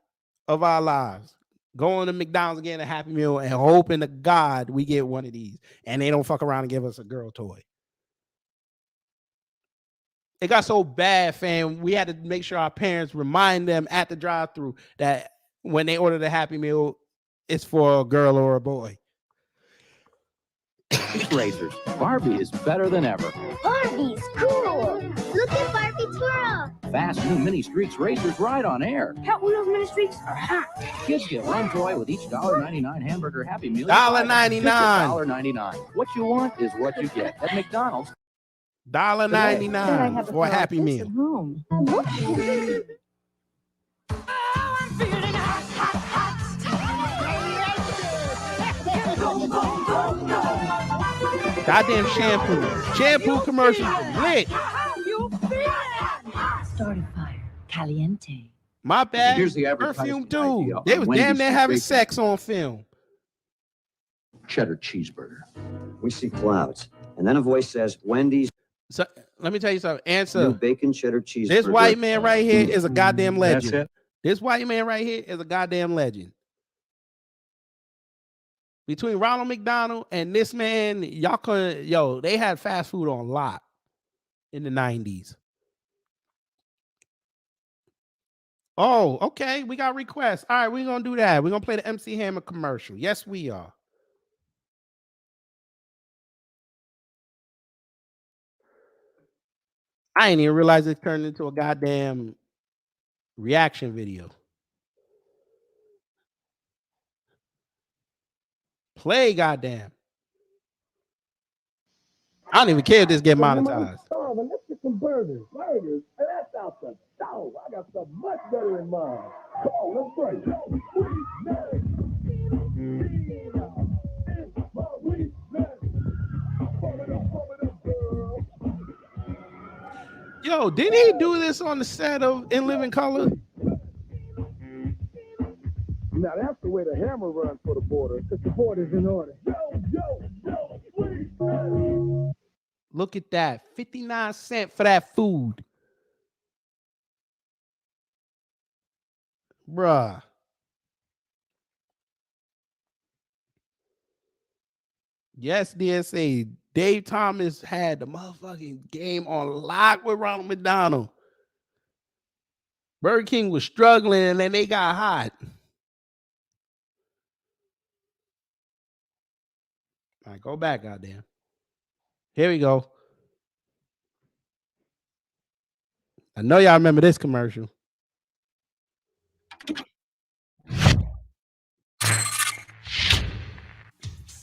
of our lives. Going to McDonald's, getting a Happy Meal, and hoping to God we get one of these, and they don't fuck around and give us a girl toy. It got so bad, fam. We had to make sure our parents remind them at the drive-thru that when they order the Happy Meal, it's for a girl or a boy. Racers. Barbie is better than ever. Barbie's cool. Look at Barbie twirl. Fast new mini streaks racers ride on air. Hot Wheels mini streaks are hot. Kids get one toy with each $1.99 hamburger Happy Meal. $1.99. $1.99. What you want is what you get at McDonald's. $1.99 for a Happy Meal. Goddamn shampoo commercials lit. Start a fire. Caliente. My bad. Here's the Perfume advertising too. idea They on was Wendy's damn near having bacon. sex on film. Cheddar cheeseburger. We see clouds, and then a voice says, "Wendy's." So let me tell you something. New Answer. bacon cheddar cheeseburger. This white man right here is a goddamn legend. That's it? This white man right here is a goddamn legend. Between Ronald McDonald and this man, y'all could, they had fast food on lock in the 90s. Oh, okay. We got requests. All right, we're going to do that. We're going to play the MC Hammer commercial. Yes, we are. I didn't even realize it turned into a goddamn reaction video. Play, goddamn. I don't even care if this get monetized. Let's get some burgers. Burgers? And that's out the door. I got something much better in mind. Come on, let's break. Yo, didn't he do this on the set of In Living Color? Now that's the way the hammer runs for the border, because the border's in order. Look at that. 59 cents for that food. Bruh. Yes, DSA. Dave Thomas had the motherfucking game on lock with Ronald McDonald. Burger King was struggling and then they got hot. All right, go back, goddamn. Here we go. I know y'all remember this commercial.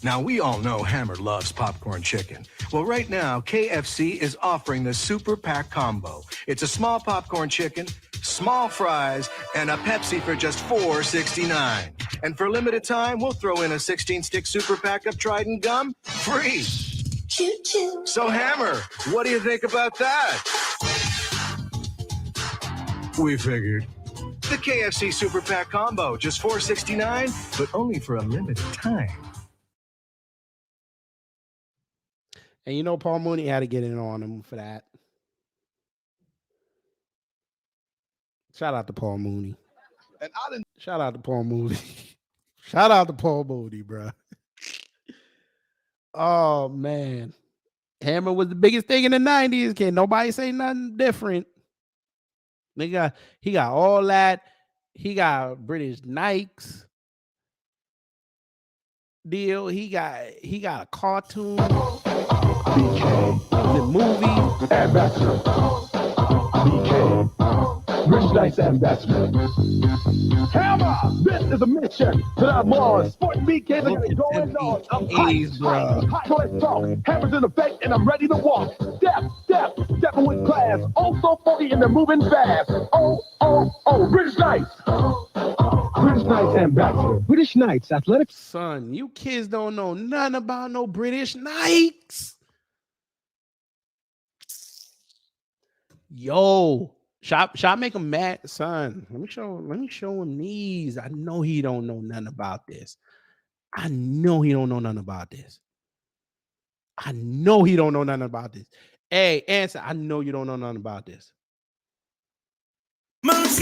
Now, we all know Hammer loves popcorn chicken. Well, right now, KFC is offering the Super Pack Combo. It's a small popcorn chicken, small fries, and a Pepsi for just $4.69. And for a limited time, we'll throw in a 16-stick Super Pack of Trident gum free. Choo-choo. So, Hammer, what do you think about that? We figured. The KFC Super Pack Combo, just $4.69, but only for a limited time. And you know Paul Mooney had to get in on him for that. Shout out to Paul Mooney. And I didn't. Shout out to Paul Mooney. Shout out to Paul Mooney, bro. Oh man, Hammer was the biggest thing in the 90s. Can't nobody say nothing different. Nigga, he got all that. He got British Nikes deal. He got a cartoon. The movie. Nights ambassador. Hammer, this is a mission that I'm on. Sporting BKs, I got it going on. I'm hyped. So let's talk. Hammer's in effect, and I'm ready to walk. Stepping with class. Oh, so funky, and they're moving fast. Oh, British Knights. British Knights ambassador. British Knights athletics. Son, you kids don't know nothing about no British Knights. Yo, shop make him mad, son. Let me show him these. I know he don't know nothing about this. I know he don't know nothing about this. Hey, answer. I know you don't know nothing about this. Moon shoes,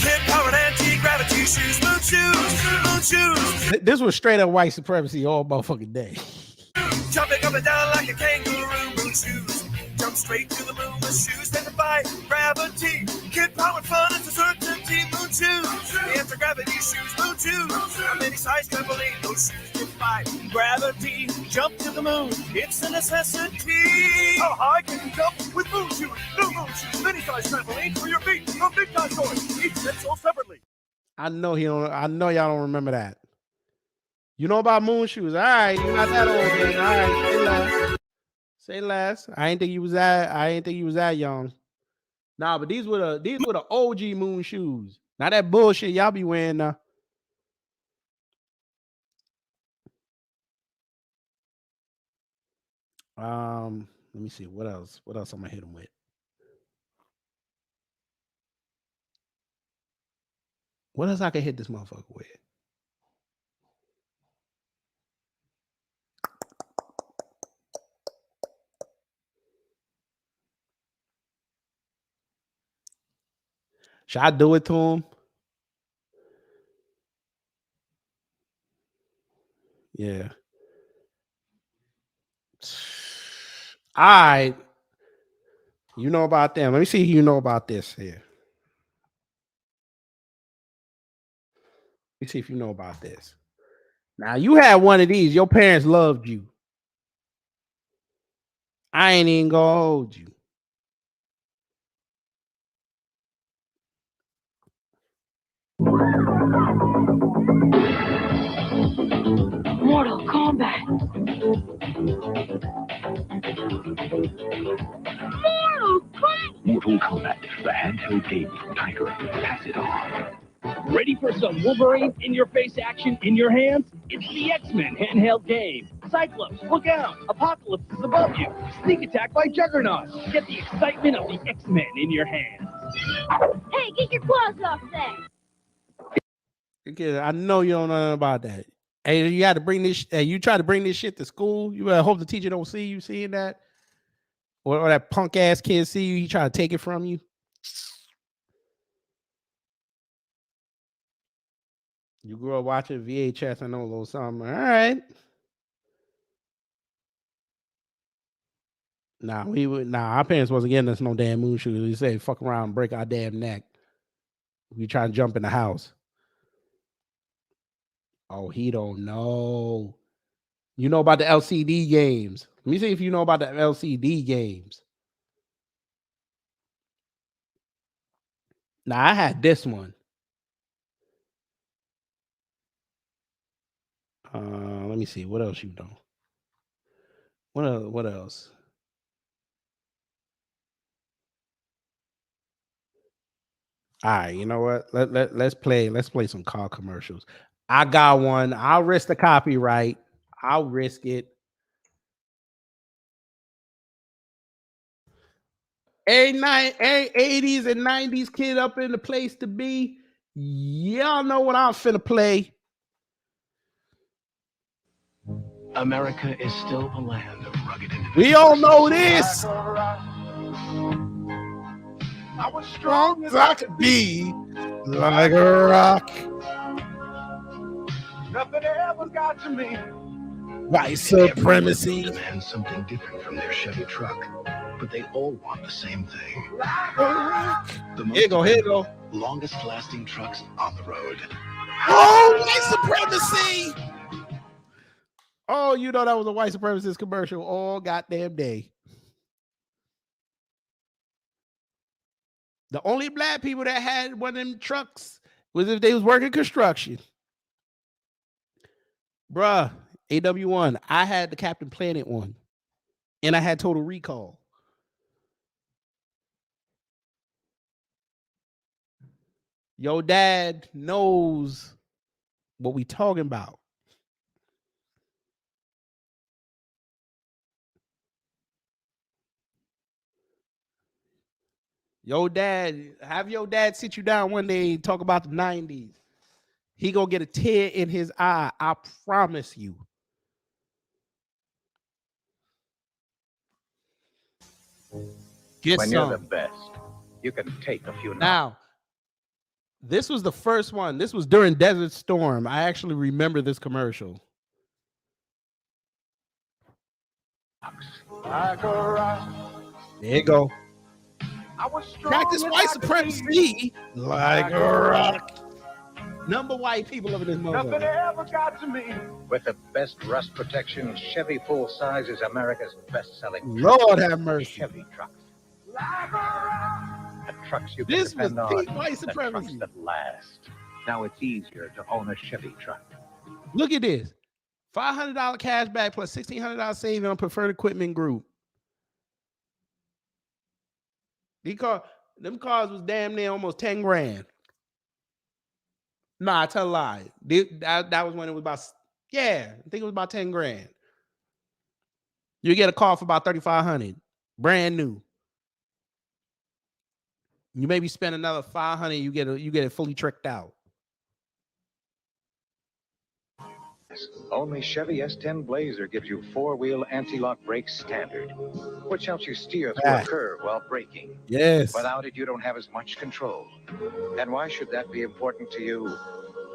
kid-powered anti-gravity shoes, moon shoes. This was straight up white supremacy all motherfucking day. Jumping up and down like a kangaroo, moon shoes. Jump straight to the moon with shoes that defy gravity. Kid-powered fun is a certainty, moon shoes. The anti-gravity shoes, moon shoes. A mini-size trampoline, those shoes defy gravity. Jump to the moon, it's a necessity. How high can you jump with moon shoes? New moon shoes, mini-size trampoline for your feet from Big Time Toys. Each set sold separately. I know y'all don't remember that. You know about moon shoes. All right, you're not that old, man. All right, say less. I ain't think you was that young. Nah, but these were the OG moon shoes. Not that bullshit y'all be wearing now. Let me see what else I'm gonna hit him with. What else I can hit this motherfucker with? Should I do it to him? Yeah. All right. You know about them. Let me see if you know about this here. Let me see if you know about this. Now, you had one of these. Your parents loved you. I ain't even gonna hold you. Mortal Kombat. Mortal Kombat, the handheld game from Tiger. Pass it on. Ready for some Wolverine in-your-face action in your hands? It's the X-Men handheld game. Cyclops, look out! Apocalypse is above you. Sneak attack by Juggernaut. Get the excitement of the X-Men in your hands. Hey, get your claws off that! Okay, I know you don't know nothing about that. Hey, you got to bring this. Hey, you try to bring this shit to school. You better hope the teacher don't see you seeing that, or that punk ass kid see you. He try to take it from you. You grew up watching VHS. I know a little something. All right. Our parents wasn't getting us no damn moon shoes. They say fuck around and break our damn neck. We try to jump in the house. Oh, he don't know. You know about the LCD games. Let me see if you know about the LCD games. Now, I had this one. Let me see. What else you know? What else? All right, you know what? Let's play some car commercials. I got one. I'll risk the copyright. I'll risk it. '80s and '90s kid up in the place to be. Y'all know what I'm finna play. America is still a land of rugged individuals. We all know this. I was strong as I could be, like a rock. Nothing ever got to me. White supremacy. Demand something different from their Chevy truck, but they all want the same thing. The most Here you go. longest lasting trucks on the road. Oh, white supremacy. Oh, you know that was a white supremacist commercial all goddamn day. The only black people that had one of them trucks was if they was working construction. Bruh, AW1, I had the Captain Planet one. And I had Total Recall. Your dad knows what we talking about. Have your dad sit you down one day and talk about the 90s. He gonna get a tear in his eye. I promise you. Get when some. you're the best, you can take a few Now, this was the first one. This was during Desert Storm. I actually remember this commercial. There you go. Practice white supremacy like a rock. Number white people over this Nothing motherfucker. ever got to me. With the best rust protection, Chevy full size is America's best-selling. Lord have mercy. Chevy trucks. The trucks you can This was depend on. peak white The supremacy. trucks that last. Now it's easier to own a Chevy truck. Look at this. $500 cash back plus $1,600 saving on preferred equipment group. Them cars was damn near almost 10 grand. Nah, I tell a lie. That was when it was about, I think it was about 10 grand. You get a car for about $3,500, brand new. You maybe spend another $500, you get it fully tricked out. Only Chevy S10 Blazer gives you four-wheel anti-lock brakes standard, which helps you steer through a curve while braking. Yes. Without it, you don't have as much control. And why should that be important to you?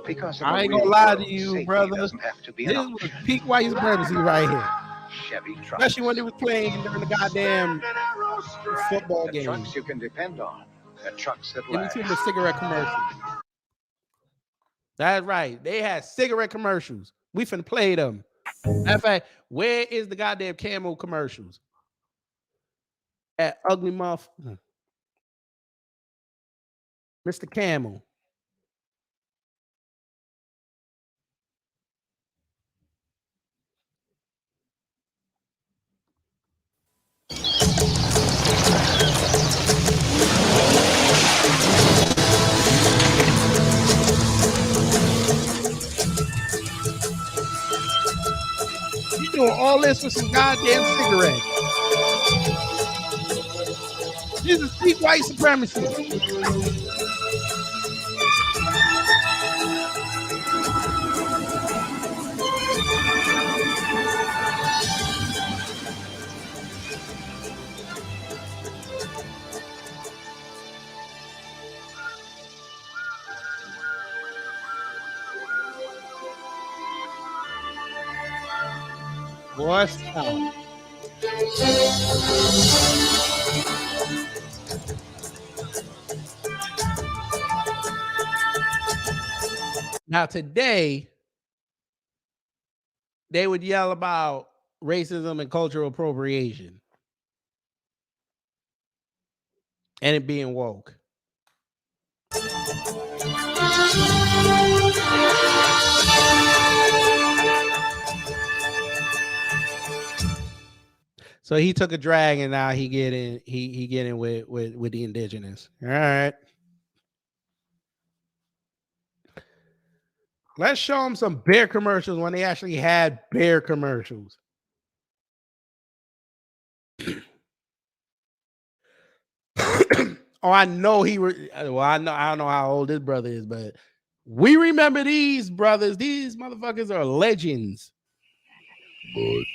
Because in I the ain't real gonna lie world, to you, safety brother. doesn't have to be This an was option. peak white supremacy right here. Chevy trucks. Especially when it was playing during the goddamn football The game. trucks you can depend on. The trucks that In last. between the cigarette commercials. That's right. They had cigarette commercials. We finna play them. Matter of fact, where is the goddamn camo commercials? At ugly muff. Mr. Camel. You doing all this with some goddamn cigarettes. This is peak white supremacy. What's up? Now today, they would yell about racism and cultural appropriation and it being woke. So he took a drag and now he get in with the indigenous. All right. Let's show them some bear commercials when they actually had bear commercials. Oh, I know I don't know how old this brother is, but we remember these brothers. These motherfuckers are legends. Bud.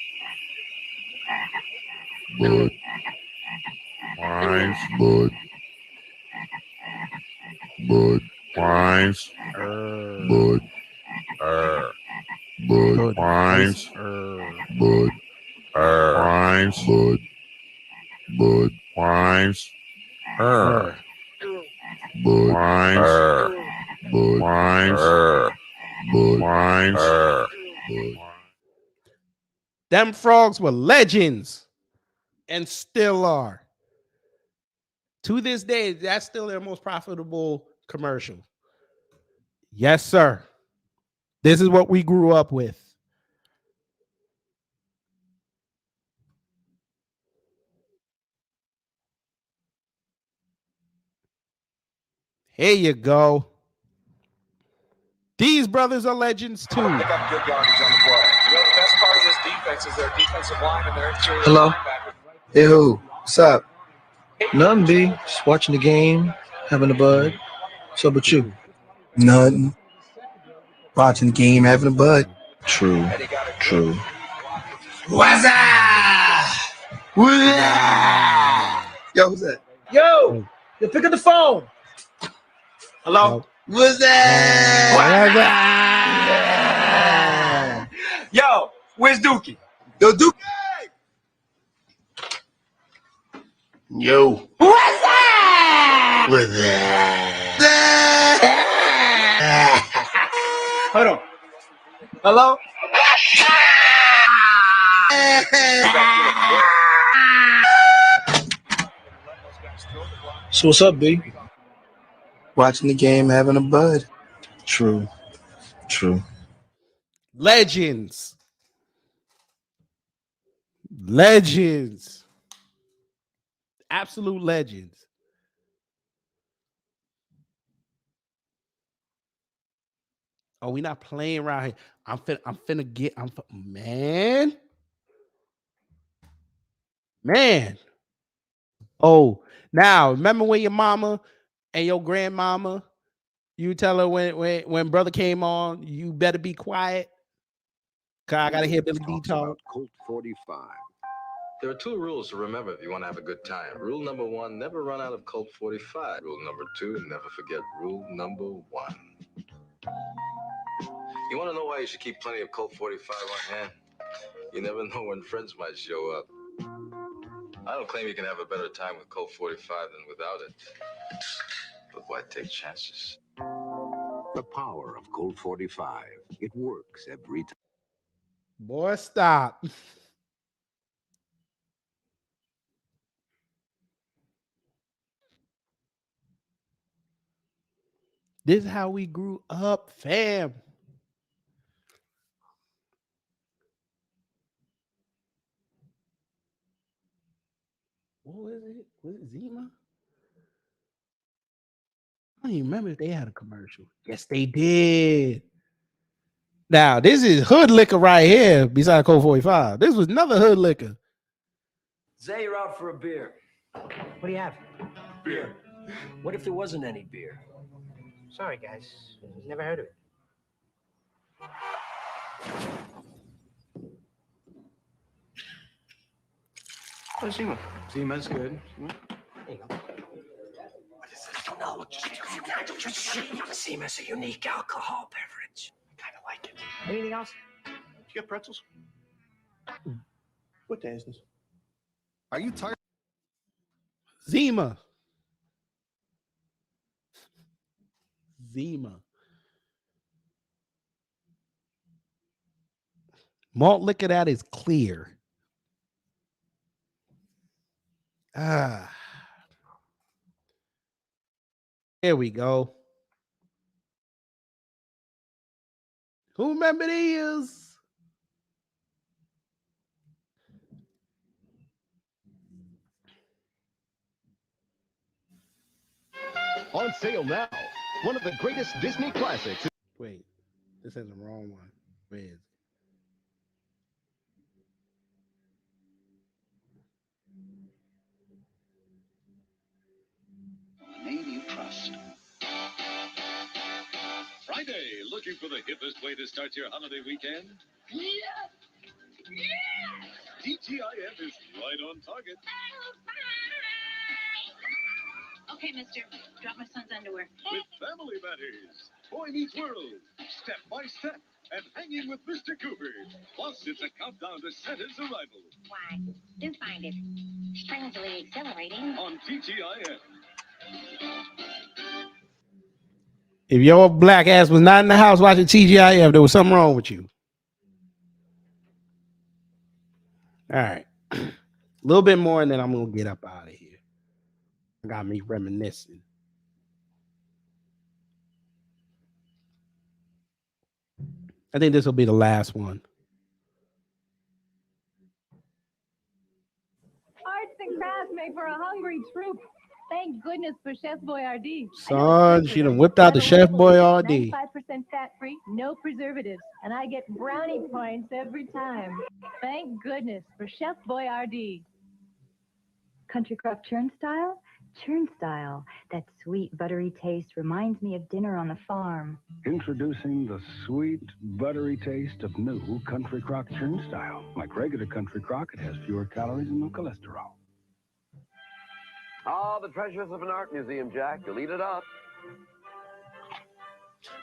Wines. Bud. Bud. Wines. Bud. Bud. Wines. Bud. Wines. Bud. Bud. Wines. Bud. Wines. Bud. Wines. Bud. Wines. Them frogs were legends and still are. To this day, that's still their most profitable commercial. Yes, sir. This is what we grew up with. Here you go. These brothers are legends too. They got good yardage on the play. You know, the best part of this defense is their defensive line and their interior Hello? linebackers. Hey, who? What's up? Nothing, B. Just watching the game, having a bud. So about you? Nothing. Watching the game, having a bud. True. True. What's up? What's up? Yo, who's that? Yo, pick up the phone. Hello? What's that? Yo, where's Dookie? Yo, Dookie. Yo. What's that? What's that? Hold on. Hello? So what's up, B? Watching the game, having a bud. True. True. Legends. Legends. Absolute legends. Oh, we not playing around here. I'm finna get. Man. Oh, now remember when your mama and your grandmama, you tell her when brother came on, you better be quiet. Cause I gotta hear Billy D talk. Colt 45. There are 2 rules to remember if you want to have a good time. Rule number 1, never run out of Colt 45. Rule number 2, never forget rule number 1. You want to know why you should keep plenty of Colt 45 on hand? You never know when friends might show up. I don't claim you can have a better time with Colt 45 than without it. But why take chances? The power of Colt 45. It works every time. Boy, stop. This is how we grew up, fam. What was it? Was it Zima? I don't even remember if they had a commercial. Yes, they did. Now, this is hood liquor right here beside Colt 45. This was another hood liquor. Zay, you're out for a beer. What do you have? Beer. What if there wasn't any beer? Sorry, guys. Never heard of it. Oh, Zima. Zima's good. There you go. What is this? I don't know. Just Zima's a unique alcohol beverage. I kind of like it. Anything else? You got pretzels? What day is this? Are you tired? Zima. Zima. Malt liquor that is clear. Here we go. Who remember these? On sale now. One of the greatest Disney classics. Wait, this is the wrong one. Where is it? Name you trust. Friday, looking for the hippest way to start your holiday weekend? TGIF is right on target. Okay, mister, drop my son's underwear. With Family Matters, Boy Meets World, Step by Step, and Hanging with Mr. Cooper. Plus, it's a countdown to Santa's arrival. Why, do find it strangely exhilarating. On TGIF. If your black ass was not in the house watching TGIF, there was something wrong with you. All right. A little bit more, and then I'm going to get up out of here. Got me reminiscing. I think this will be the last one. Arts and crafts make for a hungry troop. Thank goodness for Chef Boyardee. Son, she done whipped out the Chef Boyardee. 95% fat-free, no preservatives, and I get brownie points every time. Thank goodness for Chef Boyardee. Country Crock Churn Style? Churn Style. That sweet, buttery taste reminds me of dinner on the farm. Introducing the sweet, buttery taste of new Country Crock Churn Style. Like regular Country Crock, it has fewer calories and no cholesterol. Oh, the treasures of an art museum, Jack. You'll eat it up.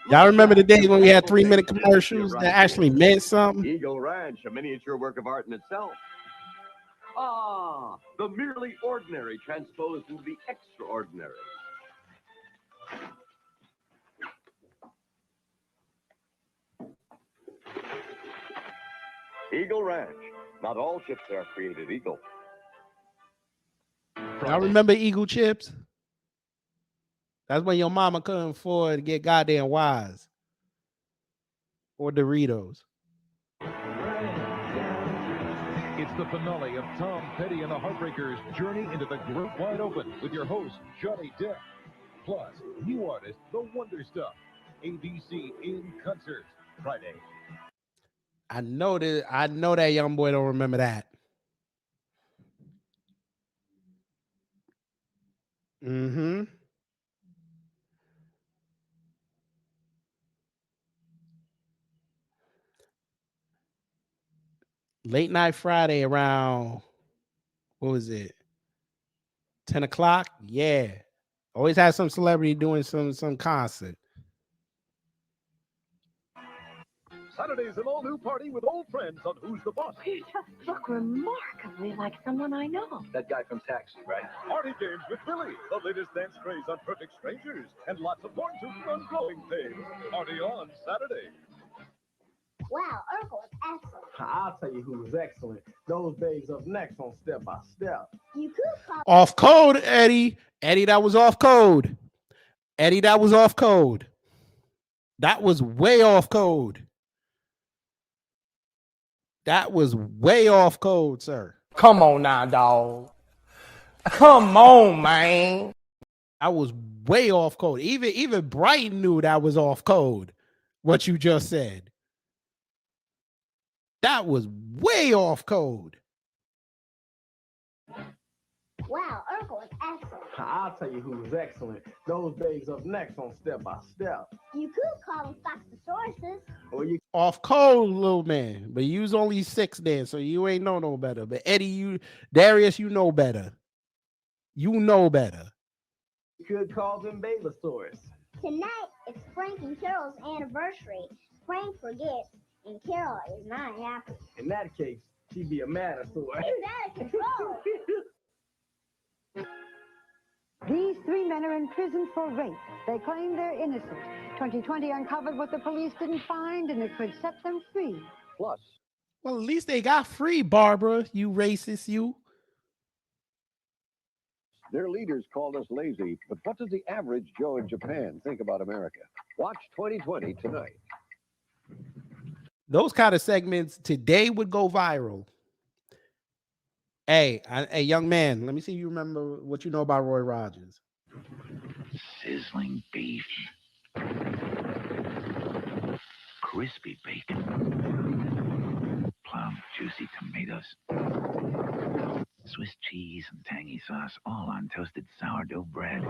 Y'all remember the days when we had 3-minute commercials that actually meant something? Eagle Ranch, a miniature work of art in itself. Ah, the merely ordinary transposed into the extraordinary. Eagle Ranch. Not all chips are created equal. Y'all remember Eagle chips? That's when your mama couldn't afford to get goddamn Wise or Doritos. It's the finale of Tom Petty and the Heartbreakers' journey into the Great Wide Open with your host, Johnny Depp. Plus, new artist, The Wonder Stuff. ABC in concert Friday. I know that young boy don't remember that. Mm-hmm. Late night Friday around, what was it? 10 o'clock? Yeah. Always had some celebrity doing some concert. Saturday's an all-new party with old friends on Who's the Boss. You just look remarkably like someone I know. That guy from Taxi, right? Party games with Billy, the latest dance craze on Perfect Strangers, and lots of porn shooting on Growing Pains. Party on Saturday. Wow, Urkel is excellent. I'll tell you who was excellent. Those babes up next on Step by Step. You could call Off code, Eddie. Eddie, that was off code. Eddie, that was off code. That was way off code. That was way off code, sir. Come on now, dog. Come on, man. I was way off code. Even Brighton knew that was off code. What you just said. That was way off code. wow, Urkel is excellent. I'll tell you who was excellent. Those babes up next on Step by Step. You could call them Foxosaurus. Or you Off code, little man. But you was only 6 then, so you ain't know no better. But Eddie, Darius, you know better. You know better. could call them Babysaurus. Tonight, it's Frank and Carol's anniversary. Frank forgets, and Carol is not happy. In that case, she'd be a manosaur. He's out of control. These 3 men are in prison for rape. They claim they're innocent. 2020 uncovered what the police didn't find, and it could set them free. Plus, well, at least they got free, Barbara, you racist, you. Their leaders called us lazy, but what does the average Joe in Japan think about America? Watch 2020 tonight. Those kind of segments today would go viral. Hey, young man, let me see if you remember what you know about Roy Rogers. Sizzling beef. Crispy bacon. Plum, juicy tomatoes. Swiss cheese and tangy sauce, all on toasted sourdough bread.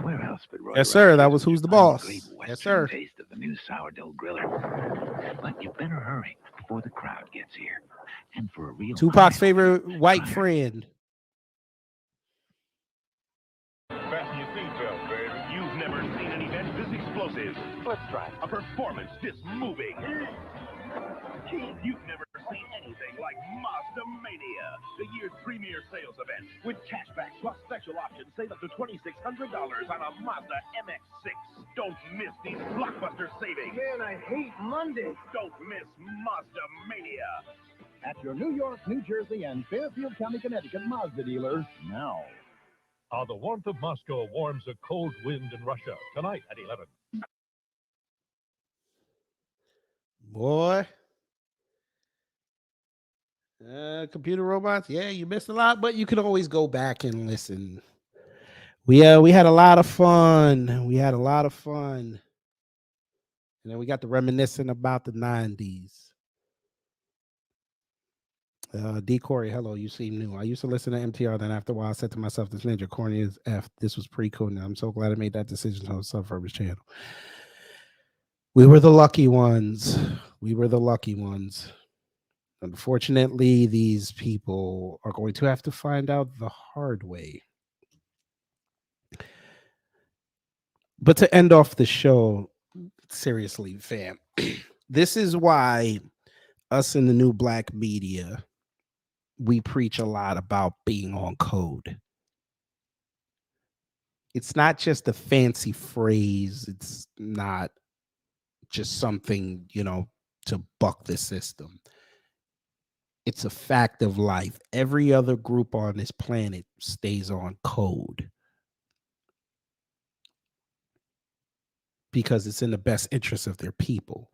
Where else but Roy Yes, sir. Rogers That was Who's the Boss. Great Western Yes, sir. Taste of the new sourdough griller. But you better hurry before the crowd gets here. And for a real Tupac's favorite white friend. Fasten your seatbelt, baby. You've never seen an event this explosive. Let's try a performance this moving. Kids, you've never seen anything like Mazda Mania, the year's premier sales event. With cashback plus special options, save up to $2,600 on a Mazda MX-6. Don't miss these blockbuster savings. Man, I hate Monday. Don't miss Mazda Mania. At your New York, New Jersey, and Fairfield County, Connecticut Mazda dealer now. How the warmth of Moscow warms a cold wind in Russia, tonight at 11. Boy. Computer robots. Yeah, you missed a lot, but you can always go back and listen. We had a lot of fun. We had a lot of fun. And then we got to reminiscing about the 90s. D. Corey, hello, you seem new. I used to listen to MTR, then after a while I said to myself, this ninja corny as F. This was pretty cool. Now I'm so glad I made that decision to sub from his channel. We were the lucky ones. We were the lucky ones. Unfortunately, these people are going to have to find out the hard way. But to end off the show, seriously, fam, this is why us in the new black media, we preach a lot about being on code. It's not just a fancy phrase. It's not just something, to buck the system. It's a fact of life. Every other group on this planet stays on code because it's in the best interest of their people.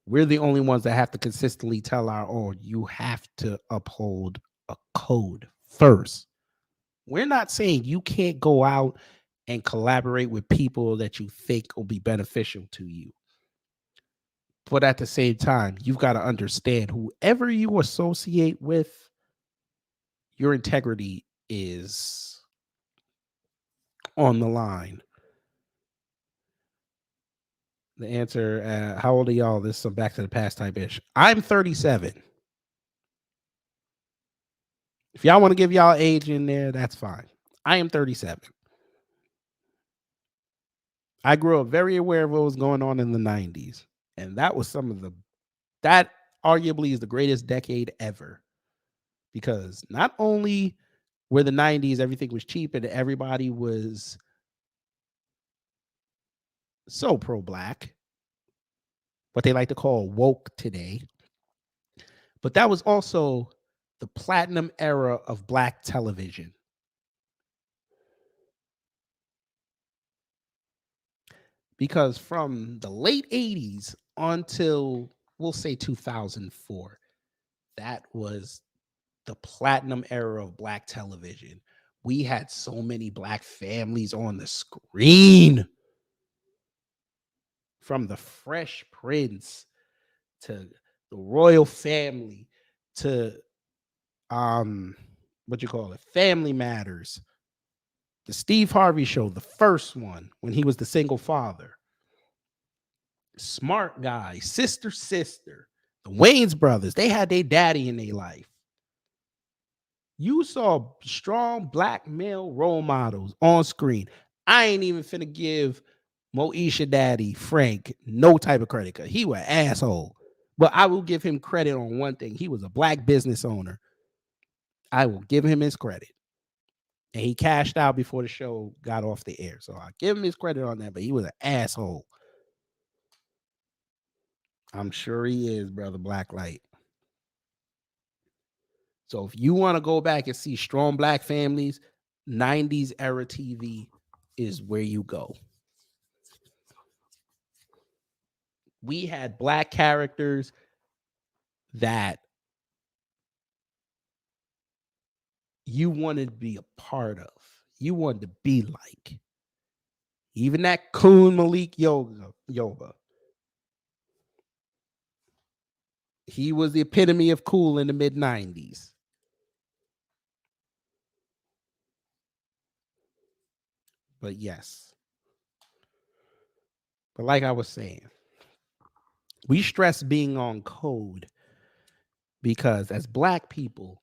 We're the only ones that have to consistently tell our own, you have to uphold a code first. We're not saying you can't go out and collaborate with people that you think will be beneficial to you. But at the same time, you've got to understand whoever you associate with, your integrity is on the line. The answer, how old are y'all? This is some back to the past type ish. I'm 37. If y'all want to give y'all age in there, that's fine. I am 37. I grew up very aware of what was going on in the 90s. And that was that arguably is the greatest decade ever. Because not only were the 90s, everything was cheap and everybody was so pro-black, what they like to call woke today. But that was also the platinum era of black television. Because from the late 80s until, we'll say 2004, that was the platinum era of black television. We had so many black families on the screen. From the Fresh Prince to the Royal Family to Family Matters, the Steve Harvey Show, the first one when he was the single father, Smart Guy, Sister, the Wayans brothers, they had their daddy in their life. You saw strong black male role models on screen. I ain't even finna give Moesha daddy, Frank, no type of credit because he was an asshole. But I will give him credit on one thing. He was a black business owner. I will give him his credit. And he cashed out before the show got off the air. So I give him his credit on that, but he was an asshole. I'm sure he is, brother Blacklight. So if you want to go back and see strong black families, 90s era TV is where you go. We had black characters that you wanted to be a part of. You wanted to be like. Even that Coon Malik Yoba. He was the epitome of cool in the mid-90s. But yes. But like I was saying, we stress being on code because as black people,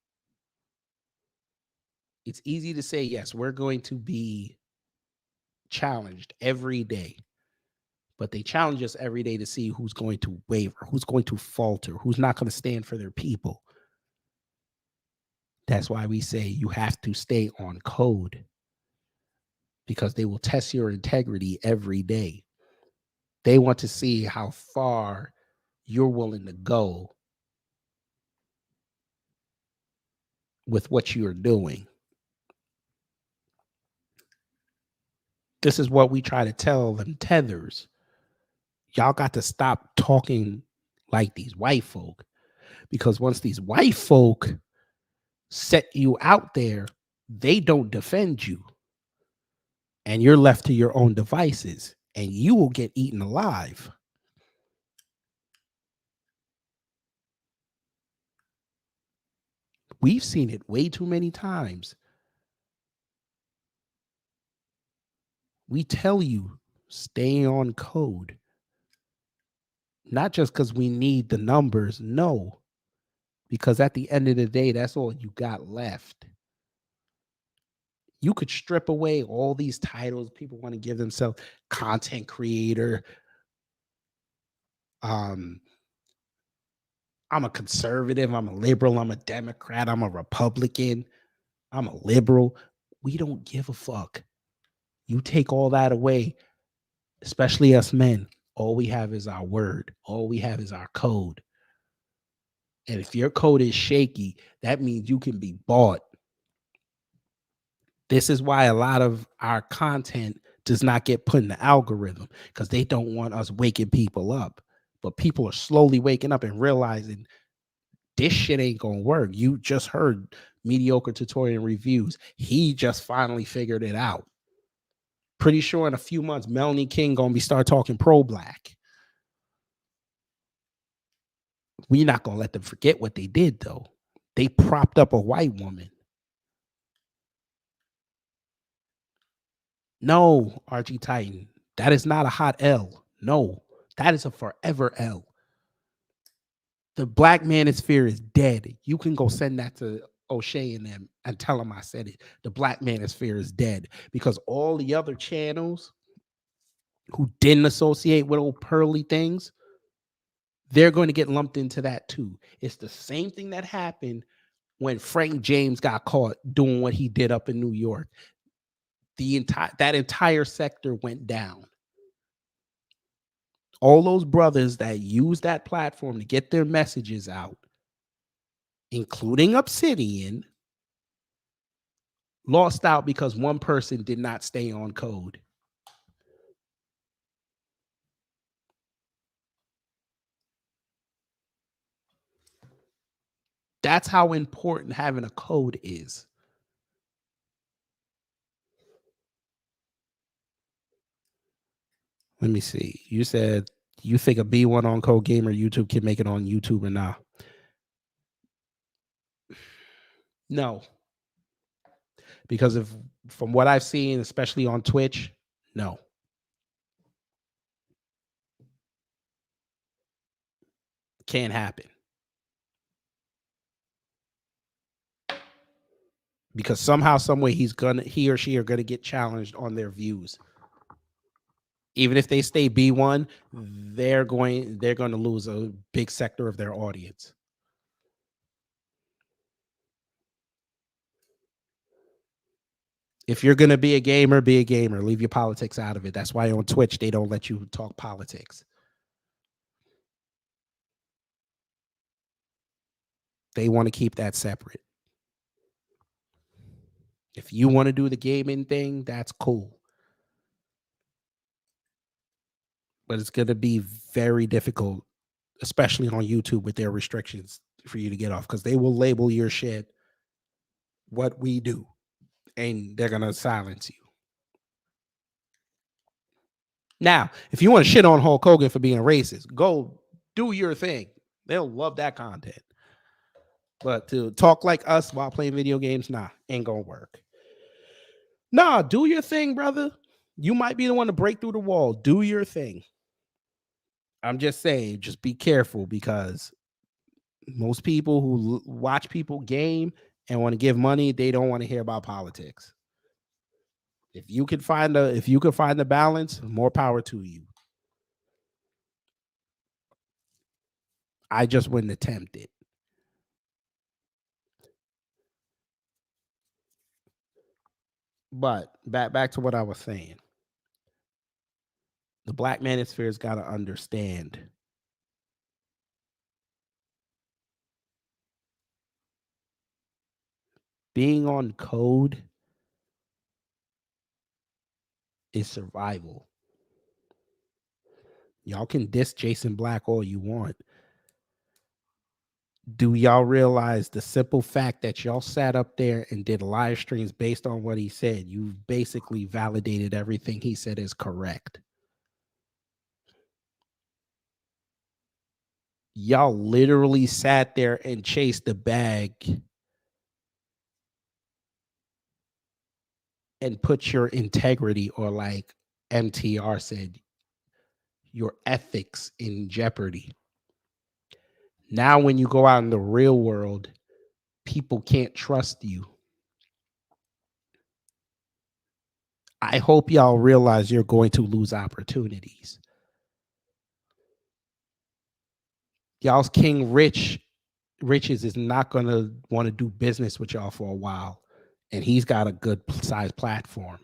it's easy to say, yes, we're going to be challenged every day. But they challenge us every day to see who's going to waver, who's going to falter, who's not going to stand for their people. That's why we say you have to stay on code because they will test your integrity every day. They want to see how far you're willing to go with what you're doing. This is what we try to tell them tethers. Y'all got to stop talking like these white folk, because once these white folk set you out there, they don't defend you, and you're left to your own devices, and you will get eaten alive. We've seen it way too many times. We tell you, stay on code. Not just because we need the numbers, no. Because at the end of the day, that's all you got left. You could strip away all these titles people want to give themselves: content creator, I'm a conservative, I'm a liberal, I'm a Democrat, I'm a Republican, I'm a liberal. We don't give a fuck. You take all that away, especially us men. All we have is our word. All we have is our code. And if your code is shaky, that means you can be bought. This is why a lot of our content does not get put in the algorithm, because they don't want us waking people up. But people are slowly waking up and realizing this shit ain't gonna work. You just heard mediocre tutorial reviews. He just finally figured it out. Pretty sure in a few months, Melanie King gonna be start talking pro-black. We're not gonna let them forget what they did, though. They propped up a white woman. No, Archie Titan, that is not a hot L. No, that is a forever L. The black manosphere is dead. You can go send that to O'Shea and them and tell them I said it. The black manosphere is dead, because all the other channels who didn't associate with old Pearly Things, they're going to get lumped into that too. It's the same thing that happened when Frank James got caught doing what he did up in New York. That entire sector went down. All those brothers that use that platform to get their messages out, including Obsidian, lost out because one person did not stay on code. That's how important having a code is. Let me see. You said you think a B1 on Code Gamer YouTube can make it on YouTube or not? No. Because from what I've seen, especially on Twitch, no. Can't happen. Because somehow, some way, he or she are gonna get challenged on their views. Even if they stay B1, they're going to lose a big sector of their audience. If you're going to be a gamer, be a gamer. Leave your politics out of it. That's why on Twitch, they don't let you talk politics. They want to keep that separate. If you want to do the gaming thing, that's cool. But it's going to be very difficult, especially on YouTube with their restrictions, for you to get off, because they will label your shit what we do, and they're going to silence you. Now, if you want to shit on Hulk Hogan for being racist, go do your thing. They'll love that content. But to talk like us while playing video games, nah, ain't gonna work. Nah, do your thing, brother. You might be the one to break through the wall. Do your thing. I'm just saying, just be careful, because most people who watch people game and want to give money, they don't want to hear about politics. If you can find the balance, more power to you. I just wouldn't attempt it. But back to what I was saying. The black manosphere's got to understand being on code is survival. Y'all can diss Jason Black all you want. Do y'all realize the simple fact that y'all sat up there and did live streams based on what he said? You basically validated everything he said is correct. Y'all literally sat there and chased the bag and put your integrity, or like MTR said, your ethics in jeopardy. Now, when you go out in the real world, people can't trust you. I hope y'all realize you're going to lose opportunities. Y'all's King Riches is not going to want to do business with y'all for a while, and he's got a good size platform.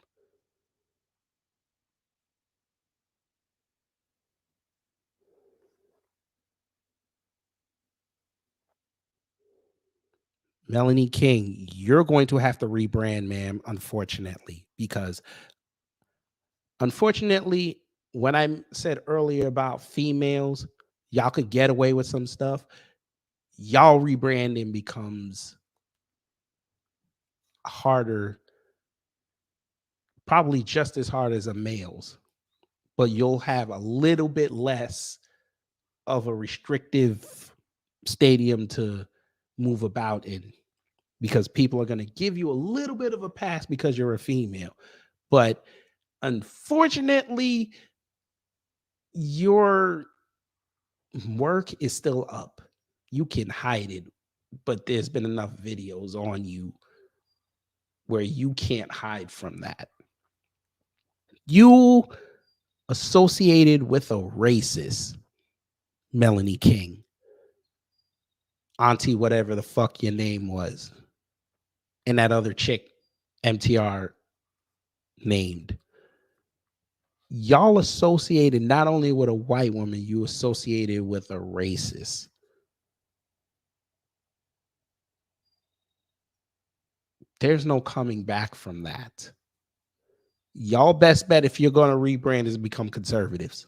Melanie King, you're going to have to rebrand, ma'am, unfortunately, because unfortunately, when I said earlier about females, y'all could get away with some stuff. Y'all rebranding becomes harder, probably just as hard as a male's, but you'll have a little bit less of a restrictive stadium to move about in, because people are going to give you a little bit of a pass because you're a female. But unfortunately, your work is still up. You can hide it, but there's been enough videos on you where you can't hide from that. You associated with a racist, Melanie King, Auntie, whatever the fuck your name was, and that other chick, MTR named. Y'all associated not only with a white woman, you associated with a racist. There's no coming back from that. Y'all best bet if you're going to rebrand is become conservatives.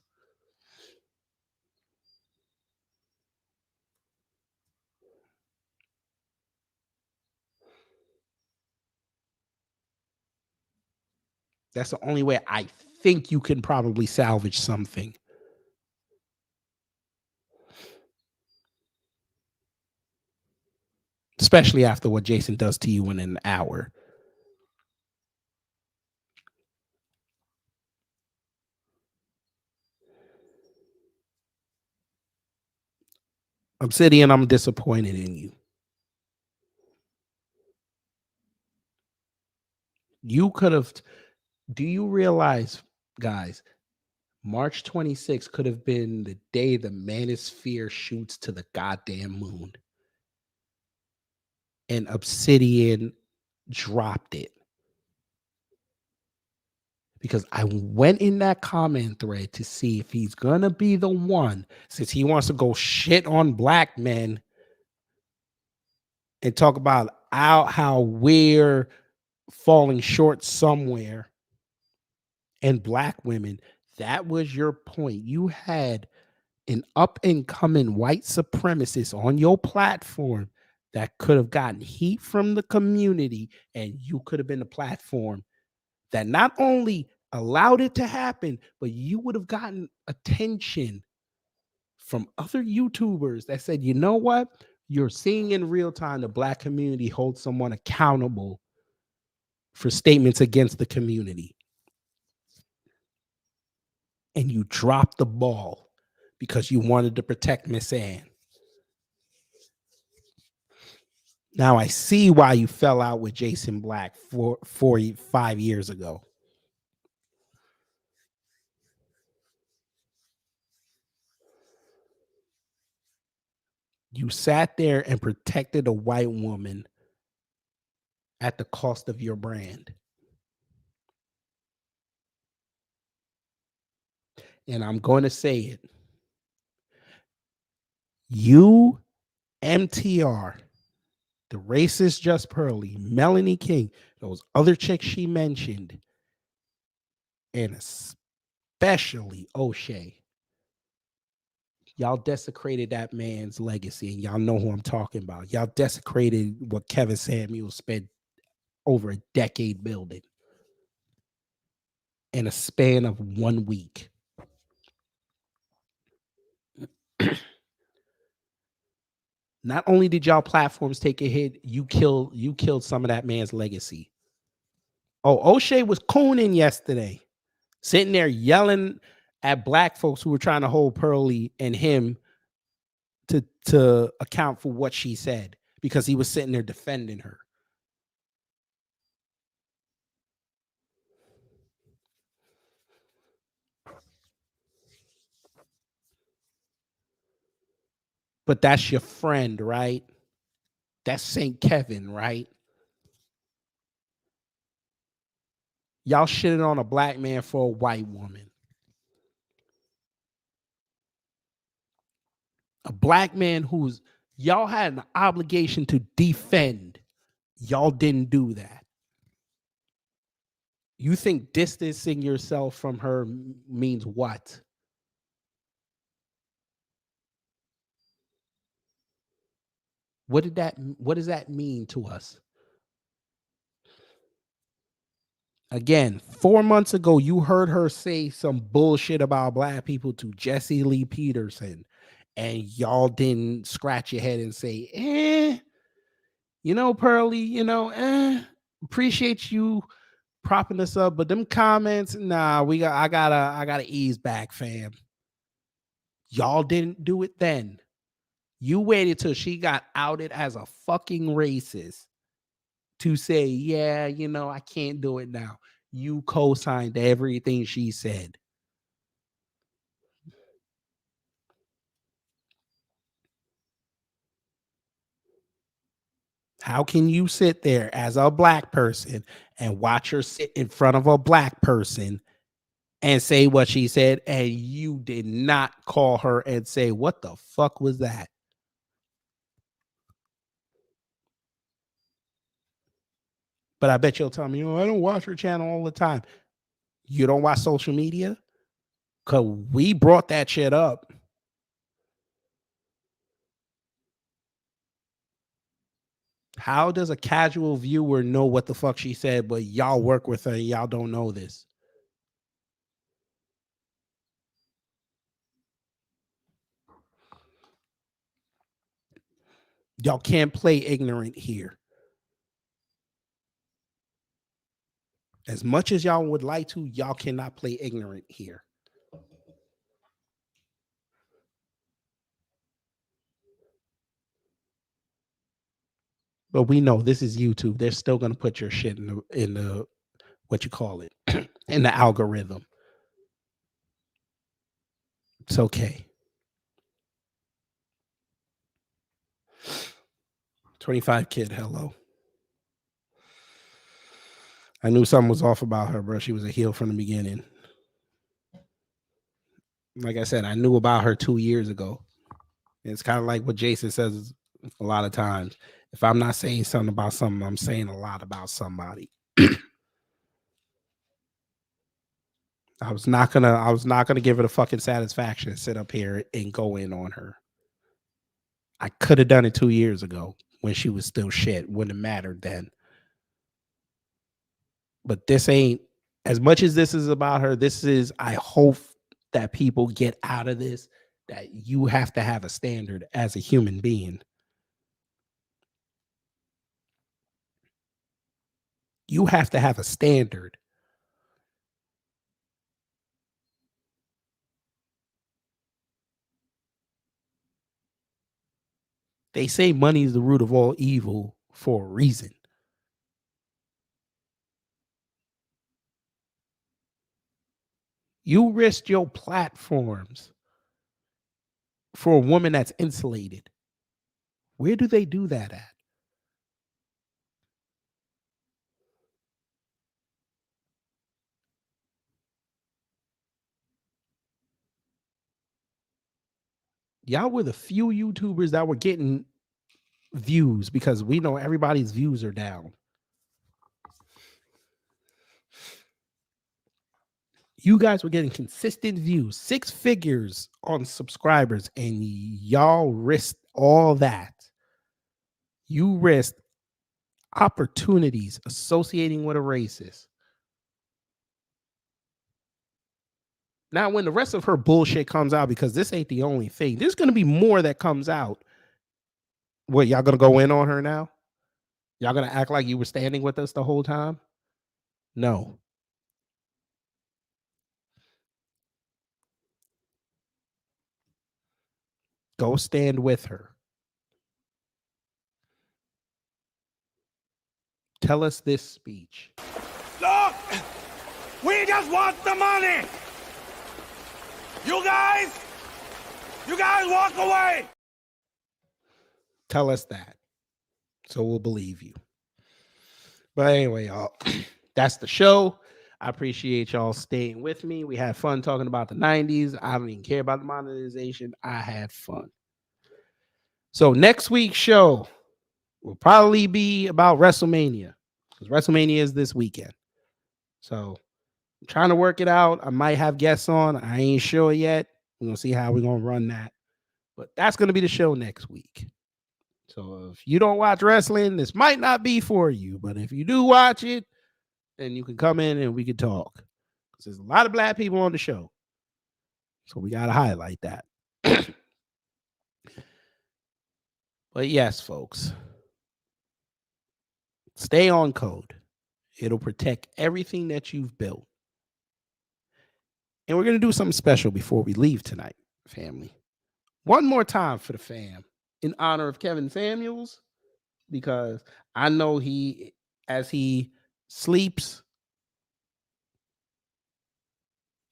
That's the only way I think you can probably salvage something. Especially after what Jason does to you in an hour. Obsidian, I'm disappointed in you. You could have. Do you realize, guys, March 26th could have been the day the manosphere shoots to the goddamn moon. And Obsidian dropped it. Because I went in that comment thread to see if he's going to be the one, since he wants to go shit on black men and talk about how we're falling short somewhere, and black women. That was your point. You had an up and coming white supremacist on your platform that could have gotten heat from the community, and you could have been the platform that not only allowed it to happen, but you would have gotten attention from other YouTubers that said, you know what? You're seeing in real time the black community hold someone accountable for statements against the community. And you dropped the ball because you wanted to protect Miss Ann. Now I see why you fell out with Jason Black 5 years ago. You sat there and protected a white woman at the cost of your brand. And I'm going to say it. You, MTR, the racist Just Pearly, Melanie King, those other chicks she mentioned, and especially O'Shea. Y'all desecrated that man's legacy, and y'all know who I'm talking about. Y'all desecrated what Kevin Samuels spent over a decade building in a span of 1 week. Not only did y'all platforms take a hit, you killed some of that man's legacy. Oh, O'Shea was cooning yesterday, sitting there yelling at black folks who were trying to hold Pearly and him to account for what she said, because he was sitting there defending her. But that's your friend, right? That's St. Kevin, right? Y'all shitting on a black man for a white woman. A black man who's y'all had an obligation to defend. Y'all didn't do that. You think distancing yourself from her means what? What does that mean to us? Again, 4 months ago, you heard her say some bullshit about black people to Jesse Lee Peterson, and y'all didn't scratch your head and say, Pearly, appreciate you propping us up, but them comments, nah, I gotta ease back, fam. Y'all didn't do it then. You waited till she got outed as a fucking racist to say, yeah, I can't do it now. You co-signed everything she said. How can you sit there as a black person and watch her sit in front of a black person and say what she said, and you did not call her and say, what the fuck was that? But I bet you'll tell me, I don't watch her channel all the time. You don't watch social media? Because we brought that shit up. How does a casual viewer know what the fuck she said, but y'all work with her and y'all don't know this? Y'all can't play ignorant here. As much as y'all would like to, y'all cannot play ignorant here. But we know this is YouTube. They're still going to put your shit in the what you call it, in the algorithm. It's okay. 25 kid, hello. I knew something was off about her, bro. She was a heel from the beginning. Like I said, I knew about her 2 years ago. It's kind of like what Jason says a lot of times. If I'm not saying something about something, I'm saying a lot about somebody. I was not gonna give it a fucking satisfaction to sit up here and go in on her. I could have done it 2 years ago when she was still shit. Wouldn't have mattered then. But this ain't, as much as this is about her, this is, I hope that people get out of this that you have to have a standard as a human being. You have to have a standard. They say money is the root of all evil for a reason. You risked your platforms for a woman that's insulated. Where do they do that at? Y'all were the few YouTubers that were getting views, because we know everybody's views are down. You guys were getting consistent views, 6 figures on subscribers, and y'all risked all that. You risked opportunities associating with a racist. Now, when the rest of her bullshit comes out, because this ain't the only thing, there's going to be more that comes out. What, y'all going to go in on her now? Y'all going to act like you were standing with us the whole time? No. Go stand with her. Tell us this speech. Look, we just want the money. You guys walk away. Tell us that, so we'll believe you. But anyway, y'all, that's the show. I appreciate y'all staying with me. We had fun talking about the 90s. I don't even care about the monetization. I had fun. So next week's show will probably be about WrestleMania, because WrestleMania is this weekend. So I'm trying to work it out. I might have guests on. I ain't sure yet. We're going to see how we're going to run that. But that's going to be the show next week. So if you don't watch wrestling, this might not be for you. But if you do watch it, then you can come in and we can talk. Because there's a lot of black people on the show. So we got to highlight that. But yes, folks, stay on code. It'll protect everything that you've built. And we're going to do something special before we leave tonight, family. One more time for the fam in honor of Kevin Samuels, because I know as he sleeps,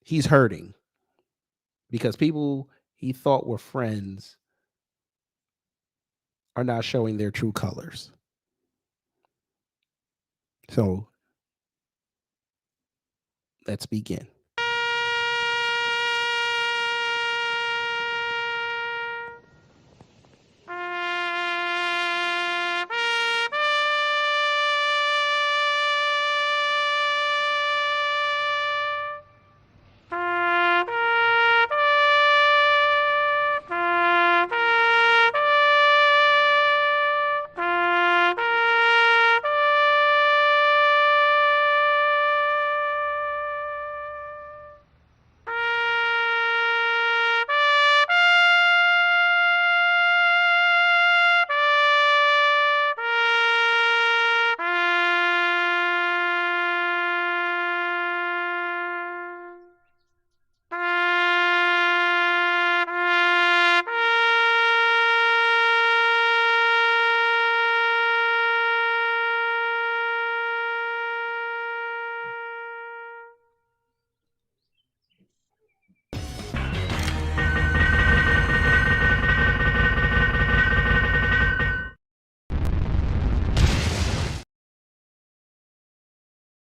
he's hurting because people he thought were friends are not showing their true colors. So let's begin.